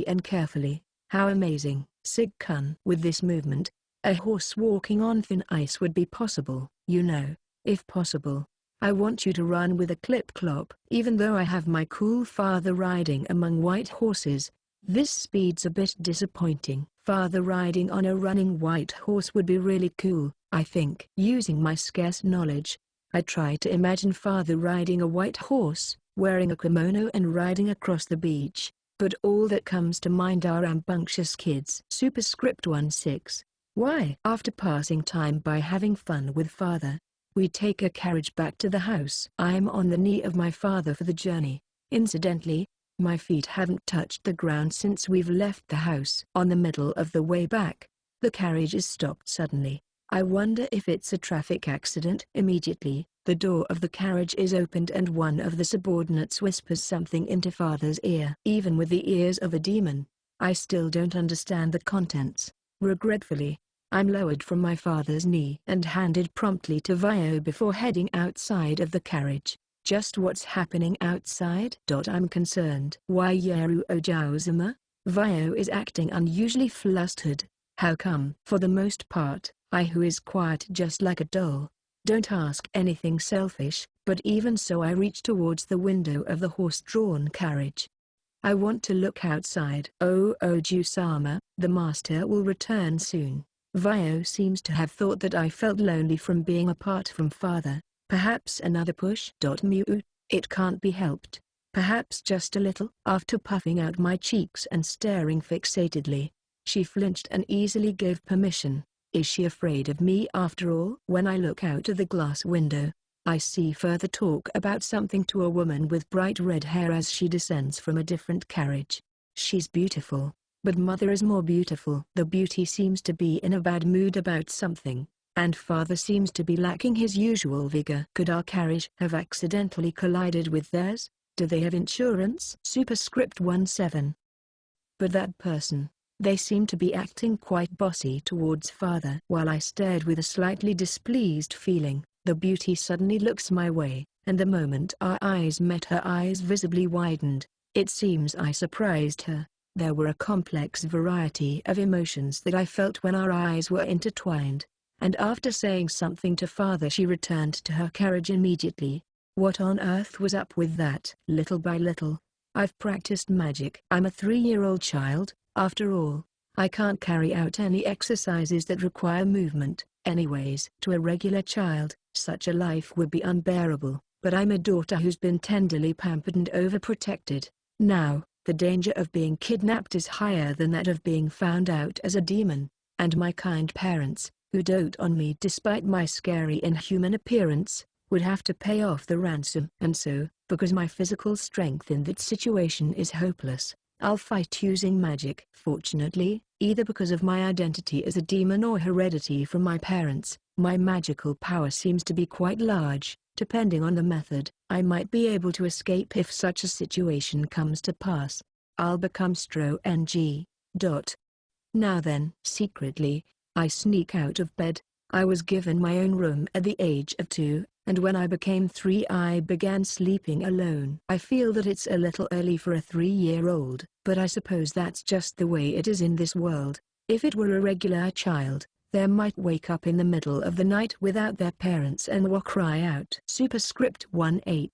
and carefully. How amazing. Sig-kun. With this movement, a horse walking on thin ice would be possible. You know, if possible, I want you to run with a clip-clop. Even though I have my cool father riding among white horses, this speed's a bit disappointing. Father riding on a running white horse would be really cool, I think. Using my scarce knowledge, I try to imagine father riding a white horse, wearing a kimono and riding across the beach. but all that comes to mind are rambunctious kids. Superscript 16. Why? After passing time by having fun with father, we take a carriage back to the house. I'm on the knee of my father for the journey. Incidentally, my feet haven't touched the ground since we've left the house. On the middle of the way back, the carriage is stopped suddenly. I wonder if it's a traffic accident. Immediately, the door of the carriage is opened and one of the subordinates whispers something into father's ear. Even with the ears of a demon, I still don't understand the contents. Regretfully, I'm lowered from my father's knee and handed promptly to Vio before heading outside of the carriage. Just what's happening outside? I'm concerned. Why Yeru Ojaozuma? Vio is acting unusually flustered. How come? For the most part, I who is quiet just like a doll, don't ask anything selfish, but even so I reach towards the window of the horse-drawn carriage. I want to look outside. Oh Oju-sama, the master will return soon. Vio seems to have thought that I felt lonely from being apart from father. Perhaps another push? It can't be helped. Perhaps just a little. After puffing out my cheeks and staring fixatedly, she flinched and easily gave permission. Is she afraid of me after all? When I look out of the glass window, I see further talk about something to a woman with bright red hair as she descends from a different carriage. She's beautiful, but mother is more beautiful. The beauty seems to be in a bad mood about something, and father seems to be lacking his usual vigor. Could our carriage have accidentally collided with theirs? Do they have insurance? Superscript 17. But that person, they seem to be acting quite bossy towards father. While I stared with a slightly displeased feeling, the beauty suddenly looks my way, and the moment our eyes met her eyes visibly widened. It seems I surprised her. There were a complex variety of emotions that I felt when our eyes were intertwined, and after saying something to father she returned to her carriage immediately. What on earth was up with that? Little by little, I've practiced magic. I'm a 3-year-old child, after all. I can't carry out any exercises that require movement. Anyways, to a regular child, such a life would be unbearable, but I'm a daughter who's been tenderly pampered and overprotected. Now, the danger of being kidnapped is higher than that of being found out as a demon, and my kind parents, who dote on me despite my scary inhuman appearance, would have to pay off the ransom. And so, because my physical strength in that situation is hopeless, I'll fight using magic. Fortunately, either because of my identity as a demon or heredity from my parents, my magical power seems to be quite large. Depending on the method, I might be able to escape if such a situation comes to pass. I'll become Stro-ng. Now then, secretly, I sneak out of bed. I was given my own room at the age of 2, and when I became 3 I began sleeping alone. I feel that it's a little early for a 3-year-old, but I suppose that's just the way it is in this world. If it were a regular child, they might wake up in the middle of the night without their parents and cry out. Superscript 18.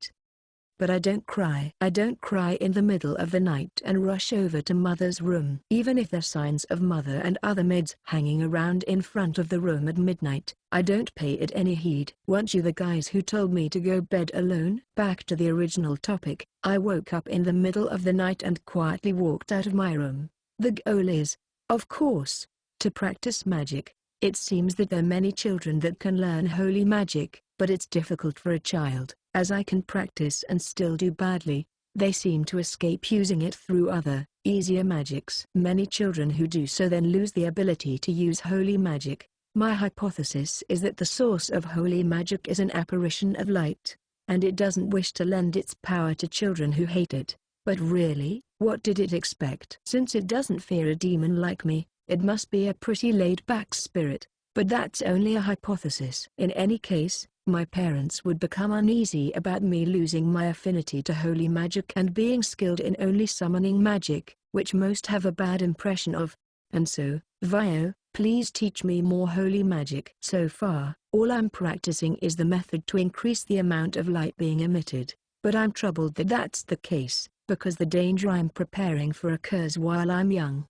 But I don't cry. I don't cry in the middle of the night and rush over to mother's room. Even if there's signs of mother and other maids hanging around in front of the room at midnight, I don't pay it any heed. Weren't you the guys who told me to go bed alone? Back to the original topic. I woke up in the middle of the night and quietly walked out of my room. The goal is, of course, to practice magic. It seems that there are many children that can learn holy magic, but it's difficult for a child, as I can practice and still do badly. They seem to escape using it through other, easier magics. Many children who do so then lose the ability to use holy magic. My hypothesis is that the source of holy magic is an apparition of light, and it doesn't wish to lend its power to children who hate it. But really, what did it expect? Since it doesn't fear a demon like me, it must be a pretty laid-back spirit, but that's only a hypothesis. In any case, my parents would become uneasy about me losing my affinity to holy magic and being skilled in only summoning magic, which most have a bad impression of. And so, Vio, please teach me more holy magic. So far, all I'm practicing is the method to increase the amount of light being emitted, but I'm troubled that that's the case, because the danger I'm preparing for occurs while I'm young.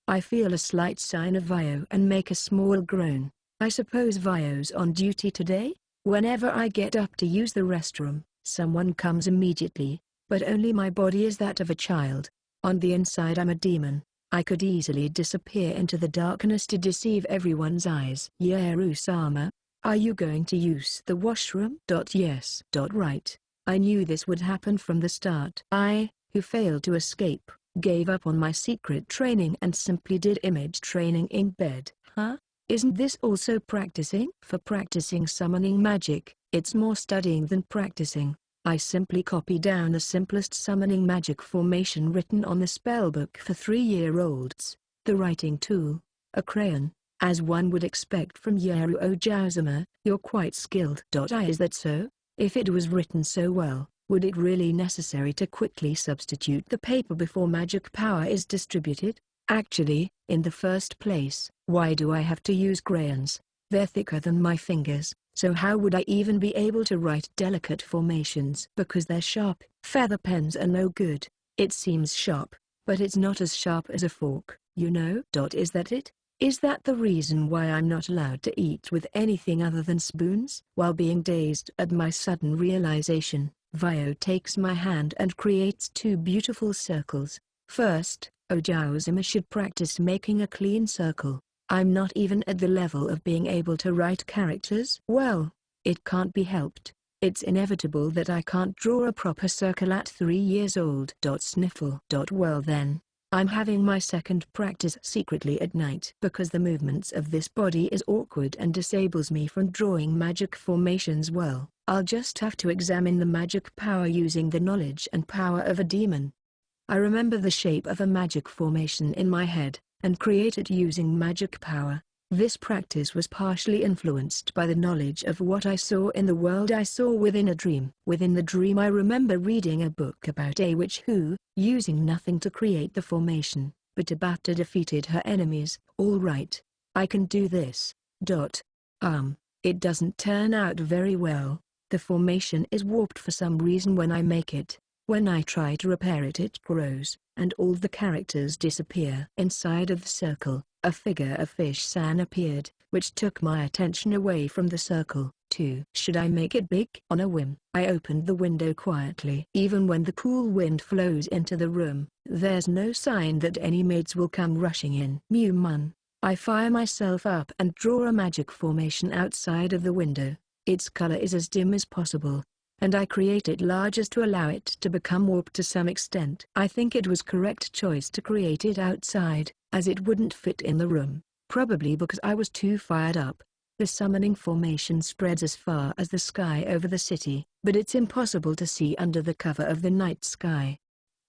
I feel a slight sign of Vio and make a small groan. I suppose Vio's on duty today? Whenever I get up to use the restroom, someone comes immediately, but only my body is that of a child. On the inside I'm a demon. I could easily disappear into the darkness to deceive everyone's eyes. Yaru-sama, are you going to use the washroom? Yes. Right. I knew this would happen from the start. I, who failed to escape, gave up on my secret training and simply did image training in bed. Huh? Isn't this also practicing? For practicing summoning magic, it's more studying than practicing. I simply copy down the simplest summoning magic formation written on the spellbook for 3-year-olds. The writing tool, a crayon, as one would expect from Yaru Ojazama. You're quite skilled. Is that so? If it was written so well, would it really necessary to quickly substitute the paper before magic power is distributed? Actually, in the first place, why do I have to use crayons? They're thicker than my fingers. So how would I even be able to write delicate formations? Because they're sharp. Feather pens are no good. It seems sharp, but it's not as sharp as a fork, you know? Is that it? Is that the reason why I'm not allowed to eat with anything other than spoons? While being dazed at my sudden realization, Vio takes my hand and creates 2 beautiful circles. First, Ojaozuma should practice making a clean circle. I'm not even at the level of being able to write characters. Well, it can't be helped. It's inevitable that I can't draw a proper circle at 3 years old. Sniffle. Well then, I'm having my second practice secretly at night because the movements of this body is awkward and disables me from drawing magic formations well. I'll just have to examine the magic power using the knowledge and power of a demon. I remember the shape of a magic formation in my head, and create it using magic power. This practice was partially influenced by the knowledge of what I saw in the world I saw within a dream. Within the dream I remember reading a book about a witch who, using nothing to create the formation, but about to defeated her enemies. All right, I can do this. It doesn't turn out very well. The formation is warped for some reason when I make it. When I try to repair it, it grows, and all the characters disappear. Inside of the circle, a figure of Fish-san appeared, which took my attention away from the circle. 2. Should I make it big? On a whim, I opened the window quietly. Even when the cool wind flows into the room, there's no sign that any maids will come rushing in. Mew-mun. I fire myself up and draw a magic formation outside of the window. Its color is as dim as possible, and I create it large as to allow it to become warped to some extent. I think it was correct choice to create it outside, as it wouldn't fit in the room, probably because I was too fired up. The summoning formation spreads as far as the sky over the city, but it's impossible to see under the cover of the night sky.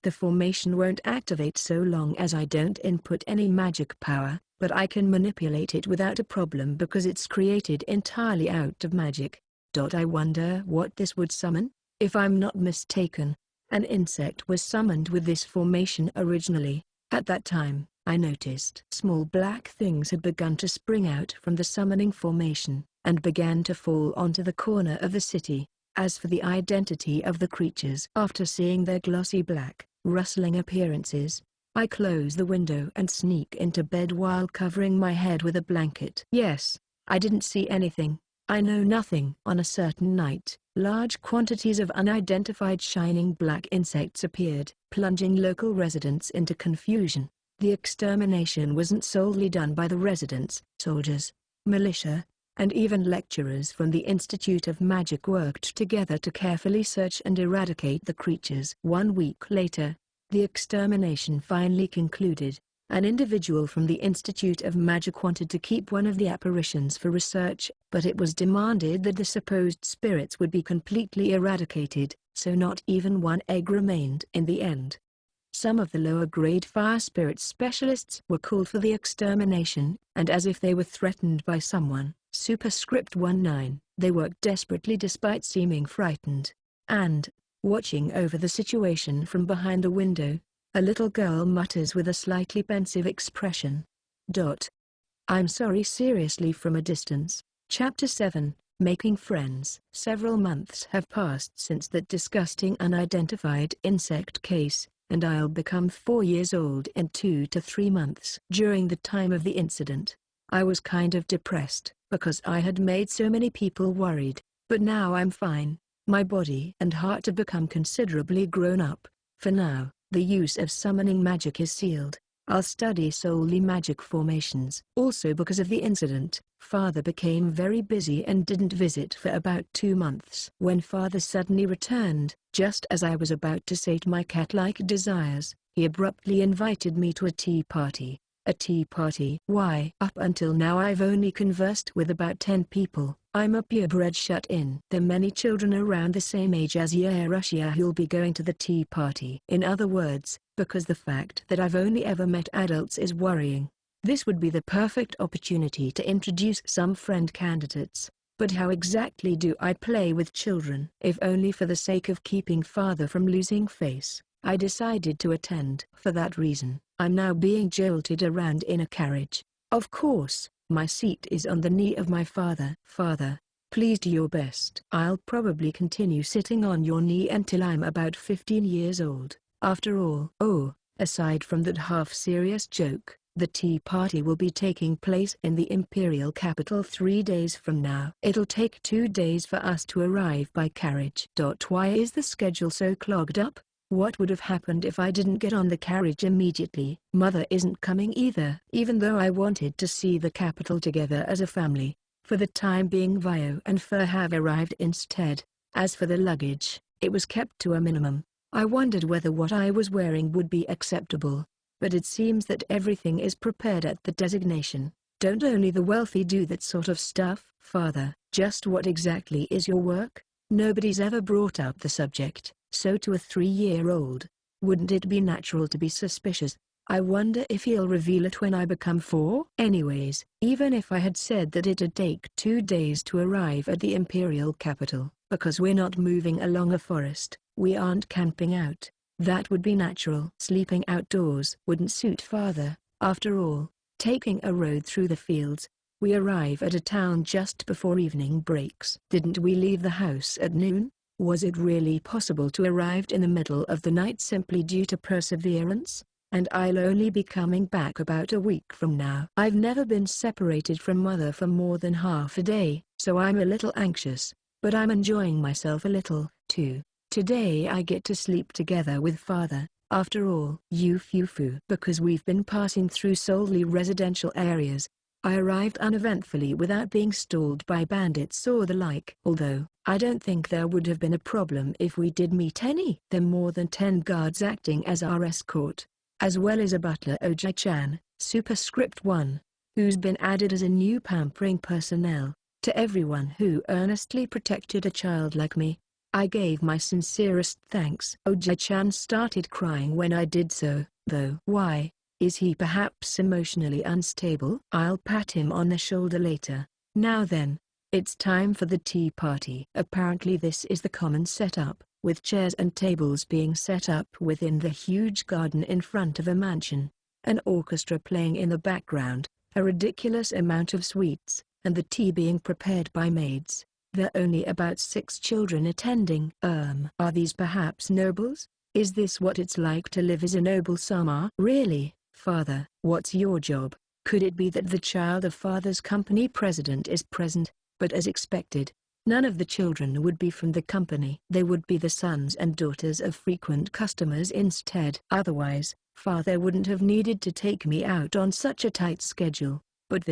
The formation won't activate so long as I don't input any magic power, but I can manipulate it without a problem because it's created entirely out of magic. I wonder what this would summon? If I'm not mistaken, an insect was summoned with this formation originally. At that time, I noticed small black things had begun to spring out from the summoning formation, and began to fall onto the corner of the city. As for the identity of the creatures, after seeing their glossy black, rustling appearances, I close the window and sneak into bed while covering my head with a blanket. Yes, I didn't see anything. I know nothing. On a certain night, large quantities of unidentified shining black insects appeared, plunging local residents into confusion. The extermination wasn't solely done by the residents. Soldiers, militia, and even lecturers from the Institute of Magic worked together to carefully search and eradicate the creatures. 1 week later, the extermination finally concluded. An individual from the Institute of Magic wanted to keep one of the apparitions for research, but it was demanded that the supposed spirits would be completely eradicated, so not even one egg remained in the end. Some of the lower-grade fire spirit specialists were called for the extermination, and as if they were threatened by someone, superscript 19, they worked desperately despite seeming frightened. And, watching over the situation from behind a window, a little girl mutters with a slightly pensive expression. I'm sorry, seriously, from a distance. Chapter 7, Making Friends. Several months have passed since that disgusting unidentified insect case, and I'll become 4 years old in 2 to 3 months. During the time of the incident, I was kind of depressed, because I had made so many people worried, but now I'm fine. My body and heart have become considerably grown up. For now, The use of summoning magic is sealed. I'll study solely magic formations. Also because of the incident, Father became very busy and didn't visit for about 2 months. When Father suddenly returned, just as I was about to sate my cat-like desires, he abruptly invited me to a tea party. A tea party? Why? Up until now I've only conversed with about 10 people. I'm a purebred shut-in. There are many children around the same age as Russia who'll be going to the tea party. In other words, because the fact that I've only ever met adults is worrying. This would be the perfect opportunity to introduce some friend candidates. But how exactly do I play with children? If only for the sake of keeping Father from losing face, I decided to attend. For that reason, I'm now being jolted around in a carriage. Of course, my seat is on the knee of my father. Father, please do your best. I'll probably continue sitting on your knee until I'm about 15 years old. After all. Oh, aside from that half-serious joke, the tea party will be taking place in the imperial capital 3 days from now. It'll take 2 days for us to arrive by carriage. Why is the schedule so clogged up? What would have happened if I didn't get on the carriage immediately? Mother isn't coming either. Even though I wanted to see the capital together as a family, for the time being Vio and Fur have arrived instead. As for the luggage, it was kept to a minimum. I wondered whether what I was wearing would be acceptable, but it seems that everything is prepared at the designation. Don't only the wealthy do that sort of stuff? Father, just what exactly is your work? Nobody's ever brought up the subject. So to a 3-year-old, wouldn't it be natural to be suspicious? I wonder if he'll reveal it when I become 4? Anyways, even if I had said that it'd take 2 days to arrive at the imperial capital, because we're not moving along a forest, we aren't camping out, that would be natural. Sleeping outdoors wouldn't suit Father. After all, taking a road through the fields, we arrive at a town just before evening breaks. Didn't we leave the house at noon? Was it really possible to arrive in the middle of the night simply due to perseverance? And I'll only be coming back about a week from now. I've never been separated from Mother for more than half a day, so I'm a little anxious, but I'm enjoying myself a little, too. Today I get to sleep together with Father, after all. Because we've been passing through solely residential areas, I arrived uneventfully without being stalled by bandits or the like. Although, I don't think there would have been a problem if we did meet any. There are more than 10 guards acting as our escort, as well as a butler Ojai-chan, superscript 1, who's been added as a new pampering personnel. To everyone who earnestly protected a child like me, I gave my sincerest thanks. Ojai-chan started crying when I did so, though. Why? Is he perhaps emotionally unstable? I'll pat him on the shoulder later. Now then, it's time for the tea party. Apparently this is the common setup, with chairs and tables being set up within the huge garden in front of a mansion, an orchestra playing in the background, a ridiculous amount of sweets, and the tea being prepared by maids. There are only about 6 children attending. Are these perhaps nobles? Is this what it's like to live as a noble Sama? Really? Father, what's your job? Could it be that the child of Father's company president is present? But as expected, none of the children would be from the company. They would be the sons and daughters of frequent customers instead. Otherwise, Father wouldn't have needed to take me out on such a tight schedule. But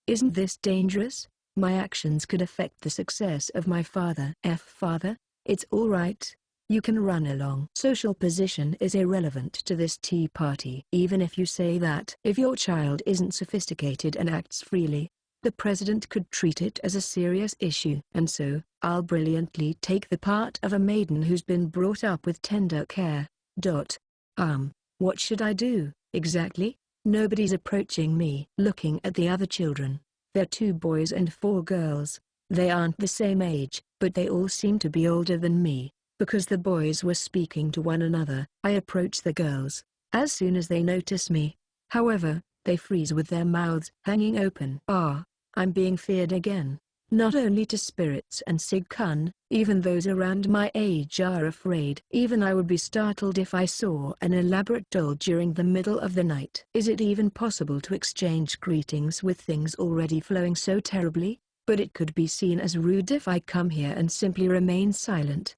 isn't this dangerous? My actions could affect the success of my father. Father, it's all right. You can run along. Social position is irrelevant to this tea party. Even if you say that. If your child isn't sophisticated and acts freely, the president could treat it as a serious issue. And so, I'll brilliantly take the part of a maiden who's been brought up with tender care. What should I do, exactly? Nobody's approaching me. Looking at the other children, they're 2 boys and 4 girls. They aren't the same age, but they all seem to be older than me. Because the boys were speaking to one another, I approach the girls. As soon as they notice me, however, they freeze with their mouths hanging open. I'm being feared again. Not only to spirits and Sig-kun, even those around my age are afraid. Even I would be startled if I saw an elaborate doll during the middle of the night. Is it even possible to exchange greetings with things already flowing so terribly? But it could be seen as rude if I come here and simply remain silent.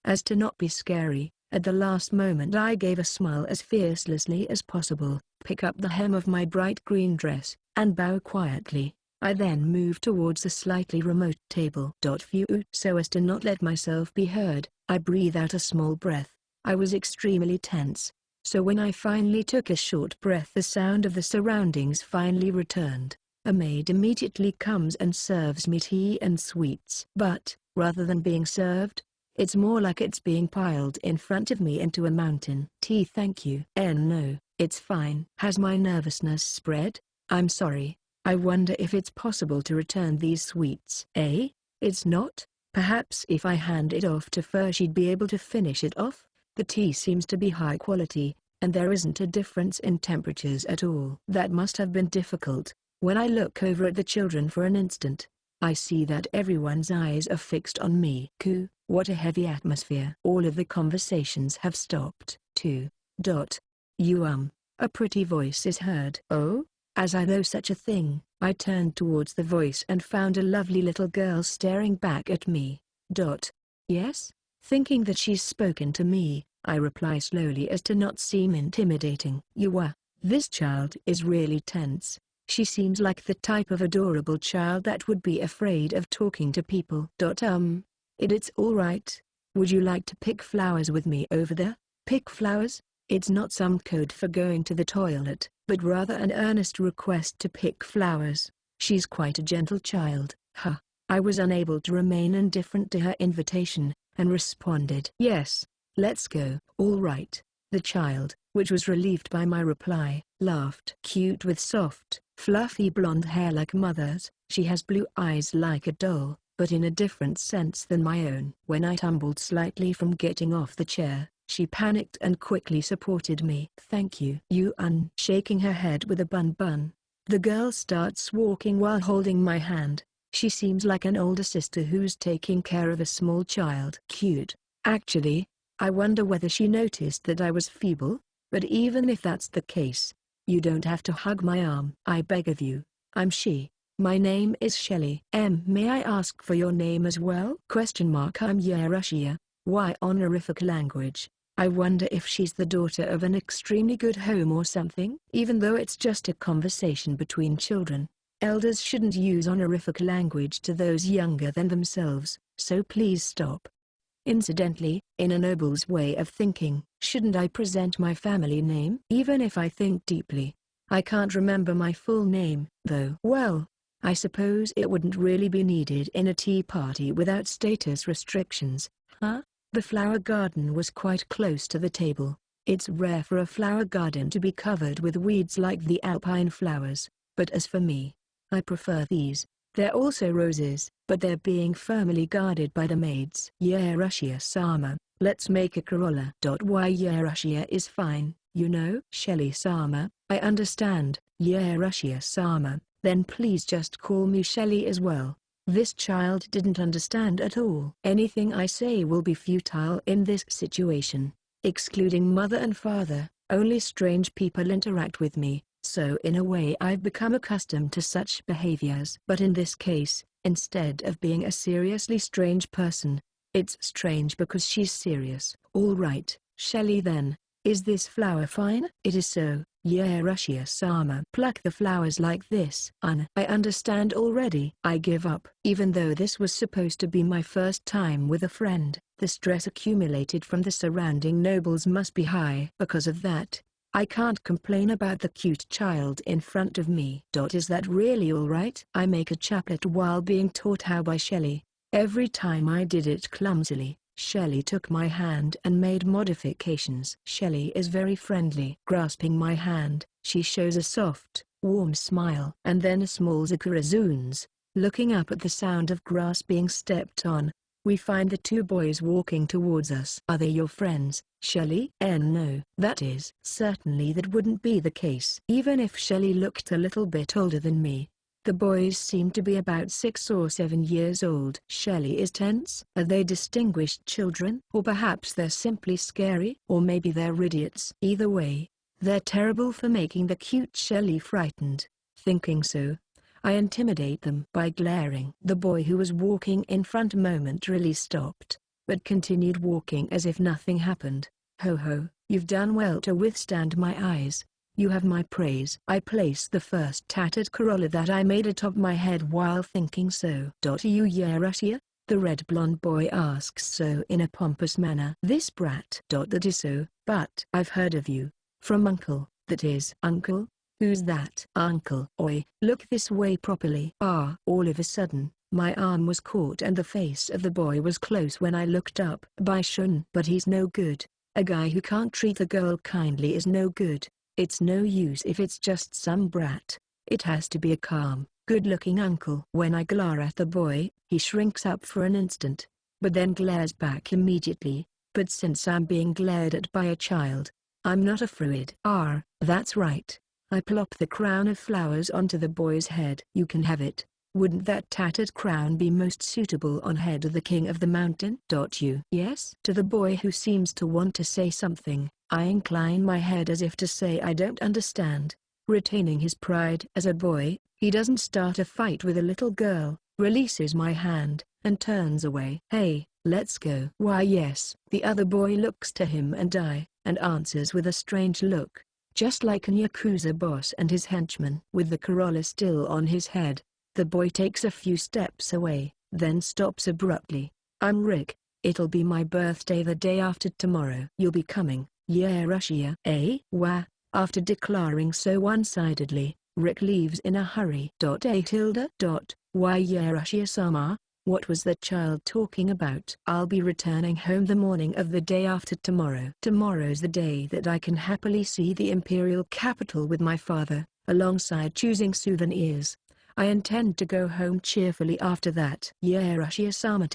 As to not be scary, At the last moment I gave a smile as fiercely as possible, pick up the hem of my bright green dress, and bow quietly. I then moved towards the slightly remote table. Phew. So as to not let myself be heard, I breathed out a small breath. I was extremely tense. So when I finally took a short breath, the sound of the surroundings finally returned. A maid immediately comes and serves me tea and sweets. But, rather than being served, it's more like it's being piled in front of me into a mountain. Tea, thank you. No, it's fine. Has my nervousness spread? I'm sorry. I wonder if it's possible to return these sweets. It's not? Perhaps if I hand it off to Fur she'd be able to finish it off? The tea seems to be high quality, and there isn't a difference in temperatures at all. That must have been difficult. When I look over at the children for an instant, I see that everyone's eyes are fixed on me. What a heavy atmosphere. All of the conversations have stopped, too. A pretty voice is heard. Oh? As I know such a thing, I turned towards the voice and found a lovely little girl staring back at me. Yes? Thinking that she's spoken to me, I reply slowly as to not seem intimidating. This child is really tense. She seems like the type of adorable child that would be afraid of talking to people. It's all right. Would you like to pick flowers with me over there? Pick flowers? It's not some code for going to the toilet, but rather an earnest request to pick flowers. She's quite a gentle child. I was unable to remain indifferent to her invitation, and responded, yes, let's go. All right. The child, which was relieved by my reply, laughed. Cute with soft, fluffy blonde hair like mother's, she has blue eyes like a doll, but in a different sense than my own. When I tumbled slightly from getting off the chair, she panicked and quickly supported me. Thank you. Shaking her head with a bun. The girl starts walking while holding my hand. She seems like an older sister who's taking care of a small child. Cute. Actually, I wonder whether she noticed that I was feeble, but even if that's the case, you don't have to hug my arm. I beg of you. I'm she. My name is Shelly. May I ask for your name as well? I'm Russia. Why honorific language? I wonder if she's the daughter of an extremely good home or something. Even though it's just a conversation between children, elders shouldn't use honorific language to those younger than themselves, so please stop. Incidentally, in a noble's way of thinking, shouldn't I present my family name? Even if I think deeply, I can't remember my full name, though. Well, I suppose it wouldn't really be needed in a tea party without status restrictions, huh? The flower garden was quite close to the table. It's rare for a flower garden to be covered with weeds like the alpine flowers, but as for me, I prefer these. They're also roses, but they're being firmly guarded by the maids. Russia Sama, let's make a Corolla. Russia is fine, you know. Shelly Sama, I understand. Russia Sama, then please just call me Shelly as well. This child didn't understand at all. Anything I say will be futile in this situation. Excluding mother and father, only strange people interact with me, so in a way I've become accustomed to such behaviors. But in this case, instead of being a seriously strange person, it's strange because she's serious. All right, Shelly then, is this flower fine? It is so. Russia Sama. Pluck the flowers like this. I understand already. I give up. Even though this was supposed to be my first time with a friend, the stress accumulated from the surrounding nobles must be high. Because of that, I can't complain about the cute child in front of me. Is that really alright? I make a chaplet while being taught how by Shelly. Every time I did it clumsily, Shelly took my hand and made modifications. Shelly is very friendly. Grasping my hand, she shows a soft, warm smile. And then a small Zakura zooms, looking up at the sound of grass being stepped on. We find the two boys walking towards us. Are they your friends, Shelly? No. That is, certainly that wouldn't be the case. Even if Shelly looked a little bit older than me, the boys seem to be about 6 or 7 years old. Shelly is tense. Are they distinguished children? Or perhaps they're simply scary? Or maybe they're idiots. Either way, they're terrible for making the cute Shelly frightened. Thinking so, I intimidate them by glaring. The boy who was walking in front momentarily stopped, but continued walking as if nothing happened. Ho ho, you've done well to withstand my eyes. You have my praise. I placed the first tattered corolla that I made atop my head while thinking so. You Russia? The red blonde boy asks so in a pompous manner. This brat. That is so, but I've heard of you. From uncle. That is uncle? Who's that? Uncle. Oi, look this way properly. Ah. All of a sudden, my arm was caught and the face of the boy was close when I looked up. By Shun. But he's no good. A guy who can't treat a girl kindly is no good. It's no use if it's just some brat. It has to be a calm, good-looking uncle. When I glare at the boy, he shrinks up for an instant, but then glares back immediately. But since I'm being glared at by a child, I'm not afraid. Ah, that's right. I plop the crown of flowers onto the boy's head. You can have it. Wouldn't that tattered crown be most suitable on head of the king of the mountain? You. Yes? To the boy who seems to want to say something, I incline my head as if to say I don't understand. Retaining his pride as a boy, he doesn't start a fight with a little girl, releases my hand, and turns away. Hey, let's go. Why yes. The other boy looks to him and answers with a strange look, just like an Yakuza boss and his henchman. With the corolla still on his head, the boy takes a few steps away, then stops abruptly. I'm Rick. It'll be my birthday the day after tomorrow. You'll be coming, yeah Russia? Eh? Wah. After declaring so one-sidedly, Rick leaves in a hurry. Why yeah Russia-sama? What was the child talking about? I'll be returning home the morning of the day after tomorrow. Tomorrow's the day that I can happily see the imperial capital with my father, alongside choosing souvenirs. I intend to go home cheerfully after that. Yeah Russia-sama.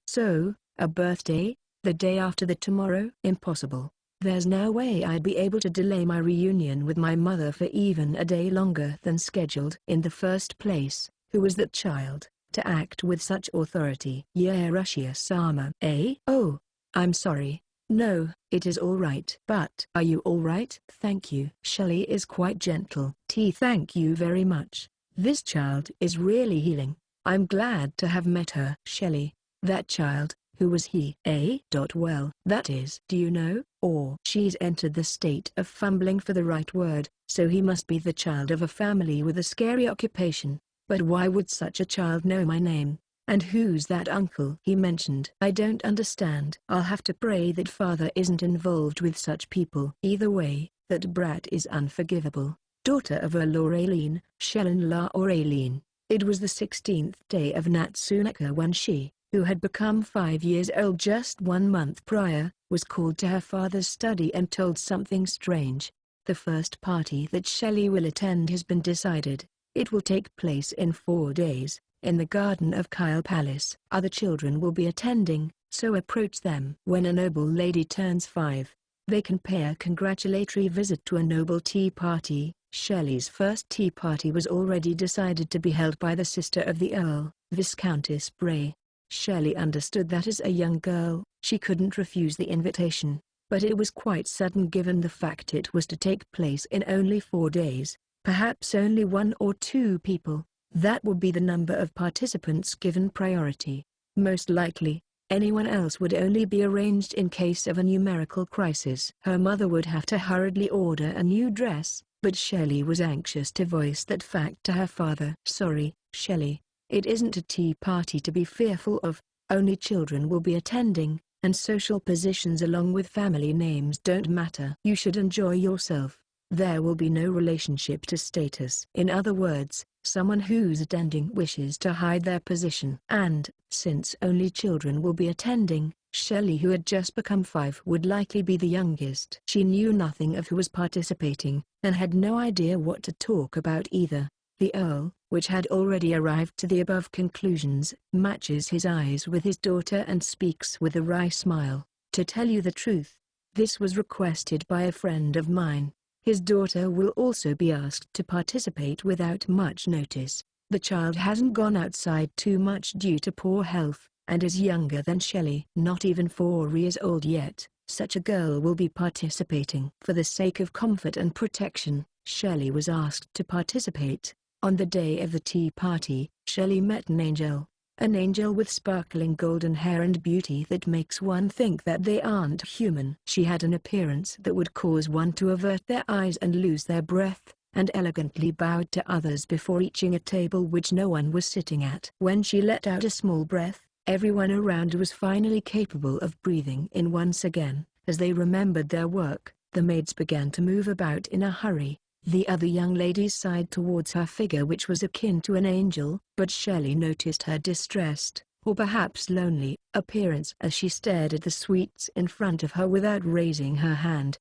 So, a birthday, the day after the tomorrow? Impossible. There's no way I'd be able to delay my reunion with my mother for even a day longer than scheduled. In the first place, who was that child, to act with such authority? Yeah Russia-sama. Eh? Oh, I'm sorry. No, it is all right. But are you all right? Thank you. Shelley is quite gentle. Thank you very much. This child is really healing. I'm glad to have met her. Shelley, that child, who was he? Eh? Well, that is. Do you know? Or she's entered the state of fumbling for the right word, so he must be the child of a family with a scary occupation. But why would such a child know my name? And who's that uncle he mentioned? I don't understand. I'll have to pray that father isn't involved with such people. Either way, that brat is unforgivable. Daughter of Laurelene, Shellen La Aureline. It was the 16th day of Natsunaka when she, who had become 5 years old just 1 month prior, was called to her father's study and told something strange. The first party that Shelley will attend has been decided. It will take place in 4 days, in the garden of Kyle Palace. Other children will be attending, so approach them. When a noble lady turns 5, they can pay a congratulatory visit to a noble tea party. Shelley's first tea party was already decided to be held by the sister of the Earl, Viscountess Bray. Shelley understood that as a young girl, she couldn't refuse the invitation, but it was quite sudden given the fact it was to take place in only 4 days. Perhaps only 1 or 2 people, that would be the number of participants given priority. Most likely, anyone else would only be arranged in case of a numerical crisis. Her mother would have to hurriedly order a new dress, but Shelley was anxious to voice that fact to her father. Sorry, Shelley, it isn't a tea party to be fearful of, only children will be attending, and social positions along with family names don't matter. You should enjoy yourself. There will be no relationship to status. In other words, someone who's attending wishes to hide their position. And, since only children will be attending, Shelley, who had just become 5, would likely be the youngest. She knew nothing of who was participating, and had no idea what to talk about either. The Earl, which had already arrived to the above conclusions, matches his eyes with his daughter and speaks with a wry smile. To tell you the truth, this was requested by a friend of mine. His daughter will also be asked to participate without much notice. The child hasn't gone outside too much due to poor health, and is younger than Shelley. Not even 4 years old yet, such a girl will be participating. For the sake of comfort and protection, Shelley was asked to participate. On the day of the tea party, Shelley met an angel, An angel with sparkling golden hair and beauty that makes one think that they aren't human. She had an appearance that would cause one to avert their eyes and lose their breath, and elegantly bowed to others before reaching a table which no one was sitting at. When she let out a small breath, everyone around was finally capable of breathing in once again. As they remembered their work, the maids began to move about in a hurry. The other young ladies sighed towards her figure, which was akin to an angel, but Shelley noticed her distressed, or perhaps lonely, appearance as she stared at the sweets in front of her without raising her hand.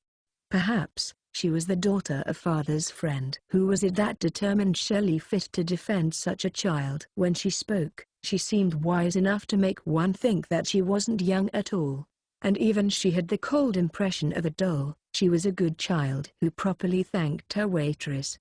Perhaps she was the daughter of father's friend. Who was it that determined Shelley fit to defend such a child? When she spoke, she seemed wise enough to make one think that she wasn't young at all. And even she had the cold impression of a doll. She was a good child who properly thanked her waitress.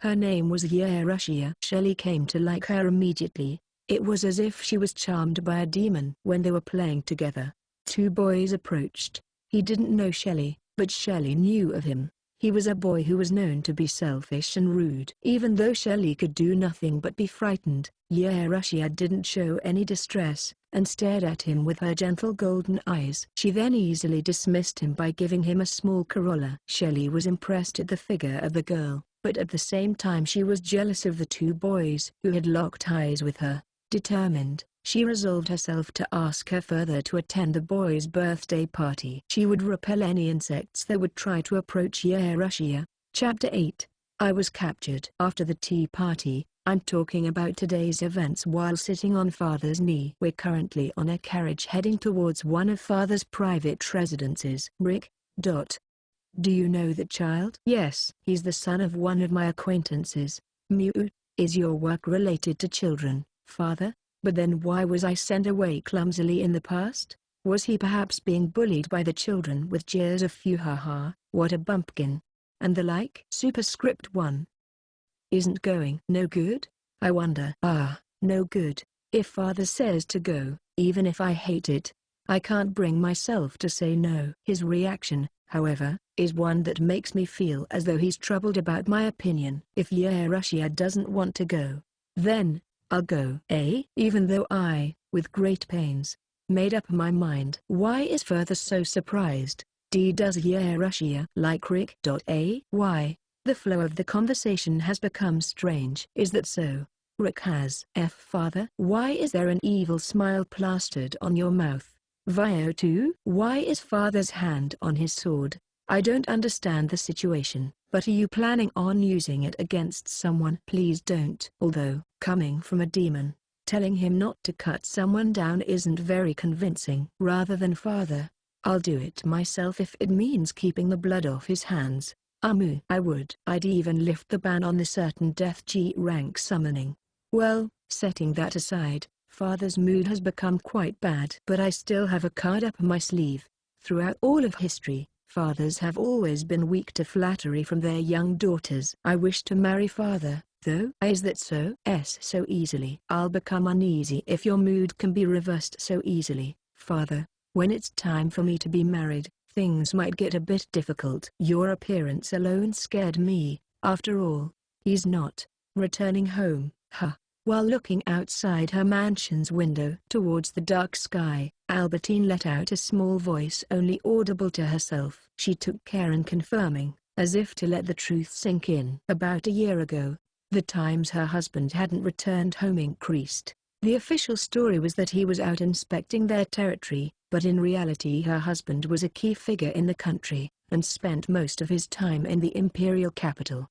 Her name was Yerushia. Shelley came to like her immediately. It was as if she was charmed by a demon. When they were playing together, two boys approached. He didn't know Shelley, but Shelley knew of him. He was a boy who was known to be selfish and rude. Even though Shelley could do nothing but be frightened, Yerushia didn't show any distress, and stared at him with her gentle golden eyes. She then easily dismissed him by giving him a small corolla. Shelley was impressed at the figure of the girl, but at the same time she was jealous of the two boys who had locked eyes with her. Determined, she resolved herself to ask her further to attend the boy's birthday party. She would repel any insects that would try to approach Yerushia. Chapter 8. I was captured. After the tea party, I'm talking about today's events while sitting on father's knee. We're currently on a carriage heading towards one of father's private residences. Rick. Do you know that child? Yes. He's the son of one of my acquaintances. Mew. Is your work related to children, father? But then why was I sent away clumsily in the past? Was he perhaps being bullied by the children with jeers of "Phew, ha ha, what a bumpkin," and the like? Superscript 1. Isn't going no good? I wonder. No good. If father says to go, even if I hate it, I can't bring myself to say no. His reaction, however, is one that makes me feel as though he's troubled about my opinion. If Yerushia doesn't want to go, then I'll go. Even though I, with great pains, made up my mind. Why is father so surprised? Does Yerushia like Rick? Why? The flow of the conversation has become strange. Is that so? Rick has. Father? Why is there an evil smile plastered on your mouth? Vio 2? Why is father's hand on his sword? I don't understand the situation, but are you planning on using it against someone? Please don't. Although, coming from a demon, telling him not to cut someone down isn't very convincing. Rather than father, I'll do it myself if it means keeping the blood off his hands. I would. I'd even lift the ban on the certain death G rank summoning. Well, setting that aside, father's mood has become quite bad. But I still have a card up my sleeve. Throughout all of history, fathers have always been weak to flattery from their young daughters. I wish to marry father, though. Is that so? So easily. I'll become uneasy if your mood can be reversed so easily, father. When it's time for me to be married, things might get a bit difficult. Your appearance alone scared me. After all, he's not returning home. While looking outside her mansion's window towards the dark sky, Albertine let out a small voice only audible to herself. She took care in confirming, as if to let the truth sink in. About a year ago, the times her husband hadn't returned home increased. The official story was that he was out inspecting their territory, but in reality her husband was a key figure in the country, and spent most of his time in the imperial capital.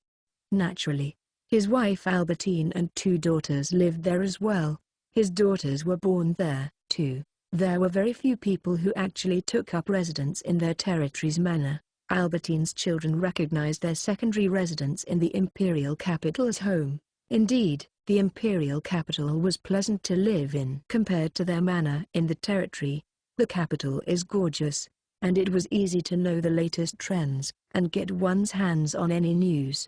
Naturally, his wife Albertine and two daughters lived there as well. His daughters were born there, too. There were very few people who actually took up residence in their territory's manor. Albertine's children recognized their secondary residence in the imperial capital as home. Indeed, the imperial capital was pleasant to live in. Compared to their manor in the territory, the capital is gorgeous, and it was easy to know the latest trends, and get one's hands on any news.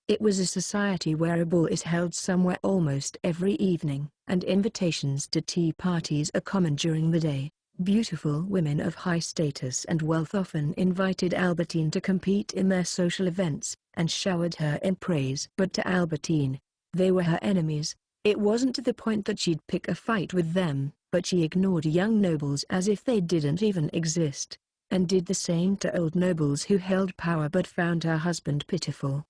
It was a society where a ball is held somewhere almost every evening, and invitations to tea parties are common during the day. Beautiful women of high status and wealth often invited Albertine to compete in their social events, and showered her in praise. But to Albertine, they were her enemies. It wasn't to the point that she'd pick a fight with them, but she ignored young nobles as if they didn't even exist, and did the same to old nobles who held power but found her husband pitiful.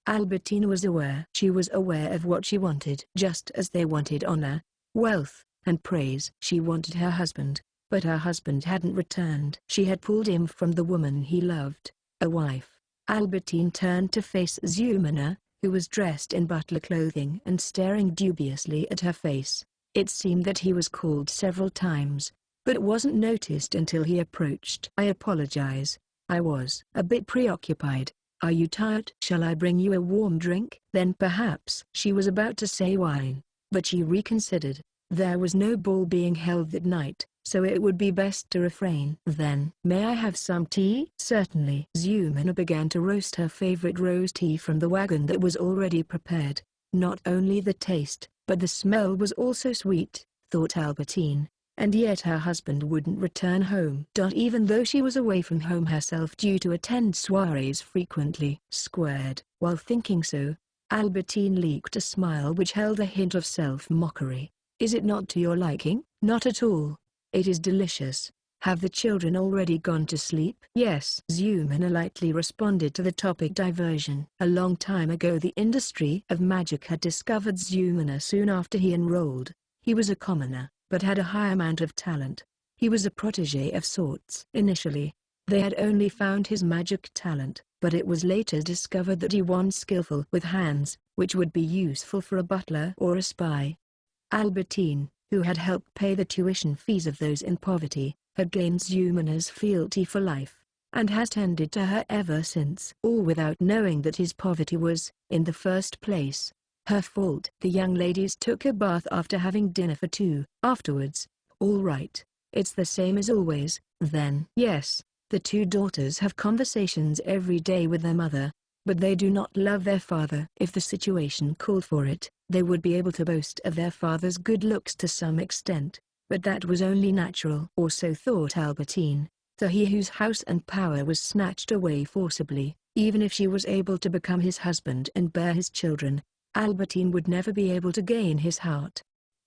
Albertine was aware. She was aware of what she wanted. Just as they wanted honor, wealth, and praise. She wanted her husband, but her husband hadn't returned. She had pulled him from the woman he loved, a wife. Albertine turned to face Zumina, who was dressed in butler clothing and staring dubiously at her face. It seemed that he was called several times, but wasn't noticed until he approached. "I apologize. I was a bit preoccupied. Are you tired? Shall I bring you a warm drink?" Then perhaps she was about to say wine, but she reconsidered. There was no ball being held that night, so it would be best to refrain. "Then, may I have some tea?" "Certainly." Zumina began to roast her favorite rose tea from the wagon that was already prepared. Not only the taste, but the smell was also sweet, thought Albertine, and yet her husband wouldn't return home. Even though she was away from home herself due to attend soirees frequently. Squared. While thinking so, Albertine leaked a smile which held a hint of self-mockery. "Is it not to your liking?" "Not at all. It is delicious." "Have the children already gone to sleep?" "Yes." Zumina lightly responded to the topic diversion. A long time ago the industry of magic had discovered Zumina soon after he enrolled. He was a commoner, but had a high amount of talent. He was a protégé of sorts. Initially, they had only found his magic talent, but it was later discovered that he was skillful with hands, which would be useful for a butler or a spy. Albertine, who had helped pay the tuition fees of those in poverty, had gained Zumina's fealty for life, and has tended to her ever since. All without knowing that his poverty was, in the first place, her fault. The young ladies took a bath after having dinner for two. Afterwards, "All right, it's the same as always, then." "Yes, the two daughters have conversations every day with their mother, but they do not love their father." If the situation called for it, they would be able to boast of their father's good looks to some extent, but that was only natural. Or so thought Albertine, so he whose house and power was snatched away forcibly, even if she was able to become his husband and bear his children, Albertine would never be able to gain his heart.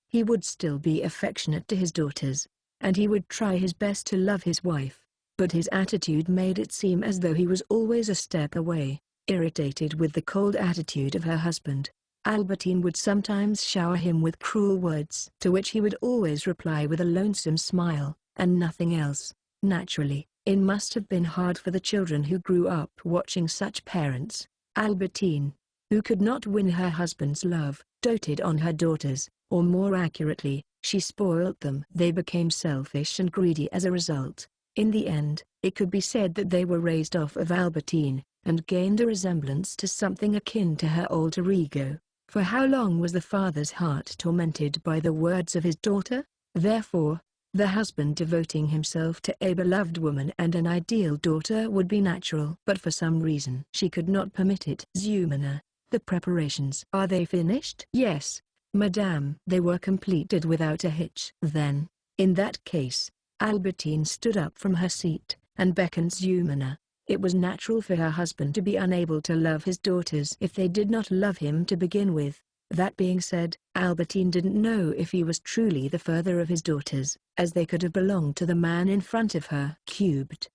He would still be affectionate to his daughters, and he would try his best to love his wife, but his attitude made it seem as though he was always a step away. Irritated with the cold attitude of her husband, Albertine would sometimes shower him with cruel words, to which he would always reply with a lonesome smile, and nothing else. Naturally, it must have been hard for the children who grew up watching such parents. Albertine, who could not win her husband's love, doted on her daughters, or more accurately, she spoiled them. They became selfish and greedy as a result. In the end, it could be said that they were raised off of Albertine, and gained a resemblance to something akin to her alter ego. For how long was the father's heart tormented by the words of his daughter? Therefore, the husband devoting himself to a beloved woman and an ideal daughter would be natural. But for some reason she could not permit it. "Zumina, the preparations. Are they finished?" "Yes, madame." They were completed without a hitch. "Then, in that case," Albertine stood up from her seat, and beckoned Zumina. It was natural for her husband to be unable to love his daughters if they did not love him to begin with. That being said, Albertine didn't know if he was truly the father of his daughters, as they could have belonged to the man in front of her. Cubed.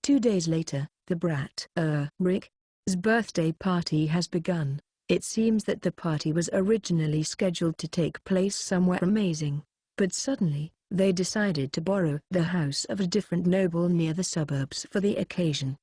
2 days later, the brat Rick's birthday party has begun. It seems that the party was originally scheduled to take place somewhere amazing, but suddenly, they decided to borrow the house of a different noble near the suburbs for the occasion.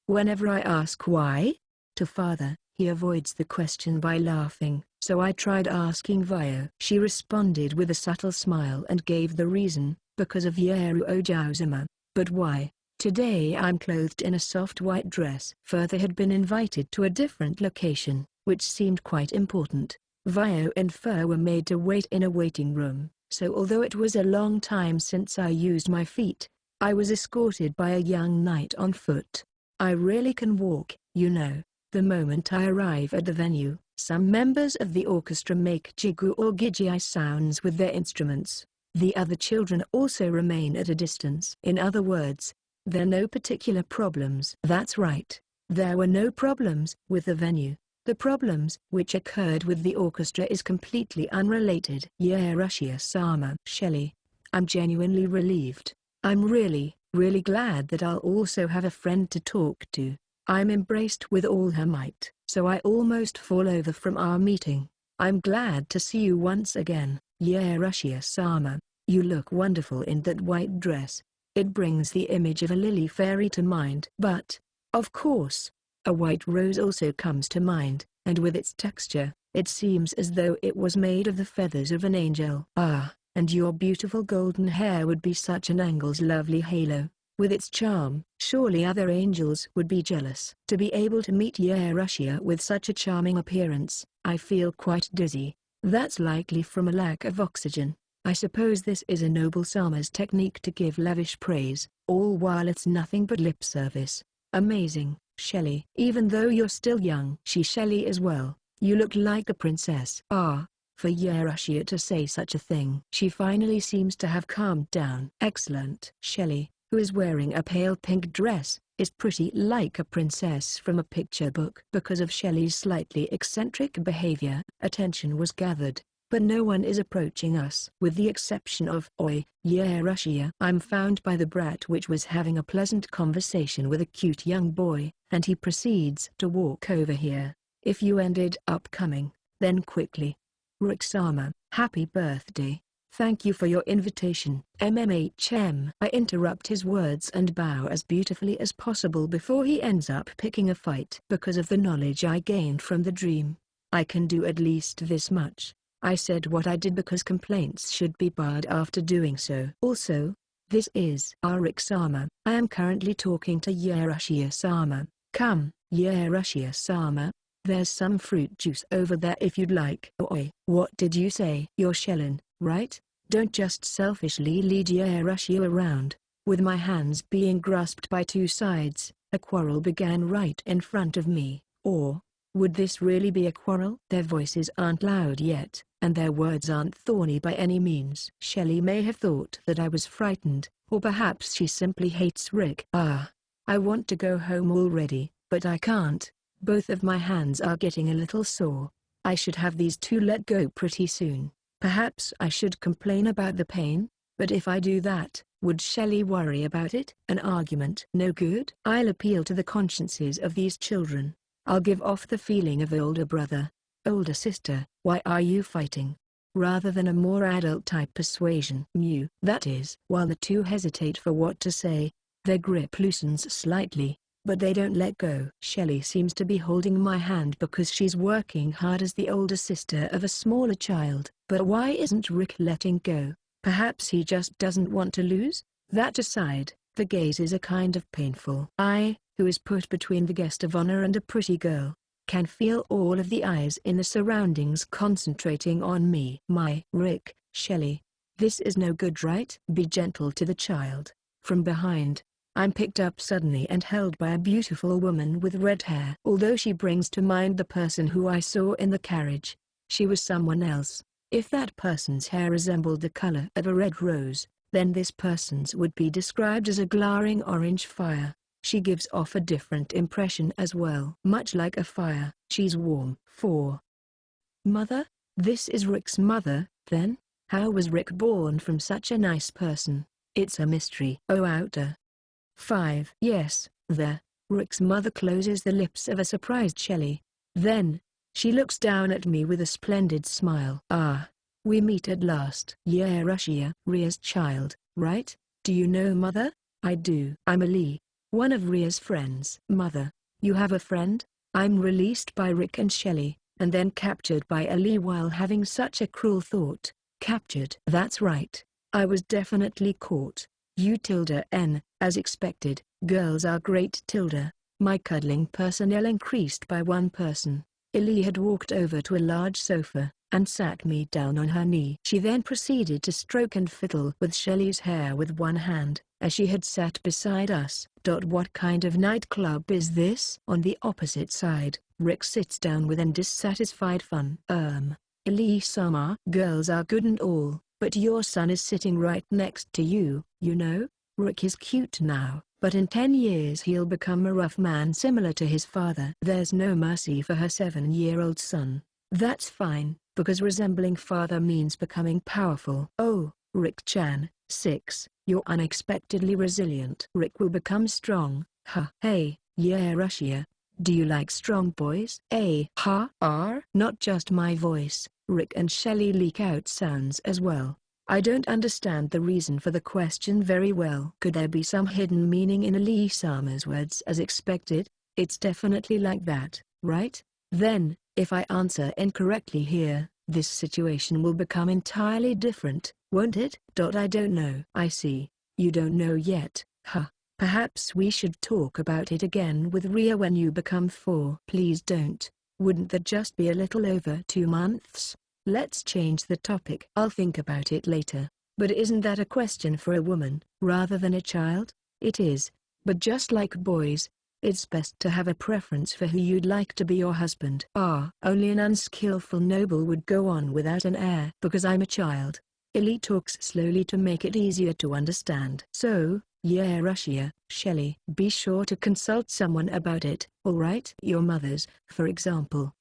Whenever I ask why to father, he avoids the question by laughing, so I tried asking Vio. She responded with a subtle smile and gave the reason, because of Yeru Ojauzuma. But why? Today I'm clothed in a soft white dress. Further had been invited to a different location, which seemed quite important. Vio and Fur were made to wait in a waiting room, so although it was a long time since I used my feet, I was escorted by a young knight on foot. I really can walk, you know. The moment I arrive at the venue, some members of the orchestra make jigu or gijai sounds with their instruments. The other children also remain at a distance. In other words, there are no particular problems. That's right, there were no problems with the venue. The problems which occurred with the orchestra is completely unrelated. Yeah, Russia-sama. Shelly, I'm genuinely relieved. I'm really, really glad that I'll also have a friend to talk to. I'm embraced with all her might, so I almost fall over from our meeting. I'm glad to see you once again. Yeah, Russia-sama, you look wonderful in that white dress. It brings the image of a lily fairy to mind. But, of course, a white rose also comes to mind, and with its texture, it seems as though it was made of the feathers of an angel. Ah, and your beautiful golden hair would be such an angel's lovely halo. With its charm, surely other angels would be jealous. To be able to meet Yeah Russia with such a charming appearance, I feel quite dizzy. That's likely from a lack of oxygen. I suppose this is a noble Sama's technique to give lavish praise, all while it's nothing but lip service. Amazing, Shelly. Even though you're still young. Shelly as well, you look like a princess. Ah, for Yeah Russia to say such a thing. She finally seems to have calmed down. Excellent. Shelly, who is wearing a pale pink dress, is pretty like a princess from a picture book. Because of Shelly's slightly eccentric behavior, attention was gathered, but no one is approaching us. With the exception of Oi, Yeah Russia. I'm found by the brat which was having a pleasant conversation with a cute young boy, and he proceeds to walk over here. If you ended up coming, then quickly. Rick-sama, happy birthday. Thank you for your invitation. MMHM. I interrupt his words and bow as beautifully as possible before he ends up picking a fight. Because of the knowledge I gained from the dream, I can do at least this much. I said what I did because complaints should be barred after doing so. Also, this is Rick-sama. I am currently talking to Yeah Russia-sama. Come, Yeah Russia-sama. There's some fruit juice over there if you'd like. Oi, what did you say? You're Shellin, right? Don't just selfishly lead Yeah Russia around. With my hands being grasped by two sides, a quarrel began right in front of me. Or, would this really be a quarrel? Their voices aren't loud yet, and their words aren't thorny by any means. Shelly may have thought that I was frightened, or perhaps she simply hates Rick. Ah, I want to go home already, but I can't. Both of my hands are getting a little sore. I should have these two let go pretty soon. Perhaps I should complain about the pain, but if I do that, would Shelly worry about it? An argument no good? I'll appeal to the consciences of these children. I'll give off the feeling of older brother, older sister. Why are you fighting? Rather than a more adult type persuasion. Mew. That is. While the two hesitate for what to say, their grip loosens slightly, but they don't let go. Shelly seems to be holding my hand because she's working hard as the older sister of a smaller child. But why isn't Rick letting go? Perhaps he just doesn't want to lose? That aside, the gazes are kind of painful. I, who is put between the guest of honor and a pretty girl, can feel all of the eyes in the surroundings concentrating on me. My Rick, Shelly, this is no good, right? Be gentle to the child. From behind, I'm picked up suddenly and held by a beautiful woman with red hair. Although she brings to mind the person who I saw in the carriage, she was someone else. If that person's hair resembled the color of a red rose, then this person's would be described as a glaring orange fire. She gives off a different impression as well. Much like a fire, she's warm. 4. Mother? This is Rick's mother, then? How was Rick born from such a nice person? It's a mystery. Oh, outer. 5. Yes, there. Rick's mother closes the lips of a surprised Shelly. Then, she looks down at me with a splendid smile. Ah, we meet at last. Yeah Russia. Ria's child, right? Do you know Mother? I do. I'm Ali, one of Ria's friends. Mother, you have a friend? I'm released by Rick and Shelly, and then captured by Ali while having such a cruel thought. Captured? That's right. I was definitely caught. You tilde N, as expected. Girls are great tilde. My cuddling personnel increased by one person. Ali had walked over to a large sofa, and sat me down on her knee. She then proceeded to stroke and fiddle with Shelly's hair with one hand, as she had sat beside us. What kind of nightclub is this? On the opposite side, Rick sits down with an dissatisfied fun. Ali-sama. Girls are good and all, but your son is sitting right next to you, you know? Rick is cute now, But in 10 years he'll become a rough man similar to his father. There's no mercy for her 7-year-old son. That's fine, because resembling father means becoming powerful. Oh, Rick-chan, 6, you're unexpectedly resilient. Rick will become strong, huh? Hey, yeah Russia. Do you like strong boys? Not just my voice, Rick and Shelly leak out sounds as well. I don't understand the reason for the question very well. Could there be some hidden meaning in Ali Sama's words as expected? It's definitely like that, right? Then, if I answer incorrectly here, this situation will become entirely different, won't it? I don't know. I see. You don't know yet, huh? Perhaps we should talk about it again with Ria when you become 4. Please don't. Wouldn't that just be a little over 2 months? Let's change the topic. I'll think about it later. But isn't that a question for a woman, rather than a child? It is. But just like boys, it's best to have a preference for who you'd like to be your husband. Only an unskillful noble would go on without an heir. Because I'm a child. Illy talks slowly to make it easier to understand. So, yeah Russia, Shelly. Be sure to consult someone about it, alright? Your mother's, for example.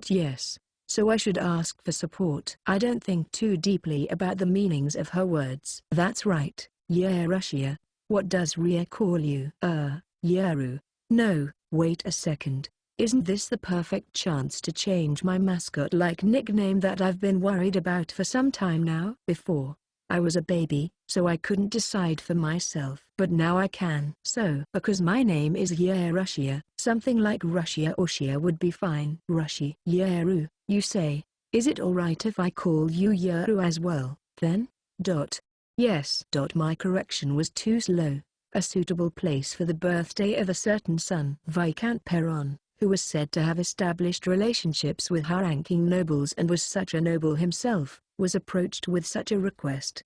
Yes. So I should ask for support. I don't think too deeply about the meanings of her words. That's right, yeah Russia. What does Ria call you? Yaru. No, wait a second. Isn't this the perfect chance to change my mascot-like nickname that I've been worried about for some time now? Before, I was a baby, so I couldn't decide for myself. But now I can. So, because my name is Yeah Russia, something like Russia or Shia would be fine. Rushi. Yaru, you say. Is it alright if I call you Yaru as well, then? Yes. My correction was too slow. A suitable place for the birthday of a certain son. Viscount Perron, who was said to have established relationships with high-ranking nobles and was such a noble himself, was approached with such a request.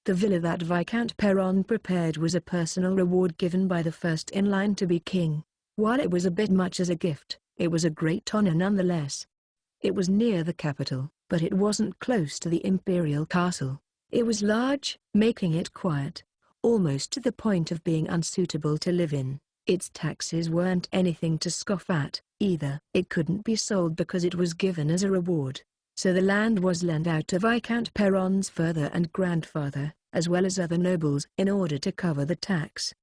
The villa that Viscount Perron prepared was a personal reward given by the first in line to be king. While it was a bit much as a gift, it was a great honor nonetheless. It was near the capital, but it wasn't close to the imperial castle. It was large, making it quiet, almost to the point of being unsuitable to live in. Its taxes weren't anything to scoff at, either. It couldn't be sold because it was given as a reward. So the land was lent out to Viscount Perron's father and grandfather, as well as other nobles, in order to cover the tax.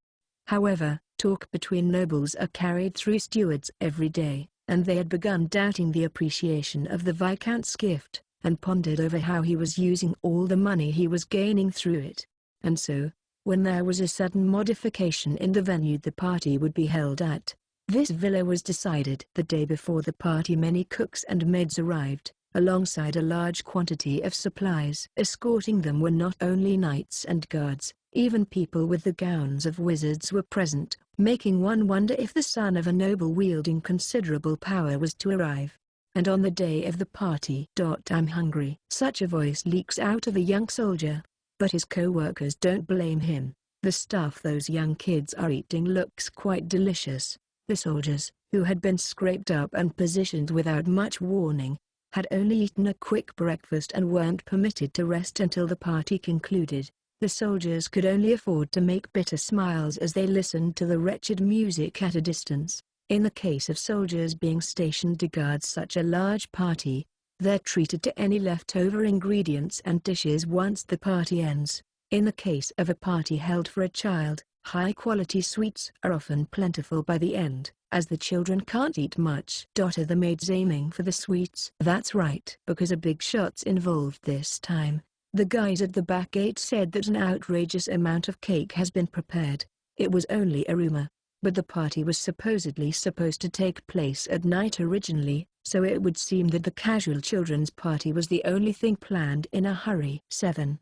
However, talk between nobles are carried through stewards every day, and they had begun doubting the appreciation of the Viscount's gift, and pondered over how he was using all the money he was gaining through it. And so, when there was a sudden modification in the venue the party would be held at, this villa was decided. The day before the party many cooks and maids arrived, alongside a large quantity of supplies. Escorting them were not only knights and guards, even people with the gowns of wizards were present, making one wonder if the son of a noble wielding considerable power was to arrive. And on the day of the party, I'm hungry. Such a voice leaks out of a young soldier. But his co-workers don't blame him. The stuff those young kids are eating looks quite delicious. The soldiers, who had been scraped up and positioned without much warning, had only eaten a quick breakfast and weren't permitted to rest until the party concluded. The soldiers could only afford to make bitter smiles as they listened to the wretched music at a distance. In the case of soldiers being stationed to guard such a large party, they're treated to any leftover ingredients and dishes once the party ends. In the case of a party held for a child, high-quality sweets are often plentiful by the end, as the children can't eat much. Are the maids aiming for the sweets? That's right. Because a big shot's involved this time. The guys at the back gate said that an outrageous amount of cake has been prepared. It was only a rumor, but the party was supposedly supposed to take place at night originally, so it would seem that the casual children's party was the only thing planned in a hurry. 7.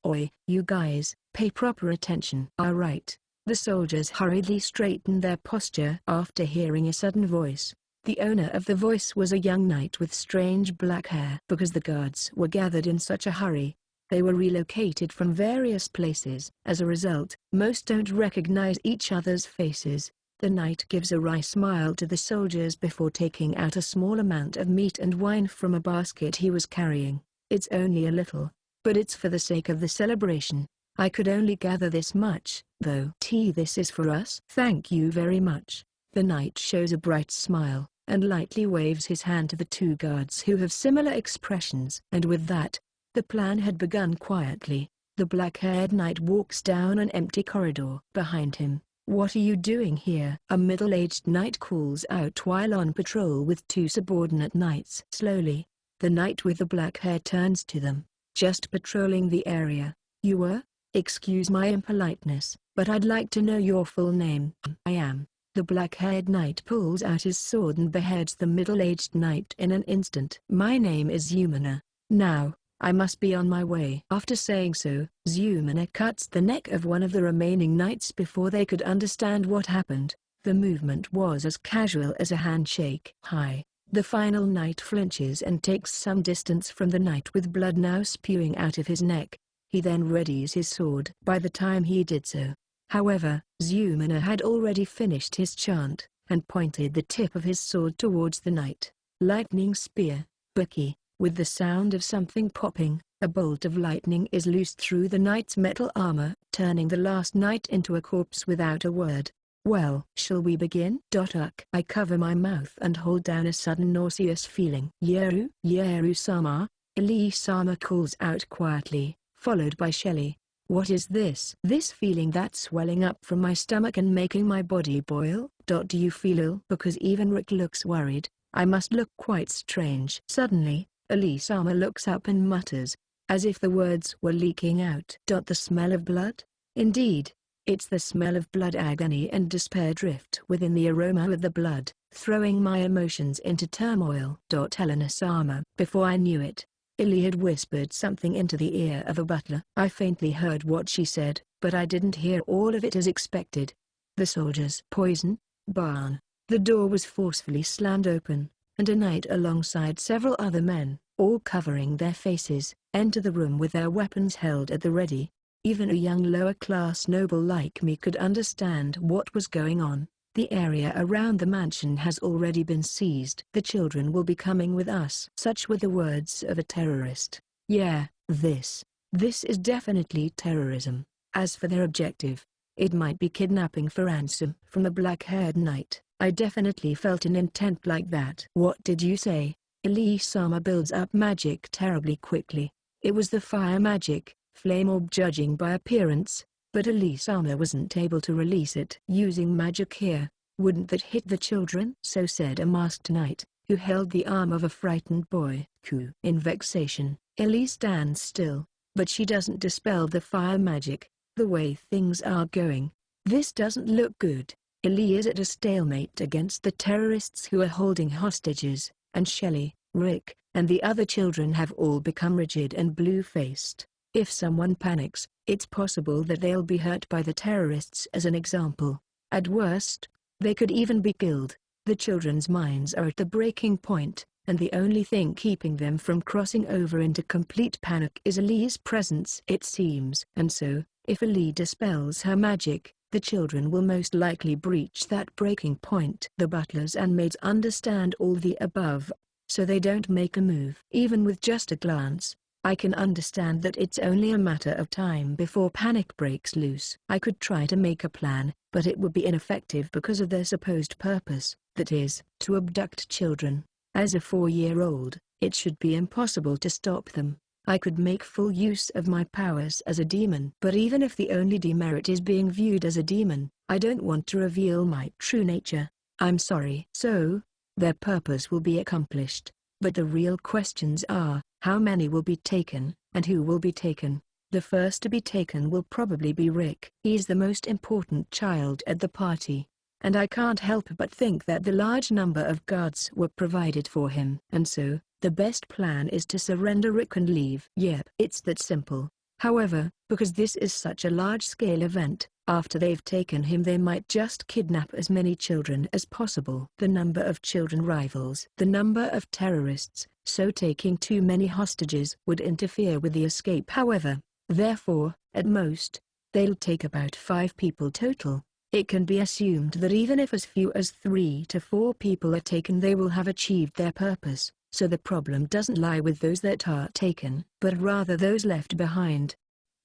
Oi, you guys, pay proper attention. Alright. The soldiers hurriedly straightened their posture after hearing a sudden voice. The owner of the voice was a young knight with strange black hair. Because the guards were gathered in such a hurry, they were relocated from various places. As a result, most don't recognize each other's faces. The knight gives a wry smile to the soldiers before taking out a small amount of meat and wine from a basket he was carrying. It's only a little, but it's for the sake of the celebration. I could only gather this much, though. This is for us? Thank you very much. The knight shows a bright smile, and lightly waves his hand to the two guards who have similar expressions. And with that, the plan had begun quietly. The black-haired knight walks down an empty corridor. Behind him, "What are you doing here?" a middle-aged knight calls out while on patrol with two subordinate knights. Slowly, the knight with the black hair turns to them. "Just patrolling the area. You were? Excuse my impoliteness, but I'd like to know your full name." "I am." The black-haired knight pulls out his sword and beheads the middle-aged knight in an instant. "My name is Zumina. Now, I must be on my way." After saying so, Zumina cuts the neck of one of the remaining knights before they could understand what happened. The movement was as casual as a handshake. "Hi." The final knight flinches and takes some distance from the knight with blood now spewing out of his neck. He then readies his sword. By the time he did so, however, Zumina had already finished his chant, and pointed the tip of his sword towards the knight. Lightning spear, Bucky. With the sound of something popping, a bolt of lightning is loosed through the knight's metal armor, turning the last knight into a corpse without a word. "Well, shall we begin?" I cover my mouth and hold down a sudden nauseous feeling. "Yeru-sama," Elise-sama calls out quietly, followed by Shelley. "What is this?" "This feeling that's swelling up from my stomach and making my body boil." "Do you feel ill?" Because even Rick looks worried, I must look quite strange. Suddenly, Elise-sama looks up and mutters, as if the words were leaking out. "The smell of blood?" "Indeed. It's the smell of blood." Agony and despair drift within the aroma of the blood, throwing my emotions into turmoil. Elena-sama. Before I knew it, Illy had whispered something into the ear of a butler. I faintly heard what she said, but I didn't hear all of it as expected. The soldiers. Poison? Barn. The door was forcefully slammed open, and a knight alongside several other men, all covering their faces, enter the room with their weapons held at the ready. Even a young lower-class noble like me could understand what was going on. The area around the mansion has already been seized. "The children will be coming with us." Such were the words of a terrorist. Yeah, this is definitely terrorism. As for their objective, it might be kidnapping for ransom from the black-haired knight. I definitely felt an intent like that. "What did you say?" Elise-sama builds up magic terribly quickly. It was the fire magic, flame orb judging by appearance, but Elise-sama wasn't able to release it using magic here. "Wouldn't that hit the children?" So said a masked knight, who held the arm of a frightened boy. In vexation, Elise stands still, but she doesn't dispel the fire magic. "The way things are going, this doesn't look good." Ellie is at a stalemate against the terrorists who are holding hostages, and Shelley, Rick, and the other children have all become rigid and blue-faced. If someone panics, it's possible that they'll be hurt by the terrorists. As an example, at worst, they could even be killed. The children's minds are at the breaking point, and the only thing keeping them from crossing over into complete panic is Ellie's presence, it seems. And so, if Ellie dispels her magic, the children will most likely breach that breaking point. The butlers and maids understand all the above, so they don't make a move. Even with just a glance, I can understand that it's only a matter of time before panic breaks loose. I could try to make a plan, but it would be ineffective because of their supposed purpose, that is, to abduct children. As a 4-year-old, it should be impossible to stop them. I could make full use of my powers as a demon. But even if the only demerit is being viewed as a demon, I don't want to reveal my true nature. I'm sorry. So, their purpose will be accomplished. But the real questions are, how many will be taken, and who will be taken? The first to be taken will probably be Rick. He's the most important child at the party, and I can't help but think that the large number of guards were provided for him. And so, the best plan is to surrender Rick and leave. Yep, it's that simple. However, because this is such a large-scale event, after they've taken him they might just kidnap as many children as possible. The number of children rivals the number of terrorists, so taking too many hostages would interfere with the escape. However, therefore, at most, they'll take about 5 people total. It can be assumed that even if as few as 3 to 4 people are taken they will have achieved their purpose. So the problem doesn't lie with those that are taken, but rather those left behind.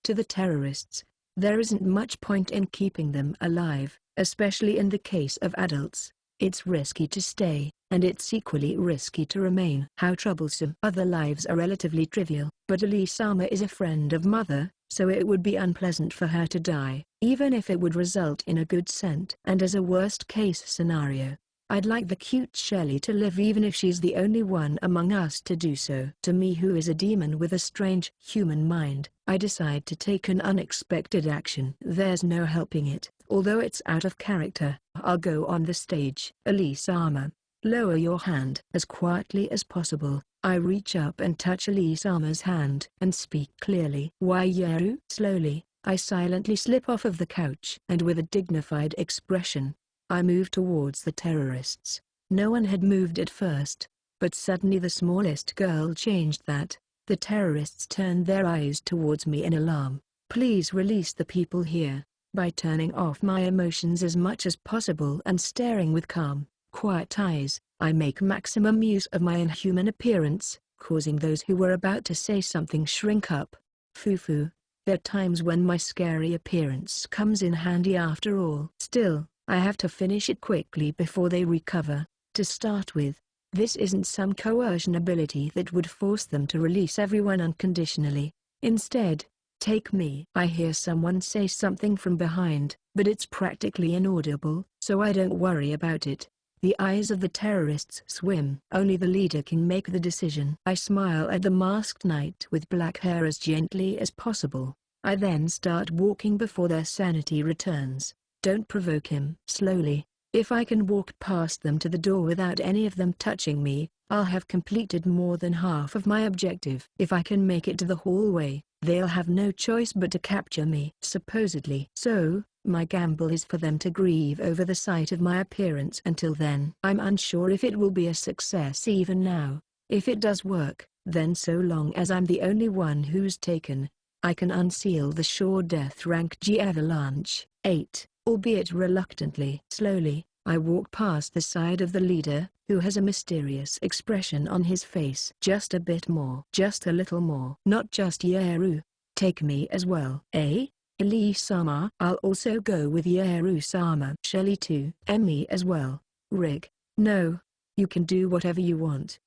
To the terrorists, there isn't much point in keeping them alive, especially in the case of adults. It's risky to stay, and it's equally risky to remain. How troublesome. Other lives are relatively trivial, but Elisama is a friend of Mother, so it would be unpleasant for her to die, even if it would result in a good scent. And as a worst-case scenario, I'd like the cute Shelley to live even if she's the only one among us to do so. To me, who is a demon with a strange human mind, I decide to take an unexpected action. There's no helping it, although it's out of character. I'll go on the stage. Elisama, lower your hand. As quietly as possible, I reach up and touch Elisama's hand and speak clearly. Why Yeru? Slowly, I silently slip off of the couch and with a dignified expression, I move towards the terrorists. No one had moved at first, but suddenly the smallest girl changed that. The terrorists turned their eyes towards me in alarm. Please release the people here. By turning off my emotions as much as possible and staring with calm, quiet eyes, I make maximum use of my inhuman appearance, causing those who were about to say something shrink up. Fufu. There are times when my scary appearance comes in handy after all. Still, I have to finish it quickly before they recover. To start with, this isn't some coercion ability that would force them to release everyone unconditionally. Instead, take me. I hear someone say something from behind, but it's practically inaudible, so I don't worry about it. The eyes of the terrorists swim. Only the leader can make the decision. I smile at the masked knight with black hair as gently as possible. I then start walking before their sanity returns. Don't provoke him. Slowly, if I can walk past them to the door without any of them touching me, I'll have completed more than half of my objective. If I can make it to the hallway, they'll have no choice but to capture me. Supposedly. So, my gamble is for them to grieve over the sight of my appearance. Until then, I'm unsure if it will be a success even now. If it does work, then so long as I'm the only one who's taken, I can unseal the sure death rank G avalanche. 8. Albeit reluctantly. Slowly, I walk past the side of the leader, who has a mysterious expression on his face. Just a bit more. Just a little more. Not just Yeru. Take me as well. Elisama. I'll also go with Yeru-sama. Shelley too. Emmy as well. Rig. No. You can do whatever you want.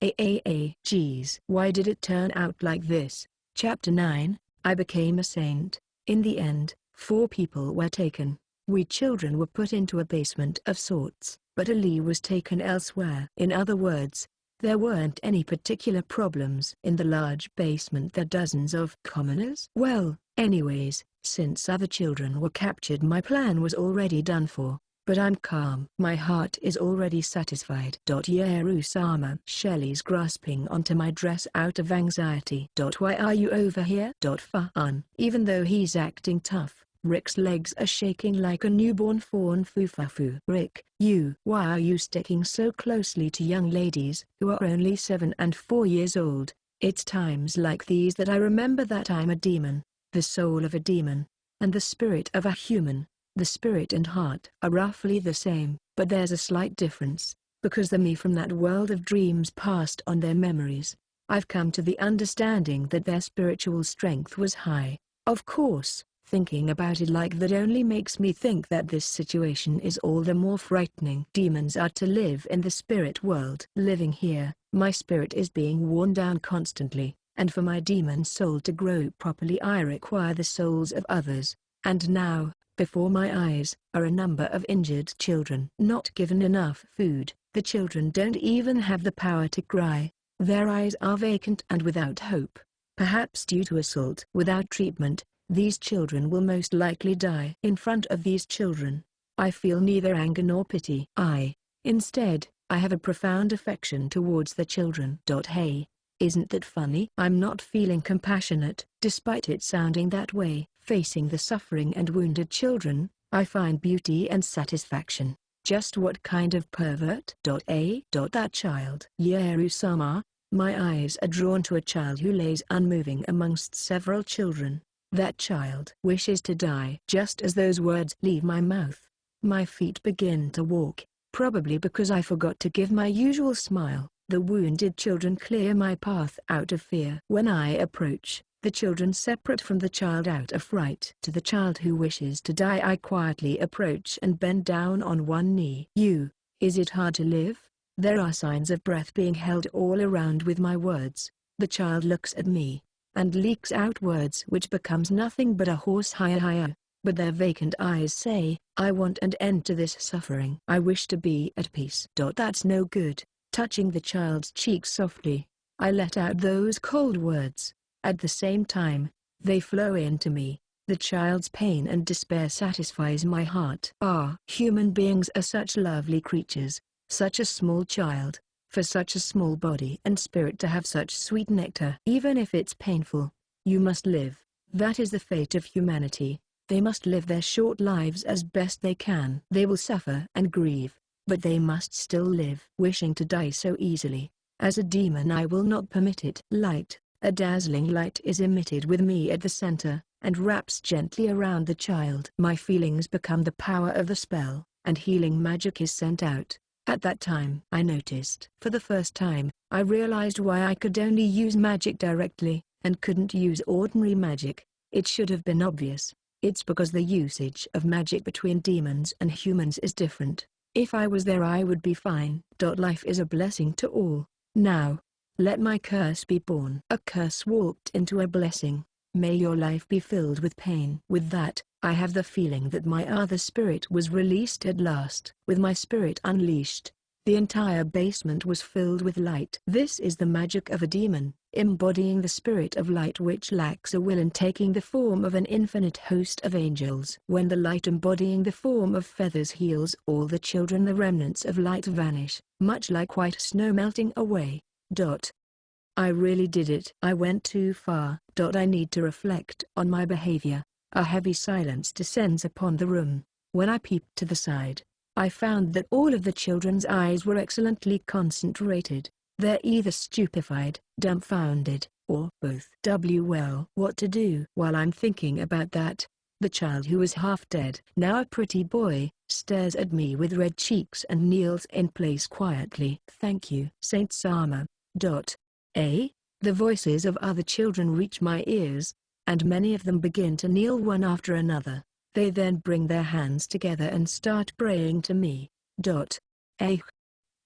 Geez. Why did it turn out like this? Chapter 9. I became a saint. In the end, 4 people were taken. We children were put into a basement of sorts, but Ali was taken elsewhere. In other words, there weren't any particular problems in the large basement. There are dozens of commoners. Well, anyways, since other children were captured, my plan was already done for. But I'm calm. My heart is already satisfied. Yeru-sama. Shelley's grasping onto my dress out of anxiety. Why are you over here? Fun. Even though he's acting tough, Rick's legs are shaking like a newborn fawn. Fufafu. Rick, why are you sticking so closely to young ladies who are only 7 and 4 years old? It's times like these that I remember that I'm a demon, the soul of a demon, and the spirit of a human. The spirit and heart are roughly the same, but there's a slight difference, because the me from that world of dreams passed on their memories. I've come to the understanding that their spiritual strength was high. Of course, thinking about it like that only makes me think that this situation is all the more frightening. Demons are to live in the spirit world. Living here, my spirit is being worn down constantly, and for my demon soul to grow properly I require the souls of others. And now, before my eyes, are a number of injured children. Not given enough food, the children don't even have the power to cry. Their eyes are vacant and without hope. Perhaps due to assault. Without treatment, these children will most likely die. In front of these children, I feel neither anger nor pity. Instead, I have a profound affection towards the children. Hey, isn't that funny? I'm not feeling compassionate, despite it sounding that way. Facing the suffering and wounded children, I find beauty and satisfaction. Just what kind of pervert? That child. Yeru-sama. My eyes are drawn to a child who lays unmoving amongst several children. That child wishes to die. Just as those words leave my mouth, my feet begin to walk, probably because I forgot to give my usual smile. The wounded children clear my path out of fear. When I approach, The children separate from the child out of fright. To the child who wishes to die I quietly approach and bend down on one knee. Is it hard to live? There are signs of breath being held all around with my words. The child looks at me, and leaks out words which becomes nothing but a hoarse hi-hi. But their vacant eyes say, I want an end to this suffering. I wish to be at peace. That's no good. Touching the child's cheek softly, I let out those cold words. At the same time, they flow into me. The child's pain and despair satisfies my heart. Human beings are such lovely creatures, such a small child, for such a small body and spirit to have such sweet nectar. Even if it's painful, you must live. That is the fate of humanity. They must live their short lives as best they can. They will suffer and grieve, but they must still live. Wishing to die so easily, as a demon I will not permit it. Light, a dazzling light is emitted with me at the center, and wraps gently around the child. My feelings become the power of the spell, and healing magic is sent out. At that time I noticed. For the first time, I realized why I could only use magic directly, and couldn't use ordinary magic. It should have been obvious. It's because the usage of magic between demons and humans is different. If I was there I would be fine. Life is a blessing to all. Now, let my curse be born. A curse walked into a blessing. May your life be filled with pain. With that, I have the feeling that my other spirit was released at last. With my spirit unleashed, the entire basement was filled with light. This is the magic of a demon, embodying the spirit of light which lacks a will and taking the form of an infinite host of angels. When the light embodying the form of feathers heals all the children, the remnants of light vanish, much like white snow melting away. I really did it. I went too far. I need to reflect on my behavior. A heavy silence descends upon the room. When I peeped to the side, I found that all of the children's eyes were excellently concentrated. They're either stupefied, dumbfounded, or both. Well, what to do? While I'm thinking about that, the child who was half dead, now a pretty boy, stares at me with red cheeks and kneels in place quietly. Thank you, Saint Sama. The voices of other children reach my ears, and many of them begin to kneel one after another. They then bring their hands together and start praying to me.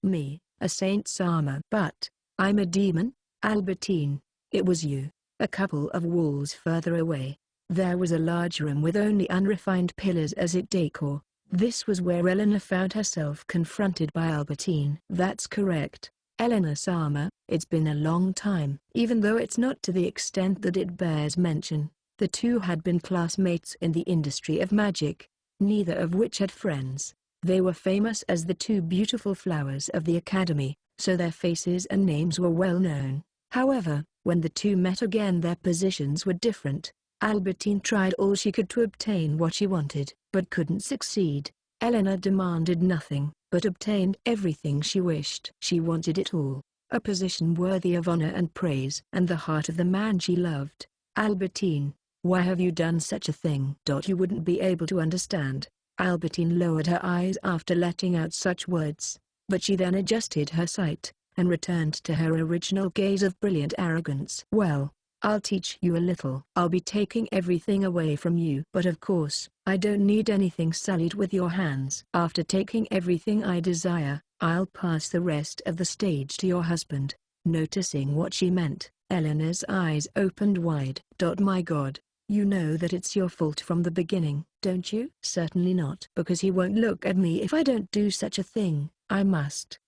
Me, a Saint Sama. But, I'm a demon? Albertine, it was you. A couple of walls further away, there was a large room with only unrefined pillars as its decor. This was where Eleanor found herself confronted by Albertine. That's correct, Eleanor Sama. It's been a long time. Even though it's not to the extent that it bears mention, the two had been classmates in the industry of magic, neither of which had friends. They were famous as the two beautiful flowers of the academy, so their faces and names were well known. However, when the two met again their positions were different. Albertine tried all she could to obtain what she wanted, but couldn't succeed. Eleanor demanded nothing, but obtained everything she wished. She wanted it all. A position worthy of honor and praise, and the heart of the man she loved. Albertine, why have you done such a thing? You wouldn't be able to understand. Albertine lowered her eyes after letting out such words, but she then adjusted her sight, and returned to her original gaze of brilliant arrogance. Well, I'll teach you a little. I'll be taking everything away from you. But of course, I don't need anything sullied with your hands. After taking everything I desire, I'll pass the rest of the stage to your husband. Noticing what she meant, Eleanor's eyes opened wide. My God, you know that it's your fault from the beginning, don't you? Certainly not. Because he won't look at me if I don't do such a thing. I must.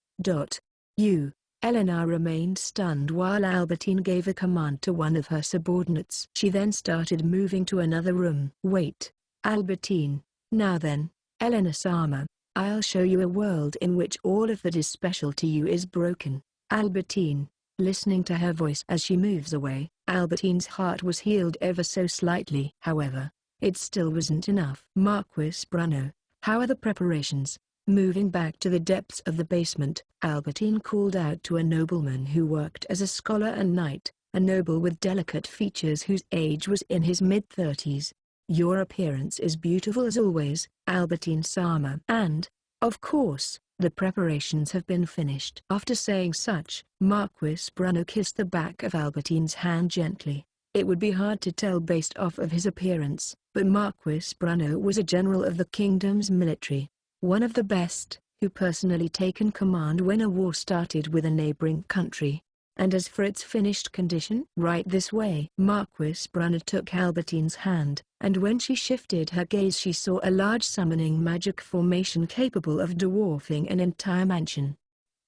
Eleanor remained stunned while Albertine gave a command to one of her subordinates. She then started moving to another room. Wait, Albertine, now then, Eleanor Sama, I'll show you a world in which all of that is special to you is broken. Albertine, listening to her voice as she moves away, Albertine's heart was healed ever so slightly. However, it still wasn't enough. Marquis Bruno, how are the preparations? Moving back to the depths of the basement, Albertine called out to a nobleman who worked as a scholar and knight, a noble with delicate features whose age was in his mid-30s. Your appearance is beautiful as always, Albertine Sama. And, of course, the preparations have been finished. After saying such, Marquis Bruno kissed the back of Albertine's hand gently. It would be hard to tell based off of his appearance, but Marquis Bruno was a general of the kingdom's military. One of the best, who personally taken command when a war started with a neighboring country. And as for its finished condition, right this way. Marquis Bruno took Albertine's hand, and when she shifted her gaze she saw a large summoning magic formation capable of dwarfing an entire mansion.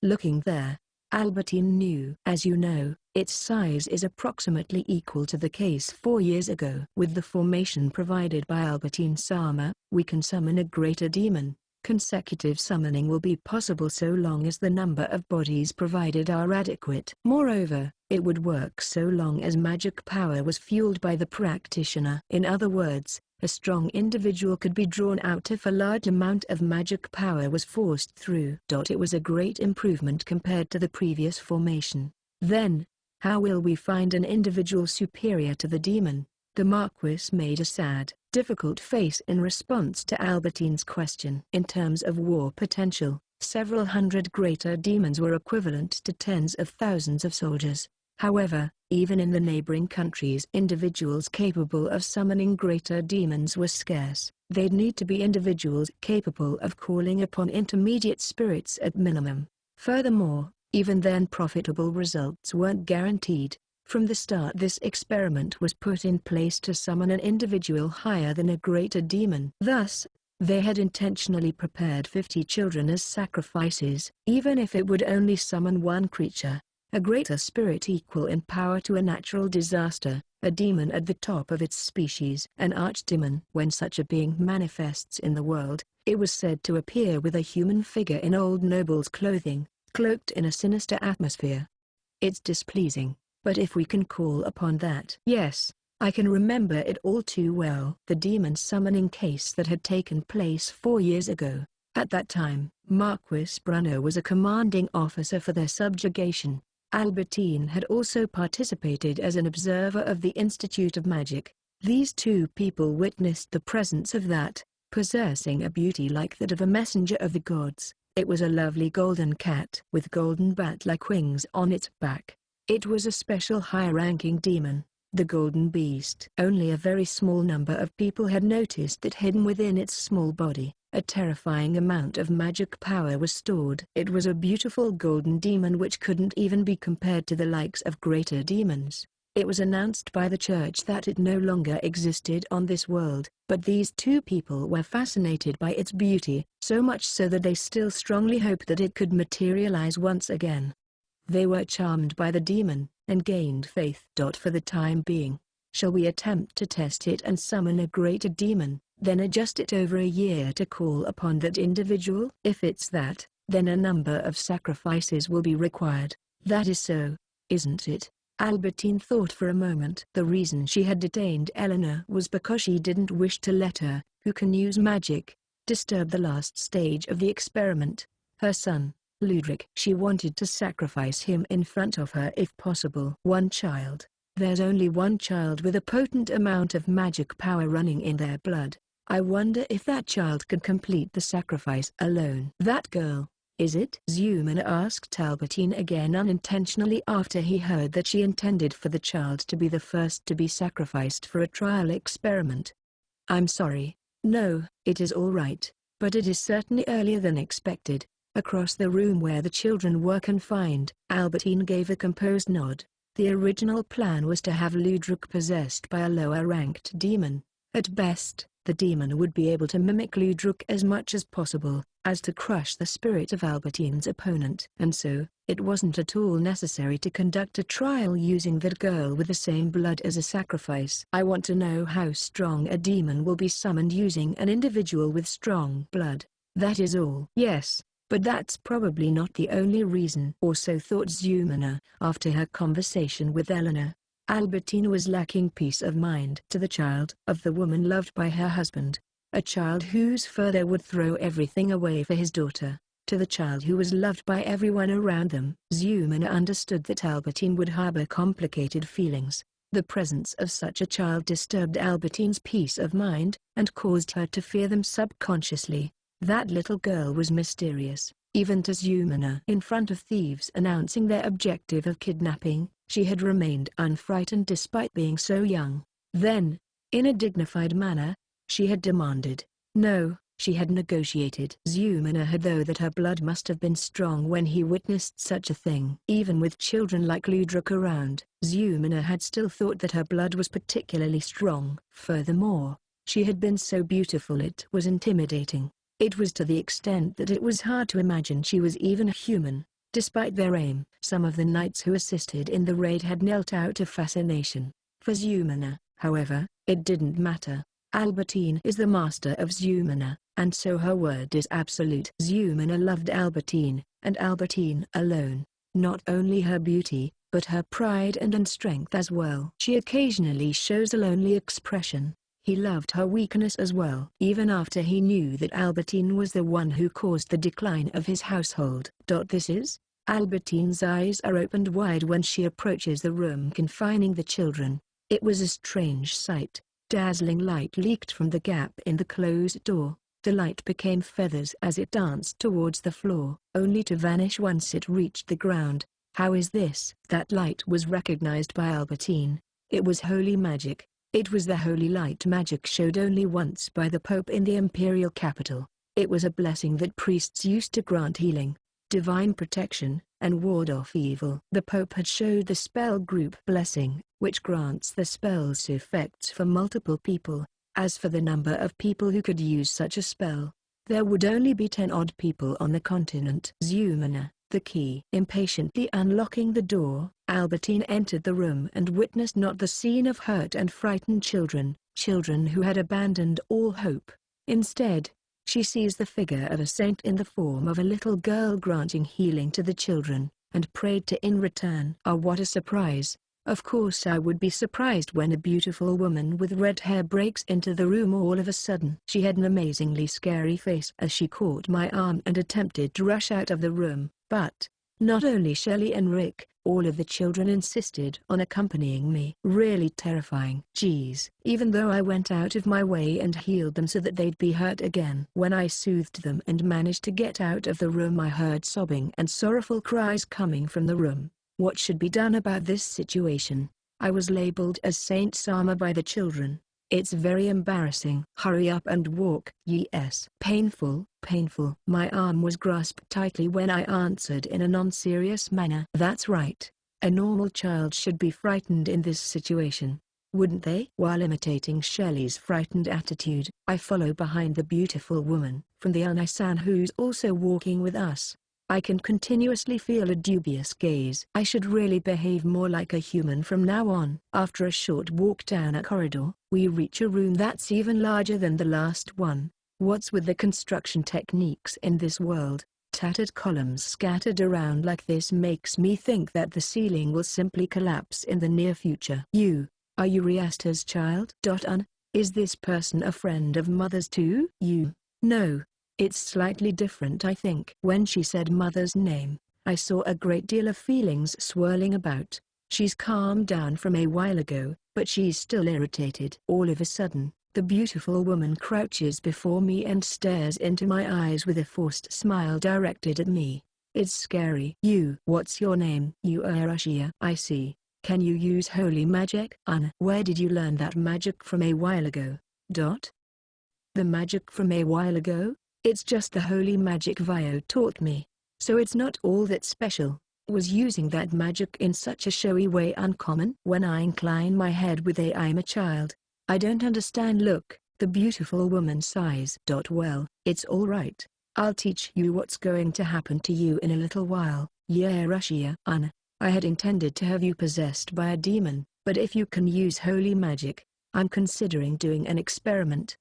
Looking there, Albertine knew. As you know, its size is approximately equal to the case 4 years ago. With the formation provided by Albertine Sama, we can summon a greater demon. Consecutive summoning will be possible so long as the number of bodies provided are adequate. Moreover, it would work so long as magic power was fueled by the practitioner. In other words, a strong individual could be drawn out if a large amount of magic power was forced through. It was a great improvement compared to the previous formation. Then, how will we find an individual superior to the demon? The Marquis made a sad, difficult face in response to Albertine's question. In terms of war potential, several hundred greater demons were equivalent to tens of thousands of soldiers. However, even in the neighboring countries, individuals capable of summoning greater demons were scarce. They'd need to be individuals capable of calling upon intermediate spirits at minimum. Furthermore, even then profitable results weren't guaranteed. From the start this experiment was put in place to summon an individual higher than a greater demon. Thus, they had intentionally prepared 50 children as sacrifices. Even if it would only summon one creature, a greater spirit equal in power to a natural disaster, a demon at the top of its species, an archdemon. When such a being manifests in the world, it was said to appear with a human figure in old noble's clothing, cloaked in a sinister atmosphere. It's displeasing. But if we can call upon that. Yes, I can remember it all too well. The demon summoning case that had taken place 4 years ago. At that time, Marquis Bruno was a commanding officer for their subjugation. Albertine had also participated as an observer of the Institute of Magic. These two people witnessed the presence of that, possessing a beauty like that of a messenger of the gods. It was a lovely golden cat with golden bat-like wings on its back. It was a special high-ranking demon, the Golden Beast. Only a very small number of people had noticed that hidden within its small body, a terrifying amount of magic power was stored. It was a beautiful golden demon which couldn't even be compared to the likes of greater demons. It was announced by the church that it no longer existed on this world, but these two people were fascinated by its beauty, so much so that they still strongly hoped that it could materialize once again. They were charmed by the demon, and gained faith. For the time being, shall we attempt to test it and summon a greater demon, then adjust it over a year to call upon that individual? If it's that, then a number of sacrifices will be required. That is so, isn't it? Albertine thought for a moment. The reason she had detained Eleanor was because she didn't wish to let her, who can use magic, disturb the last stage of the experiment, her son. Ludwig. She wanted to sacrifice him in front of her if possible. One child. There's only one child with a potent amount of magic power running in their blood. I wonder if that child could complete the sacrifice alone. That girl, is it? Zumina asked Albertine again unintentionally after he heard that she intended for the child to be the first to be sacrificed for a trial experiment. I'm sorry. No, it is all right, but it is certainly earlier than expected. Across the room where the children were confined, Albertine gave a composed nod. The original plan was to have Ludwig possessed by a lower-ranked demon. At best, the demon would be able to mimic Ludwig as much as possible, as to crush the spirit of Albertine's opponent. And so, it wasn't at all necessary to conduct a trial using that girl with the same blood as a sacrifice. I want to know how strong a demon will be summoned using an individual with strong blood. That is all. Yes. But that's probably not the only reason. Or so thought Zumina. After her conversation with Eleanor, Albertine was lacking peace of mind. To the child of the woman loved by her husband, a child whose father would throw everything away for his daughter, to the child who was loved by everyone around them. Zumina understood that Albertine would harbor complicated feelings. The presence of such a child disturbed Albertine's peace of mind, and caused her to fear them subconsciously. That little girl was mysterious, even to Zumina. In front of thieves announcing their objective of kidnapping, She had remained unfrightened despite being so young. Then, in a dignified manner, she had demanded. No, she had negotiated. Zumina had though that her blood must have been strong when he witnessed such a thing. Even with children like Ludruk around, Zumina had still thought that her blood was particularly strong. Furthermore, she had been so beautiful it was intimidating. It was to the extent that it was hard to imagine she was even a human. Despite their aim, some of the knights who assisted in the raid had knelt out of fascination. For Zumina, however, it didn't matter. Albertine is the master of Zumina, and so her word is absolute. Zumina loved Albertine, and Albertine alone. Not only her beauty, but her pride and strength as well. She occasionally shows a lonely expression. He loved her weakness as well. Even after he knew that Albertine was the one who caused the decline of his household. This is? Albertine's eyes are opened wide when she approaches the room confining the children. It was a strange sight. Dazzling light leaked from the gap in the closed door. The light became feathers as it danced towards the floor, only to vanish once it reached the ground. How is this? That light was recognized by Albertine. It was holy magic. It was the holy light magic showed only once by the Pope in the imperial capital. It was a blessing that priests used to grant healing, divine protection, and ward off evil. The Pope had showed the spell group blessing, which grants the spell's effects for multiple people. As for the number of people who could use such a spell, there would only be 10 odd people on the continent. Zumina, the key. Impatiently unlocking the door, Albertine entered the room and witnessed not the scene of hurt and frightened children who had abandoned all hope. Instead, she sees the figure of a saint in the form of a little girl granting healing to the children, and prayed to in return. Ah, what a surprise! Of course I would be surprised when a beautiful woman with red hair breaks into the room all of a sudden. She had an amazingly scary face as she caught my arm and attempted to rush out of the room, but, not only Shelley and Rick, all of the children insisted on accompanying me. Really terrifying. Geez. Even though I went out of my way and healed them so that they'd be hurt again. When I soothed them and managed to get out of the room, I heard sobbing and sorrowful cries coming from the room. What should be done about this situation? I was labeled as Saint Sama by the children. It's very embarrassing. Hurry up and walk. Yes. Painful, painful. My arm was grasped tightly when I answered in a non-serious manner. That's right. A normal child should be frightened in this situation, wouldn't they? While imitating Shelley's frightened attitude, I follow behind the beautiful woman from the Unai-san who's also walking with us. I can continuously feel a dubious gaze. I should really behave more like a human from now on. After a short walk down a corridor, we reach a room that's even larger than the last one. What's with the construction techniques in this world? Tattered columns scattered around like this makes me think that the ceiling will simply collapse in the near future. Are you Riasta's child? Is this person a friend of Mother's too? No. It's slightly different, I think. When she said Mother's name, I saw a great deal of feelings swirling about. She's calmed down from a while ago, but she's still irritated. All of a sudden, the beautiful woman crouches before me and stares into my eyes with a forced smile directed at me. It's scary. What's your name? Russia. I see. Can you use holy magic? Where did you learn that magic from a while ago? The magic from a while ago? It's just the holy magic Vio taught me, so it's not all that special. Was using that magic in such a showy way uncommon? When I incline my head with I'm a child. I don't understand. Look, the beautiful woman sighs. Well, it's all right. I'll teach you what's going to happen to you in a little while. Russia. I had intended to have you possessed by a demon, but if you can use holy magic, I'm considering doing an experiment.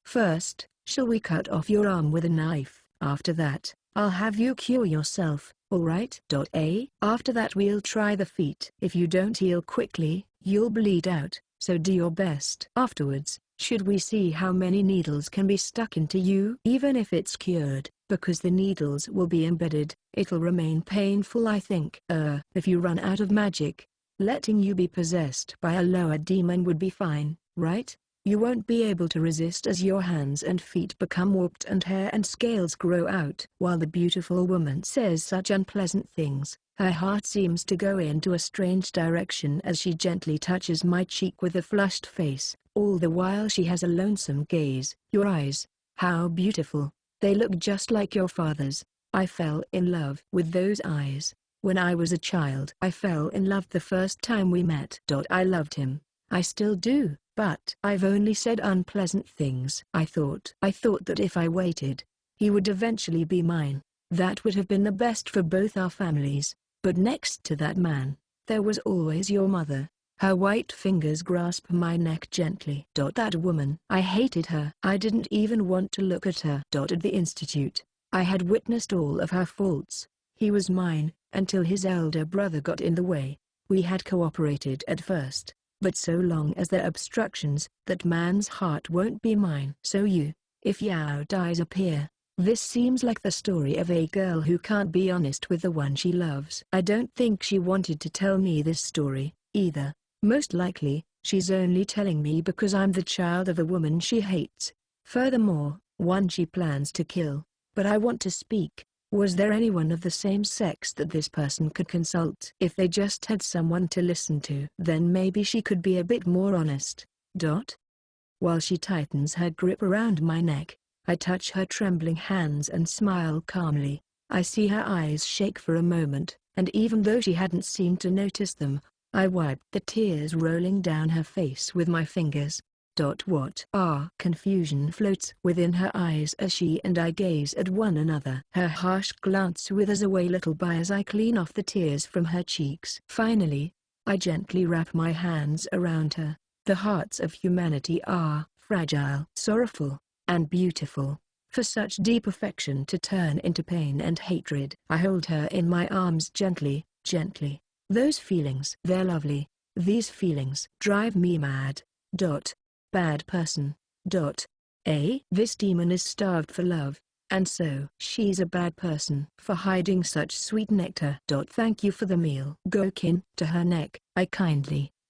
First, shall we cut off your arm with a knife? After that, I'll have you cure yourself, alright? After that we'll try the feet. If you don't heal quickly, you'll bleed out, so do your best. Afterwards, should we see how many needles can be stuck into you? Even if it's cured, because the needles will be embedded, it'll remain painful, I think. If you run out of magic, letting you be possessed by a lower demon would be fine, right? You won't be able to resist as your hands and feet become warped and hair and scales grow out. While the beautiful woman says such unpleasant things, her heart seems to go into a strange direction as she gently touches my cheek with a flushed face. All the while she has a lonesome gaze. Your eyes, how beautiful. They look just like your father's. I fell in love with those eyes. When I was a child, I fell in love the first time we met. I loved him. I still do, but I've only said unpleasant things. I thought that if I waited, he would eventually be mine. That would have been the best for both our families. But next to that man, there was always your mother. Her white fingers grasp my neck gently. That woman. I hated her. I didn't even want to look at her. At the institute, I had witnessed all of her faults. He was mine, until his elder brother got in the way. We had cooperated at first, but so long as there are obstructions, that man's heart won't be mine. So if Yao dies appear. This seems like the story of a girl who can't be honest with the one she loves. I don't think she wanted to tell me this story, either. Most likely, she's only telling me because I'm the child of a woman she hates. Furthermore, one she plans to kill. But I want to speak. Was there anyone of the same sex that this person could consult? If they just had someone to listen to, then maybe she could be a bit more honest. While she tightens her grip around my neck, I touch her trembling hands and smile calmly. I see her eyes shake for a moment, and even though she hadn't seemed to notice them, I wiped the tears rolling down her face with my fingers. What? Confusion floats within her eyes as she and I gaze at one another. Her harsh glance withers away little by as I clean off the tears from her cheeks. Finally, I gently wrap my hands around her. The hearts of humanity are fragile, sorrowful, and beautiful. For such deep affection to turn into pain and hatred. I hold her in my arms gently, gently. Those feelings. They're lovely. These feelings drive me mad. Bad person. This demon is starved for love, and so she's a bad person for hiding such sweet nectar. Thank you for the meal. Gokin. To her neck, I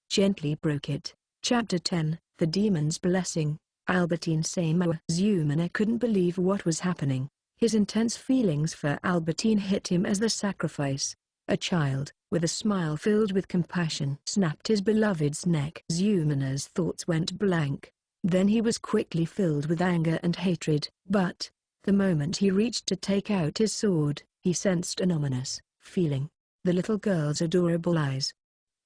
gently broke it. Chapter 10, The Demon's Blessing. Albertine Seymour. Zumina couldn't believe what was happening. His intense feelings for Albertine hit him as the sacrifice. A child, with a smile filled with compassion, snapped his beloved's neck. Zumina's thoughts went blank. Then he was quickly filled with anger and hatred. But, the moment he reached to take out his sword, he sensed an ominous feeling. The little girl's adorable eyes.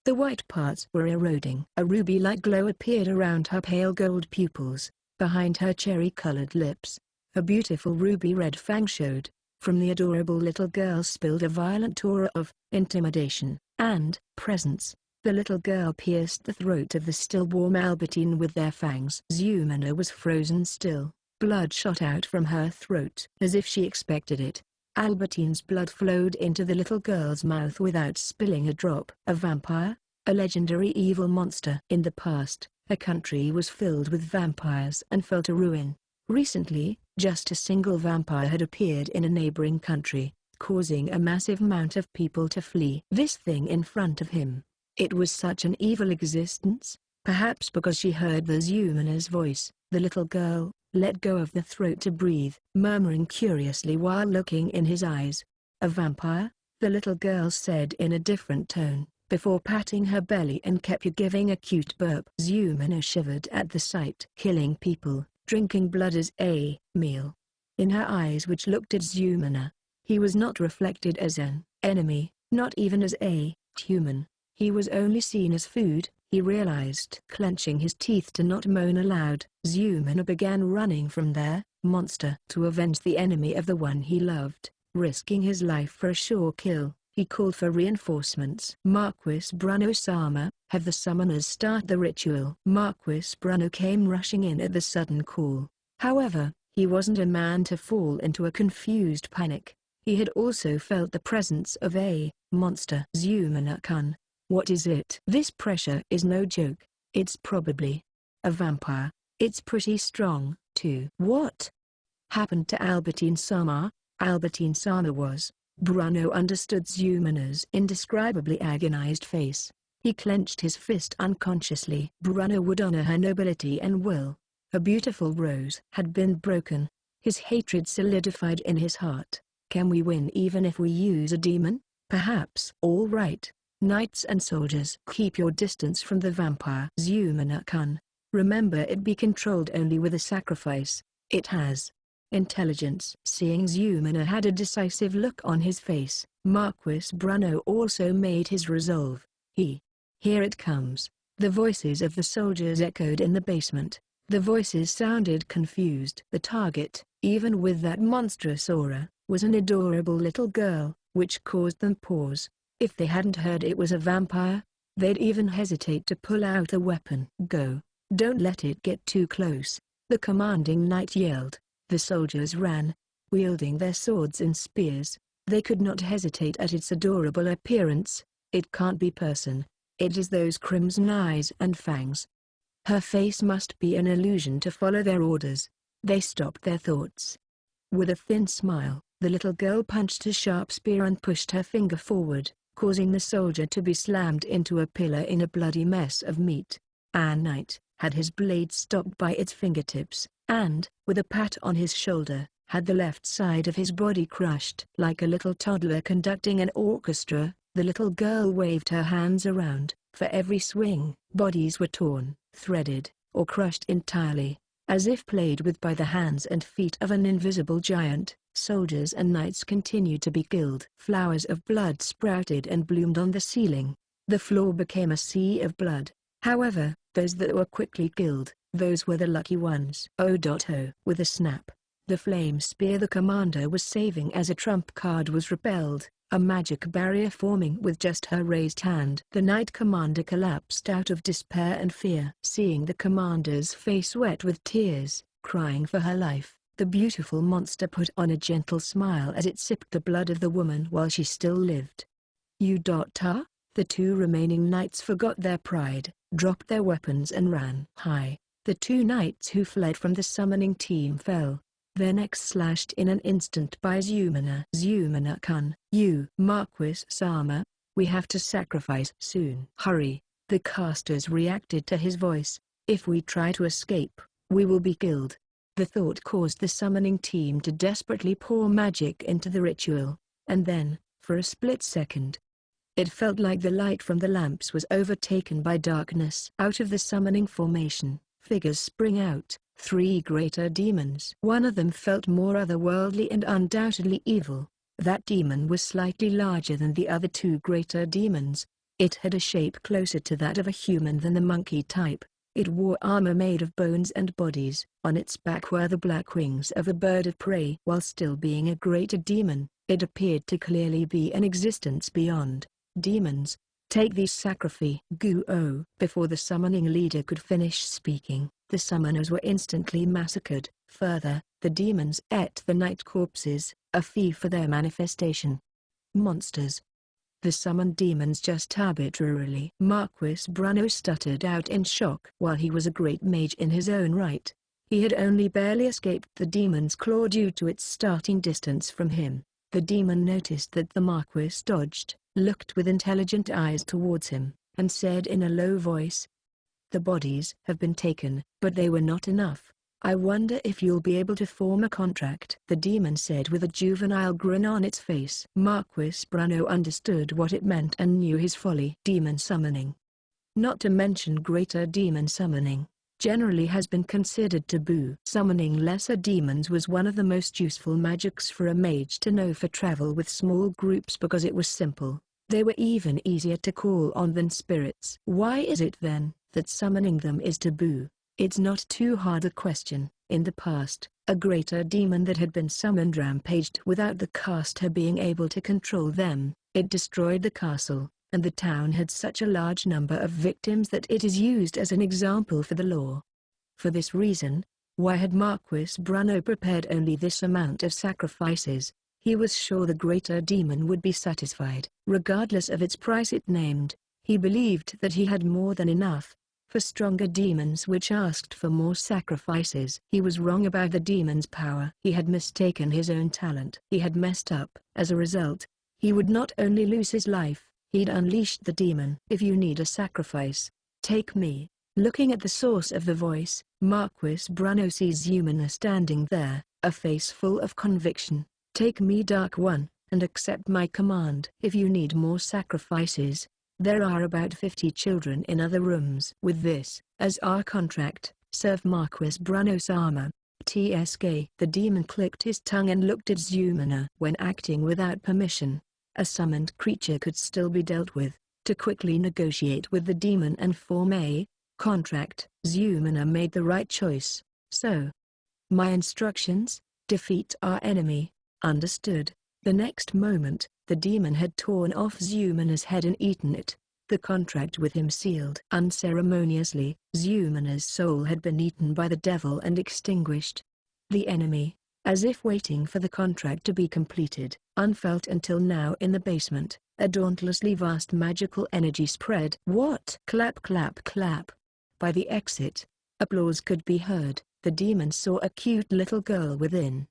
The white parts were eroding. A ruby-like glow appeared around her pale gold pupils. Behind her cherry-colored lips, a beautiful ruby-red fang showed. From the adorable little girl spilled a violent aura of intimidation and presence. The little girl pierced the throat of the still warm Albertine with their fangs. Zumina was frozen still. Blood shot out from her throat. As if she expected it, Albertine's blood flowed into the little girl's mouth without spilling a drop. A vampire? A legendary evil monster. In the past, a country was filled with vampires and fell to ruin. Recently, just a single vampire had appeared in a neighboring country, causing a massive amount of people to flee. This thing in front of him. It was such an evil existence. Perhaps because she heard the Zumina's voice, the little girl let go of the throat to breathe, murmuring curiously while looking in his eyes. A vampire? The little girl said in a different tone, before patting her belly and kept giving a cute burp. Zumina shivered at the sight. Killing people, drinking blood as a meal. In her eyes which looked at Zumina, he was not reflected as an enemy, not even as a human. He was only seen as food, he realized. Clenching his teeth to not moan aloud, Zumina began running from their monster to avenge the enemy of the one he loved, risking his life for a sure kill. He called for reinforcements. Marquis Bruno-sama, have the summoners start the ritual. Marquis Bruno came rushing in at the sudden call. However, he wasn't a man to fall into a confused panic. He had also felt the presence of a monster. Zumina-kun. What is it? This pressure is no joke. It's probably a vampire. It's pretty strong, too. What happened to Albertine-sama? Albertine-sama was. Bruno understood Zumina's indescribably agonized face. He clenched his fist unconsciously. Bruno would honor her nobility and will. Her beautiful rose had been broken. His hatred solidified in his heart. Can we win even if we use a demon? Perhaps. All right. Knights and soldiers, keep your distance from the vampire. Zumana-kun. Remember, it be controlled only with a sacrifice. It has intelligence. Seeing Zumana had a decisive look on his face, Marquis Bruno also made his resolve. Here it comes. The voices of the soldiers echoed in the basement. The voices sounded confused. The target, even with that monstrous aura, was an adorable little girl, which caused them pause. If they hadn't heard it was a vampire, they'd even hesitate to pull out a weapon. Go. Don't let it get too close, the commanding knight yelled. The soldiers ran, wielding their swords and spears. They could not hesitate at its adorable appearance. It can't be person. It is those crimson eyes and fangs. Her face must be an illusion to follow their orders. They stopped their thoughts. With a thin smile, the little girl punched a sharp spear and pushed her finger forward, causing the soldier to be slammed into a pillar in a bloody mess of meat. A knight had his blade stopped by its fingertips, and, with a pat on his shoulder, had the left side of his body crushed. Like a little toddler conducting an orchestra, the little girl waved her hands around. For every swing, bodies were torn, threaded, or crushed entirely, as if played with by the hands and feet of an invisible giant. Soldiers and knights continued to be killed. Flowers of blood sprouted and bloomed on the ceiling. The floor became a sea of blood. However, those that were quickly killed, those were the lucky ones. With a snap, the flame spear the commander was saving as a trump card was repelled, a magic barrier forming with just her raised hand. The knight commander collapsed out of despair and fear. Seeing the commander's face wet with tears, crying for her life, the beautiful monster put on a gentle smile as it sipped the blood of the woman while she still lived. Ta? The two remaining knights forgot their pride, dropped their weapons and ran. The two knights who fled from the summoning team fell, their necks slashed in an instant by Zumana. Zumana-kun, you, Marquis Sama, we have to sacrifice soon. Hurry, the casters reacted to his voice. If we try to escape, we will be killed. The thought caused the summoning team to desperately pour magic into the ritual, and then, for a split second, it felt like the light from the lamps was overtaken by darkness. Out of the summoning formation, figures spring out, 3 greater demons. One of them felt more otherworldly and undoubtedly evil. That demon was slightly larger than the other 2 greater demons. It had a shape closer to that of a human than the monkey type. It wore armor made of bones and bodies. On its back were the black wings of a bird of prey. While still being a greater demon, it appeared to clearly be an existence beyond demons. Take these sacrifice. Guo. Before the summoning leader could finish speaking, the summoners were instantly massacred. Further, the demons ate the night corpses, a fee for their manifestation. Monsters. The summoned demons just arbitrarily. Marquis Bruno stuttered out in shock. While he was a great mage in his own right, he had only barely escaped the demon's claw due to its starting distance from him. The demon noticed that the Marquis dodged, looked with intelligent eyes towards him, and said in a low voice, "The bodies have been taken, but they were not enough. I wonder if you'll be able to form a contract," the demon said with a juvenile grin on its face. Marquis Bruno understood what it meant and knew his folly. Demon summoning, not to mention greater demon summoning, generally has been considered taboo. Summoning lesser demons was one of the most useful magics for a mage to know for travel with small groups because it was simple. They were even easier to call on than spirits. Why is it then that summoning them is taboo? It's not too hard a question. In the past, a greater demon that had been summoned rampaged without the caster being able to control them. It destroyed the castle, and the town had such a large number of victims that it is used as an example for the law. For this reason, why had Marquis Bruno prepared only this amount of sacrifices? He was sure the greater demon would be satisfied. Regardless of its price it named, he believed that he had more than enough. For stronger demons which asked for more sacrifices. He was wrong about the demon's power. He had mistaken his own talent. He had messed up. As a result, he would not only lose his life, He'd unleashed the demon. "If you need a sacrifice, take me." Looking at the source of the voice, Marquis Bruno sees Zumina standing there, a face full of conviction. "Take me, Dark One, and accept my command." "If you need more sacrifices, there are about 50 children in other rooms." "With this, as our contract, serve Marquis Bruno Sama. TSK." The demon clicked his tongue and looked at Zumina. When acting without permission, a summoned creature could still be dealt with. To quickly negotiate with the demon and form a contract, Zumina made the right choice. "So, my instructions? Defeat our enemy." "Understood." The next moment, the demon had torn off Zumina's head and eaten it, the contract with him sealed. Unceremoniously, Zumina's soul had been eaten by the devil and extinguished. The enemy, as if waiting for the contract to be completed, unfelt until now in the basement, a dauntlessly vast magical energy spread. "What?" Clap clap clap. By the exit, applause could be heard. The demon saw a cute little girl within.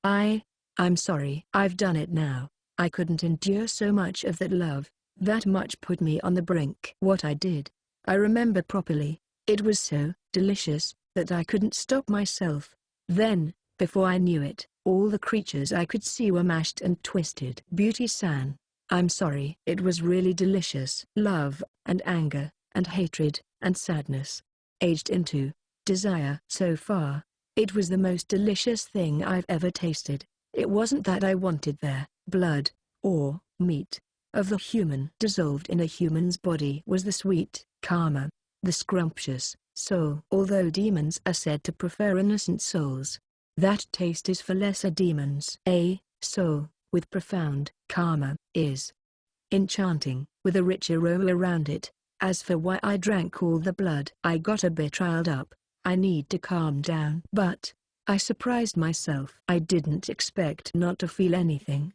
I'm sorry. I've done it now. I couldn't endure so much of that love. That much put me on the brink." "What I did, I remember properly. It was so delicious that I couldn't stop myself. Then, before I knew it, all the creatures I could see were mashed and twisted." "Beauty-san, I'm sorry." "It was really delicious." Love, and anger, and hatred, and sadness, aged into desire. So far, it was the most delicious thing I've ever tasted. It wasn't that I wanted their blood, or meat, of the human. Dissolved in a human's body was the sweet karma, the scrumptious soul. Although demons are said to prefer innocent souls, that taste is for lesser demons. A soul with profound karma is enchanting, with a rich aroma around it. As for why I drank all the blood, I got a bit riled up. I need to calm down. But I surprised myself. I didn't expect not to feel anything.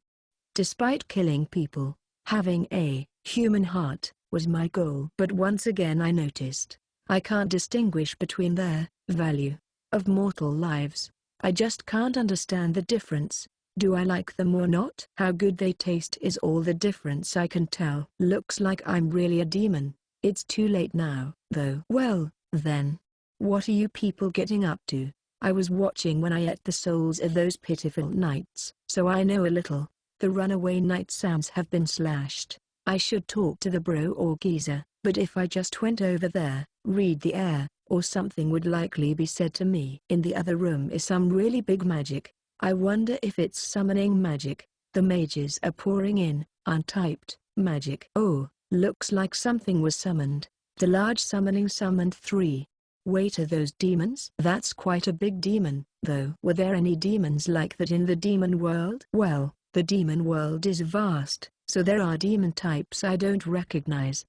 Despite killing people, having a human heart was my goal. But once again I noticed, I can't distinguish between their value of mortal lives. I just can't understand the difference. Do I like them or not? How good they taste is all the difference I can tell. Looks like I'm really a demon. It's too late now, though. Well, then, what are you people getting up to? I was watching when I ate the souls of those pitiful knights, so I know a little. The runaway knight Sams have been slashed. I should talk to the bro or geezer, but if I just went over there, read the air, or something would likely be said to me. In the other room is some really big magic. I wonder if it's summoning magic. The mages are pouring in, untyped magic. Oh, looks like something was summoned. The large summoning summoned 3. Wait, are those demons? That's quite a big demon, though. Were there any demons like that in the demon world? Well, the demon world is vast, so there are demon types I don't recognize.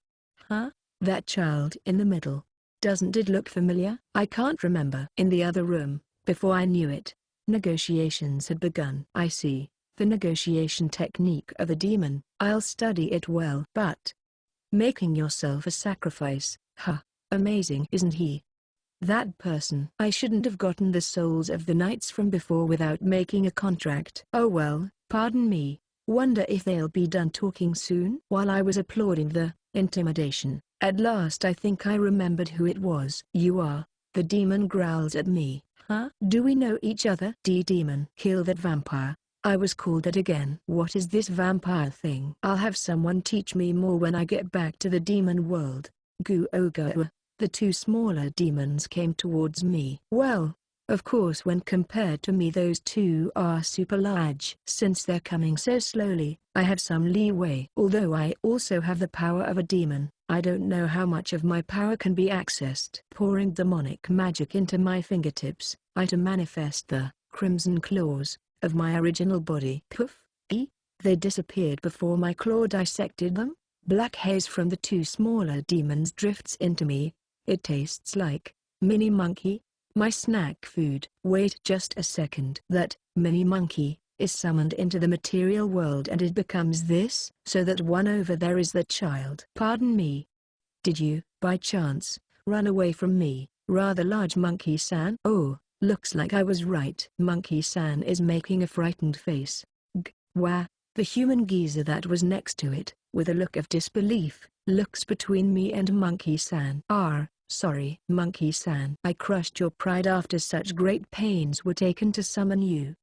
Huh? That child in the middle. Doesn't it look familiar? I can't remember. In the other room, before I knew it, negotiations had begun. I see. The negotiation technique of a demon. I'll study it well. But making yourself a sacrifice, huh? Amazing, isn't he? That person. I shouldn't have gotten the souls of the knights from before without making a contract. Oh well, pardon me. Wonder if they'll be done talking soon? While I was applauding the intimidation, at last I think I remembered who it was. You are. The demon growls at me. Huh? Do we know each other? Demon. Kill that vampire. I was called that again. What is this vampire thing? I'll have someone teach me more when I get back to the demon world. Goo-oh-go. The 2 smaller demons came towards me. Well, of course when compared to me those 2 are super large. Since they're coming so slowly, I have some leeway. Although I also have the power of a demon, I don't know how much of my power can be accessed. Pouring demonic magic into my fingertips, I to manifest the crimson claws of my original body. Poof! They disappeared before my claw dissected them. Black haze from the 2 smaller demons drifts into me. It tastes like mini monkey, my snack food. Wait just a second. That mini monkey is summoned into the material world and it becomes this? So that one over there is the child. Pardon me. Did you, by chance, run away from me, rather large monkey-san? Oh, looks like I was right. Monkey-san is making a frightened face. Wah, The human geezer that was next to it, with a look of disbelief, looks between me and Monkey-san. Sorry. Monkey-san. I crushed your pride after such great pains were taken to summon you.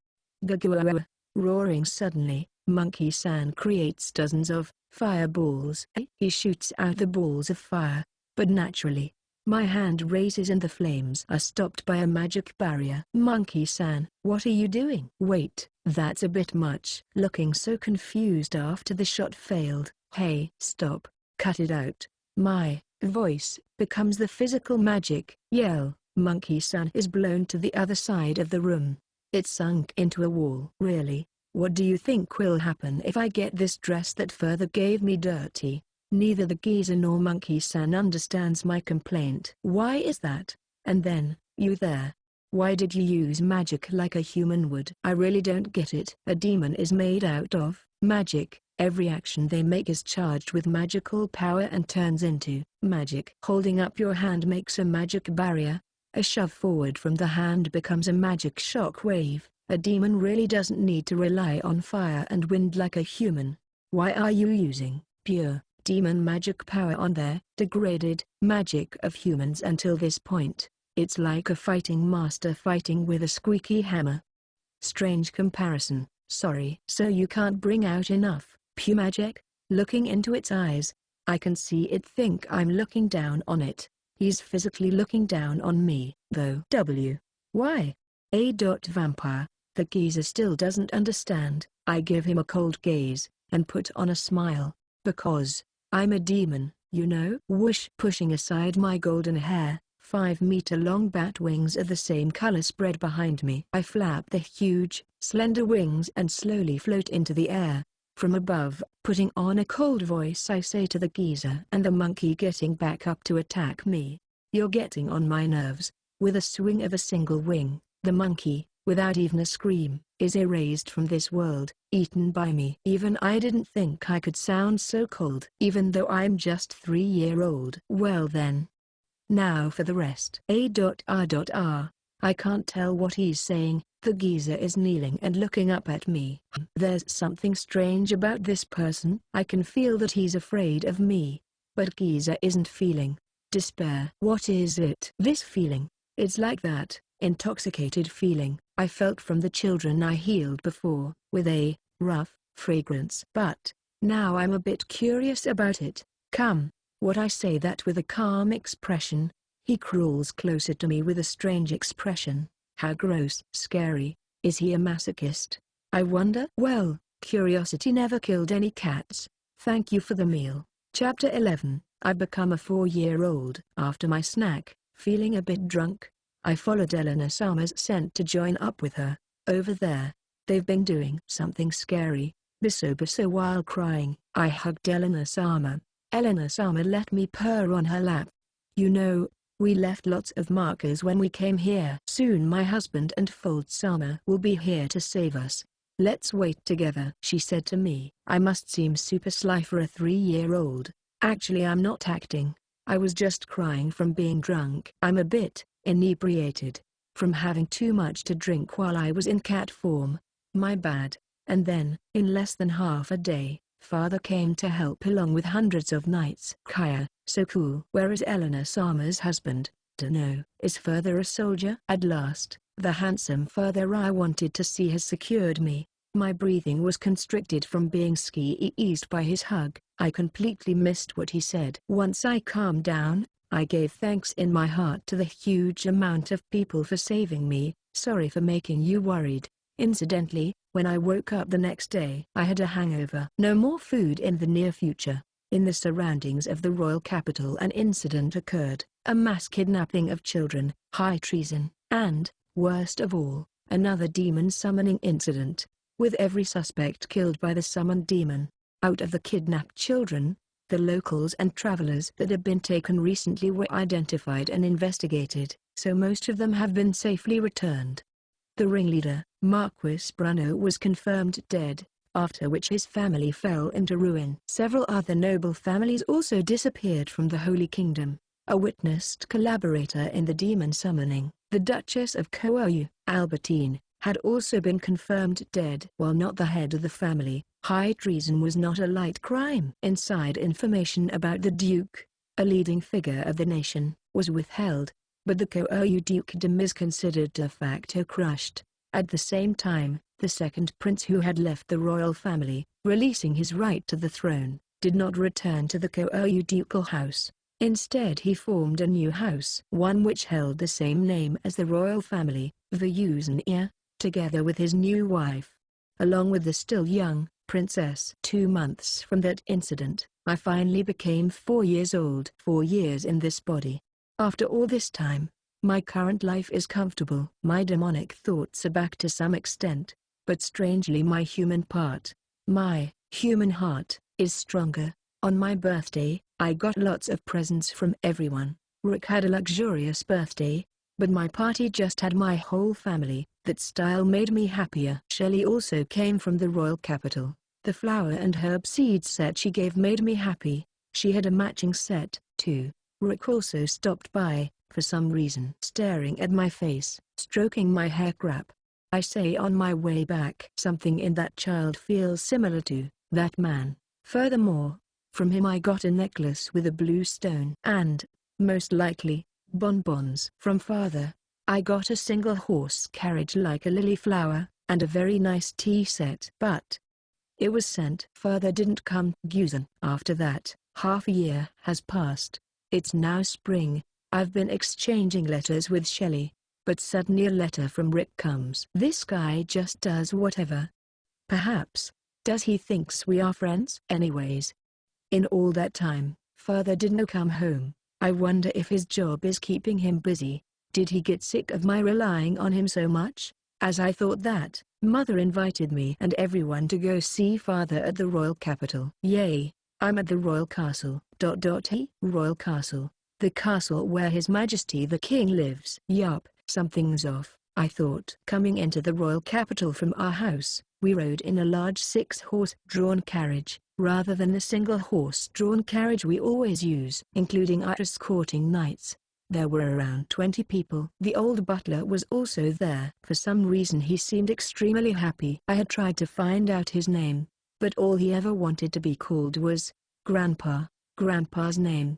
Gagua. Roaring suddenly, Monkey-san creates dozens of fireballs. He shoots out the balls of fire, but naturally, my hand raises and the flames are stopped by a magic barrier. Monkey-san, what are you doing? Wait, that's a bit much. Looking so confused after the shot failed. Hey, stop, cut it out. My voice becomes the physical magic yell. Monkey-san is blown to the other side of the room. It sunk into a wall. Really? What do you think will happen if I get this dress that further gave me dirty? Neither the geezer nor Monkey-san understands my complaint. Why is that? And then, you there. Why did you use magic like a human would? I really don't get it. A demon is made out of magic. Every action they make is charged with magical power and turns into magic. Holding up your hand makes a magic barrier. A shove forward from the hand becomes a magic shock wave. A demon really doesn't need to rely on fire and wind like a human. Why are you using pure demon magic power on their degraded magic of humans until this point? It's like a fighting master fighting with a squeaky hammer. Strange comparison. Sorry. So you can't bring out enough pure magic? Looking into its eyes, I can see it think I'm looking down on it. He's physically looking down on me, though. Why? Vampire. The geezer still doesn't understand. I give him a cold gaze, and put on a smile. Because I'm a demon, you know. Whoosh. Pushing aside my golden hair, 5-meter-long bat wings of the same color spread behind me. I flap the huge, slender wings and slowly float into the air. From above, putting on a cold voice, I say to the geezer and the monkey getting back up to attack me, "You're getting on my nerves." With a swing of a single wing, the monkey, without even a scream, is erased from this world, eaten by me. Even I didn't think I could sound so cold. Even though I'm just 3-year-old. Well then. Now for the rest. I can't tell what he's saying. The geezer is kneeling and looking up at me. There's something strange about this person. I can feel that he's afraid of me. But geezer isn't feeling despair. What is it? This feeling. It's like that intoxicated feeling I felt from the children I healed before, with a rough fragrance. But now I'm a bit curious about it. Come. What I say that with a calm expression. He crawls closer to me with a strange expression. How gross. Scary. Is he a masochist? I wonder. Well, curiosity never killed any cats. Thank you for the meal. Chapter 11. I become a 4-year-old. After my snack, feeling a bit drunk, I followed Elena-sama's scent to join up with her. Over there, they've been doing something scary. Biso while crying. I hugged Elena-sama. Elena-sama let me purr on her lap. You know, we left lots of markers when we came here. Soon my husband and Fold-sama will be here to save us. Let's wait together, she said to me. I must seem super sly for a 3-year-old. Actually, I'm not acting. I was just crying from being drunk. I'm a bit inebriated from having too much to drink while I was in cat form. My bad. And then, in less than half a day, father came to help along with hundreds of knights. Kaya, so cool. Where is Elena-sama's husband? Dunno. Is Further a soldier? At last, the handsome Further I wanted to see has secured me. My breathing was constricted from being squeezed by his hug. I completely missed what he said. Once I calmed down, I gave thanks in my heart to the huge amount of people for saving me. Sorry for making you worried. Incidentally, when I woke up the next day, I had a hangover. No more food in the near future. In the surroundings of the royal capital an incident occurred, a mass kidnapping of children, high treason, and, worst of all, another demon summoning incident, with every suspect killed by the summoned demon. Out of the kidnapped children, the locals and travelers that had been taken recently were identified and investigated, so most of them have been safely returned. The ringleader, Marquis Bruno, was confirmed dead, after which his family fell into ruin. Several other noble families also disappeared from the Holy Kingdom. A witnessed collaborator in the demon summoning, the Duchess of Kourou, Albertine, had also been confirmed dead. While not the head of the family, high treason was not a light crime. Inside information about the Duke, a leading figure of the nation, was withheld, but the Koryu dukedom is considered de facto crushed. At the same time, the second prince who had left the royal family, releasing his right to the throne, did not return to the Koryu ducal house. Instead he formed a new house, one which held the same name as the royal family, Vyuzhnia, together with his new wife, along with the still young princess. 2 months from that incident, I finally became 4 years old. 4 years in this body. After all this time, my current life is comfortable. My demonic thoughts are back to some extent, but strangely my human part, my human heart, is stronger. On my birthday, I got lots of presents from everyone. Rick had a luxurious birthday, but my party just had my whole family. That style made me happier. Shelley also came from the royal capital. The flower and herb seed set she gave made me happy. She had a matching set, too. Rick also stopped by, for some reason, staring at my face, stroking my hair crap. I say on my way back. Something in that child feels similar to that man. Furthermore, from him I got a necklace with a blue stone. And, most likely, bonbons. From father, I got a single horse carriage like a lily flower, and a very nice tea set. But it was sent. Further didn't come. Guzan. After that, half a year has passed. It's now spring. I've been exchanging letters with Shelley, but suddenly a letter from Rick comes. This guy just does whatever. Perhaps, does he thinks we are friends? Anyways, in all that time, Father didn't come home. I wonder if his job is keeping him busy. Did he get sick of my relying on him so much? As I thought that, Mother invited me and everyone to go see Father at the royal capital. Yay, I'm at the royal castle. Royal castle. The castle where His Majesty the King lives. Yup, something's off, I thought. Coming into the royal capital from our house, we rode in a large 6-horse-drawn carriage, rather than the single horse-drawn carriage we always use. Including our escorting knights, there were around 20 people. The old butler was also there. For some reason he seemed extremely happy. I had tried to find out his name, but all he ever wanted to be called was Grandpa. Grandpa's name?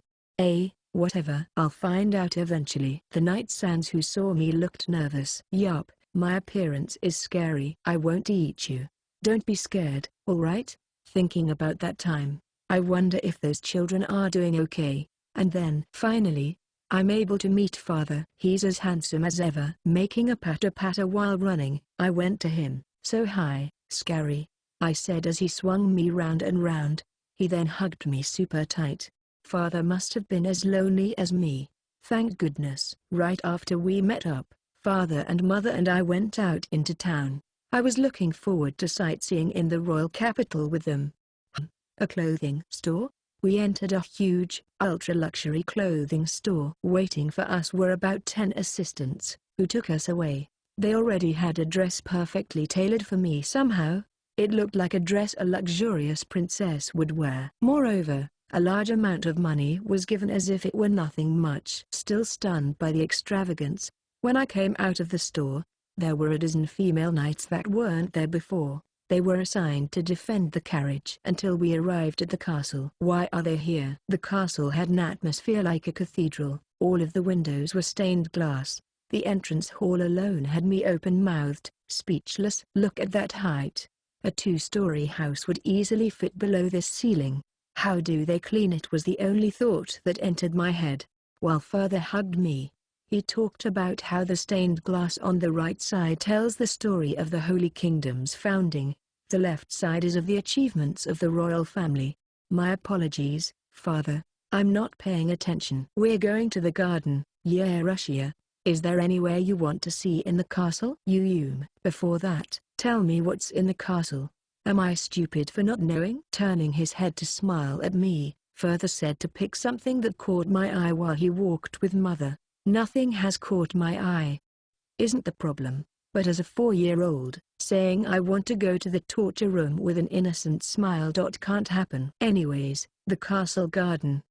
Whatever. I'll find out eventually. The Night Sans who saw me looked nervous. Yup, my appearance is scary. I won't eat you. Don't be scared, alright? Thinking about that time, I wonder if those children are doing okay. And then, finally, I'm able to meet Father. He's as handsome as ever. Making a patter-patter while running, I went to him. So hi, scary, I said as he swung me round and round. He then hugged me super tight. Father must have been as lonely as me. Thank goodness. Right after we met up, Father and Mother and I went out into town. I was looking forward to sightseeing in the royal capital with them. A clothing store? We entered a huge, ultra-luxury clothing store. Waiting for us were about 10 assistants, who took us away. They already had a dress perfectly tailored for me somehow. It looked like a dress a luxurious princess would wear. Moreover, a large amount of money was given as if it were nothing much. Still stunned by the extravagance, when I came out of the store, there were a dozen female knights that weren't there before. They were assigned to defend the carriage until we arrived at the castle. Why are they here? The castle had an atmosphere like a cathedral. All of the windows were stained glass. The entrance hall alone had me open-mouthed, speechless. Look at that height. A 2-story house would easily fit below this ceiling. How do they clean it was the only thought that entered my head. While Father hugged me, he talked about how the stained glass on the right side tells the story of the Holy Kingdom's founding. The left side is of the achievements of the royal family. My apologies, Father, I'm not paying attention. We're going to the garden. Yeah, Russia. Is there anywhere you want to see in the castle? Before that, tell me what's in the castle. Am I stupid for not knowing? Turning his head to smile at me, Father said to pick something that caught my eye while he walked with Mother. Nothing has caught my eye. Isn't the problem, but as a 4-year-old, saying I want to go to the torture room with an innocent smile can't happen. Anyways, the castle garden.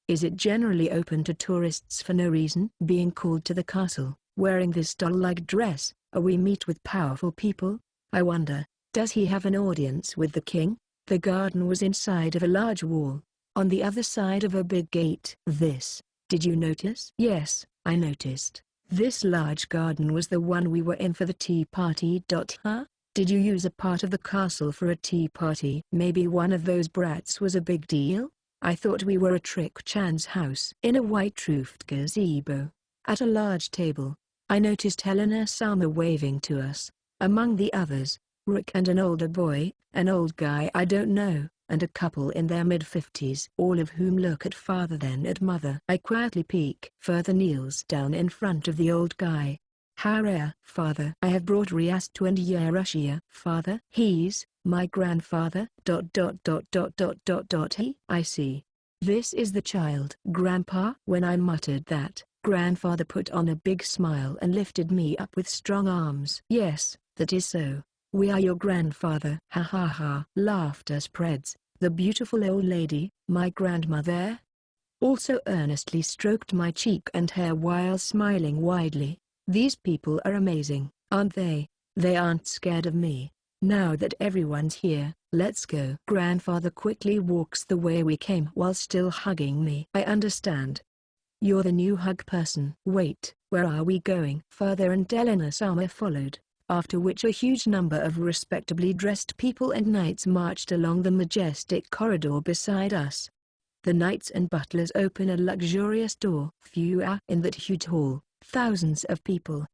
Is it generally open to tourists for no reason? Being called to the castle, wearing this doll-like dress, We meet with powerful people. I wonder, does he have an audience with the king? The garden was inside of a large wall, on the other side of a big gate. Did you notice? Yes, I noticed. This large garden was the one we were in for the tea party. Huh? Did you use a part of the castle for a tea party? Maybe one of those brats was a big deal? I thought we were at Trick Chan's house. In a white-roofed gazebo, at a large table, I noticed Helena Sama waving to us. Among the others, Rick and an older boy, an old guy I don't know, and a couple in their mid-50s. All of whom look at father then at mother. I quietly peek. Further kneels down in front of the old guy. How rare. Father, I have brought Riastu and Yerushia. Father, he's my grandfather. He. I see. This is the child. Grandpa. When I muttered that, grandfather put on a big smile and lifted me up with strong arms. Yes, that is so. We are your grandfather. Ha ha ha. Laughter spreads. The beautiful old lady, my grandmother, also earnestly stroked my cheek and hair while smiling widely. These people are amazing, aren't they? They aren't scared of me. Now that everyone's here, let's go. Grandfather quickly walks the way we came while still hugging me. I understand. You're the new hug person. Wait, where are we going? Further and Helena Sama followed, after which a huge number of respectably dressed people and knights marched along the majestic corridor beside us. The knights and butlers open a luxurious door. Few are in that huge hall. Thousands of people,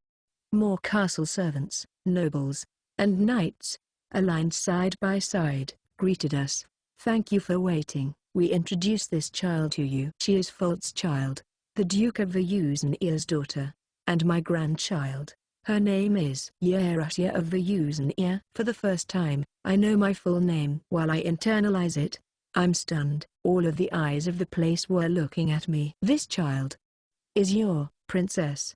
more castle servants, nobles, and knights, aligned side by side, greeted us. Thank you for waiting. We introduce this child to you. She is Folt's child, the Duke of Vyuznier's daughter, and my grandchild. Her name is Yerushia of Vyuznier. For the first time, I know my full name. While I internalize it, I'm stunned. All of the eyes of the place were looking at me. This child is your princess.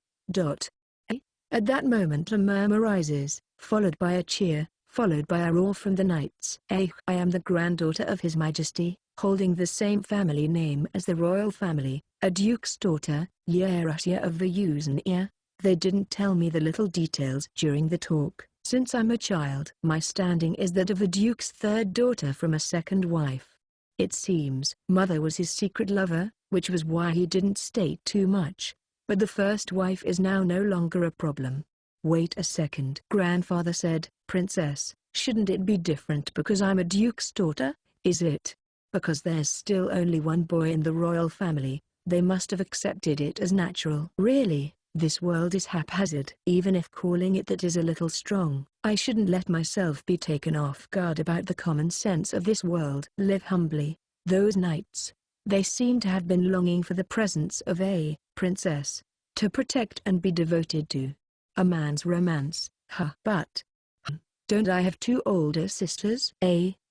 At that moment a murmur rises, followed by a cheer, followed by a roar from the knights. I am the granddaughter of His Majesty, holding the same family name as the royal family, a duke's daughter, Yerushia of Vyuznier. They didn't tell me the little details during the talk. Since I'm a child, my standing is that of a duke's third daughter from a second wife. It seems mother was his secret lover, which was why he didn't state too much. But the first wife is now no longer a problem. Wait a second. Grandfather said, Princess, shouldn't it be different because I'm a duke's daughter? Is it? Because there's still only one boy in the royal family, they must have accepted it as natural. Really, this world is haphazard. Even if calling it that is a little strong, I shouldn't let myself be taken off guard about the common sense of this world. Live humbly. Those knights, they seem to have been longing for the presence of a princess, to protect and be devoted to. A man's romance, but don't I have two older sisters?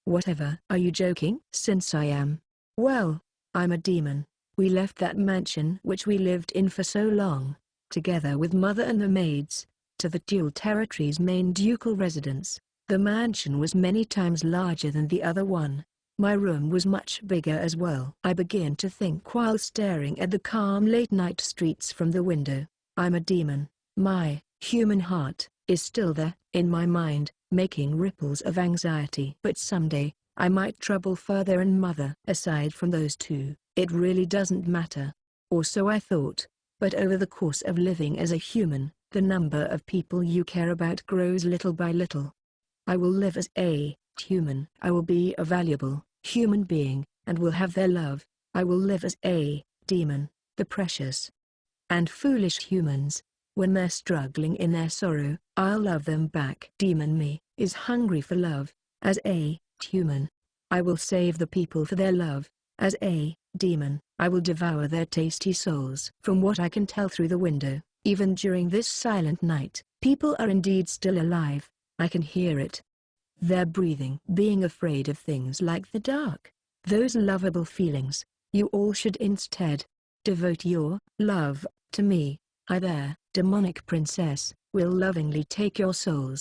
Whatever. Are you joking? Since I am, well, I'm a demon. We left that mansion which we lived in for so long, together with mother and the maids, to the Dual Territory's main ducal residence. The mansion was many times larger than the other one. My room was much bigger as well. I begin to think while staring at the calm late-night streets from the window. I'm a demon. My human heart is still there, in my mind, making ripples of anxiety. But someday, I might trouble father and mother. Aside from those two, it really doesn't matter. Or so I thought. But over the course of living as a human, the number of people you care about grows little by little. I will live as a human. I will be a valuable human being, and will have their love. I will live as a demon. The precious and foolish humans, when they're struggling in their sorrow, I'll love them back. Demon me is hungry for love. As a human, I will save the people for their love. As a demon, I will devour their tasty souls. From what I can tell through the window, even during this silent night, people are indeed still alive. I can hear it. They're breathing. Being afraid of things like the dark, those lovable feelings, you all should instead devote your love to me. I, there, demonic princess, will lovingly take your souls.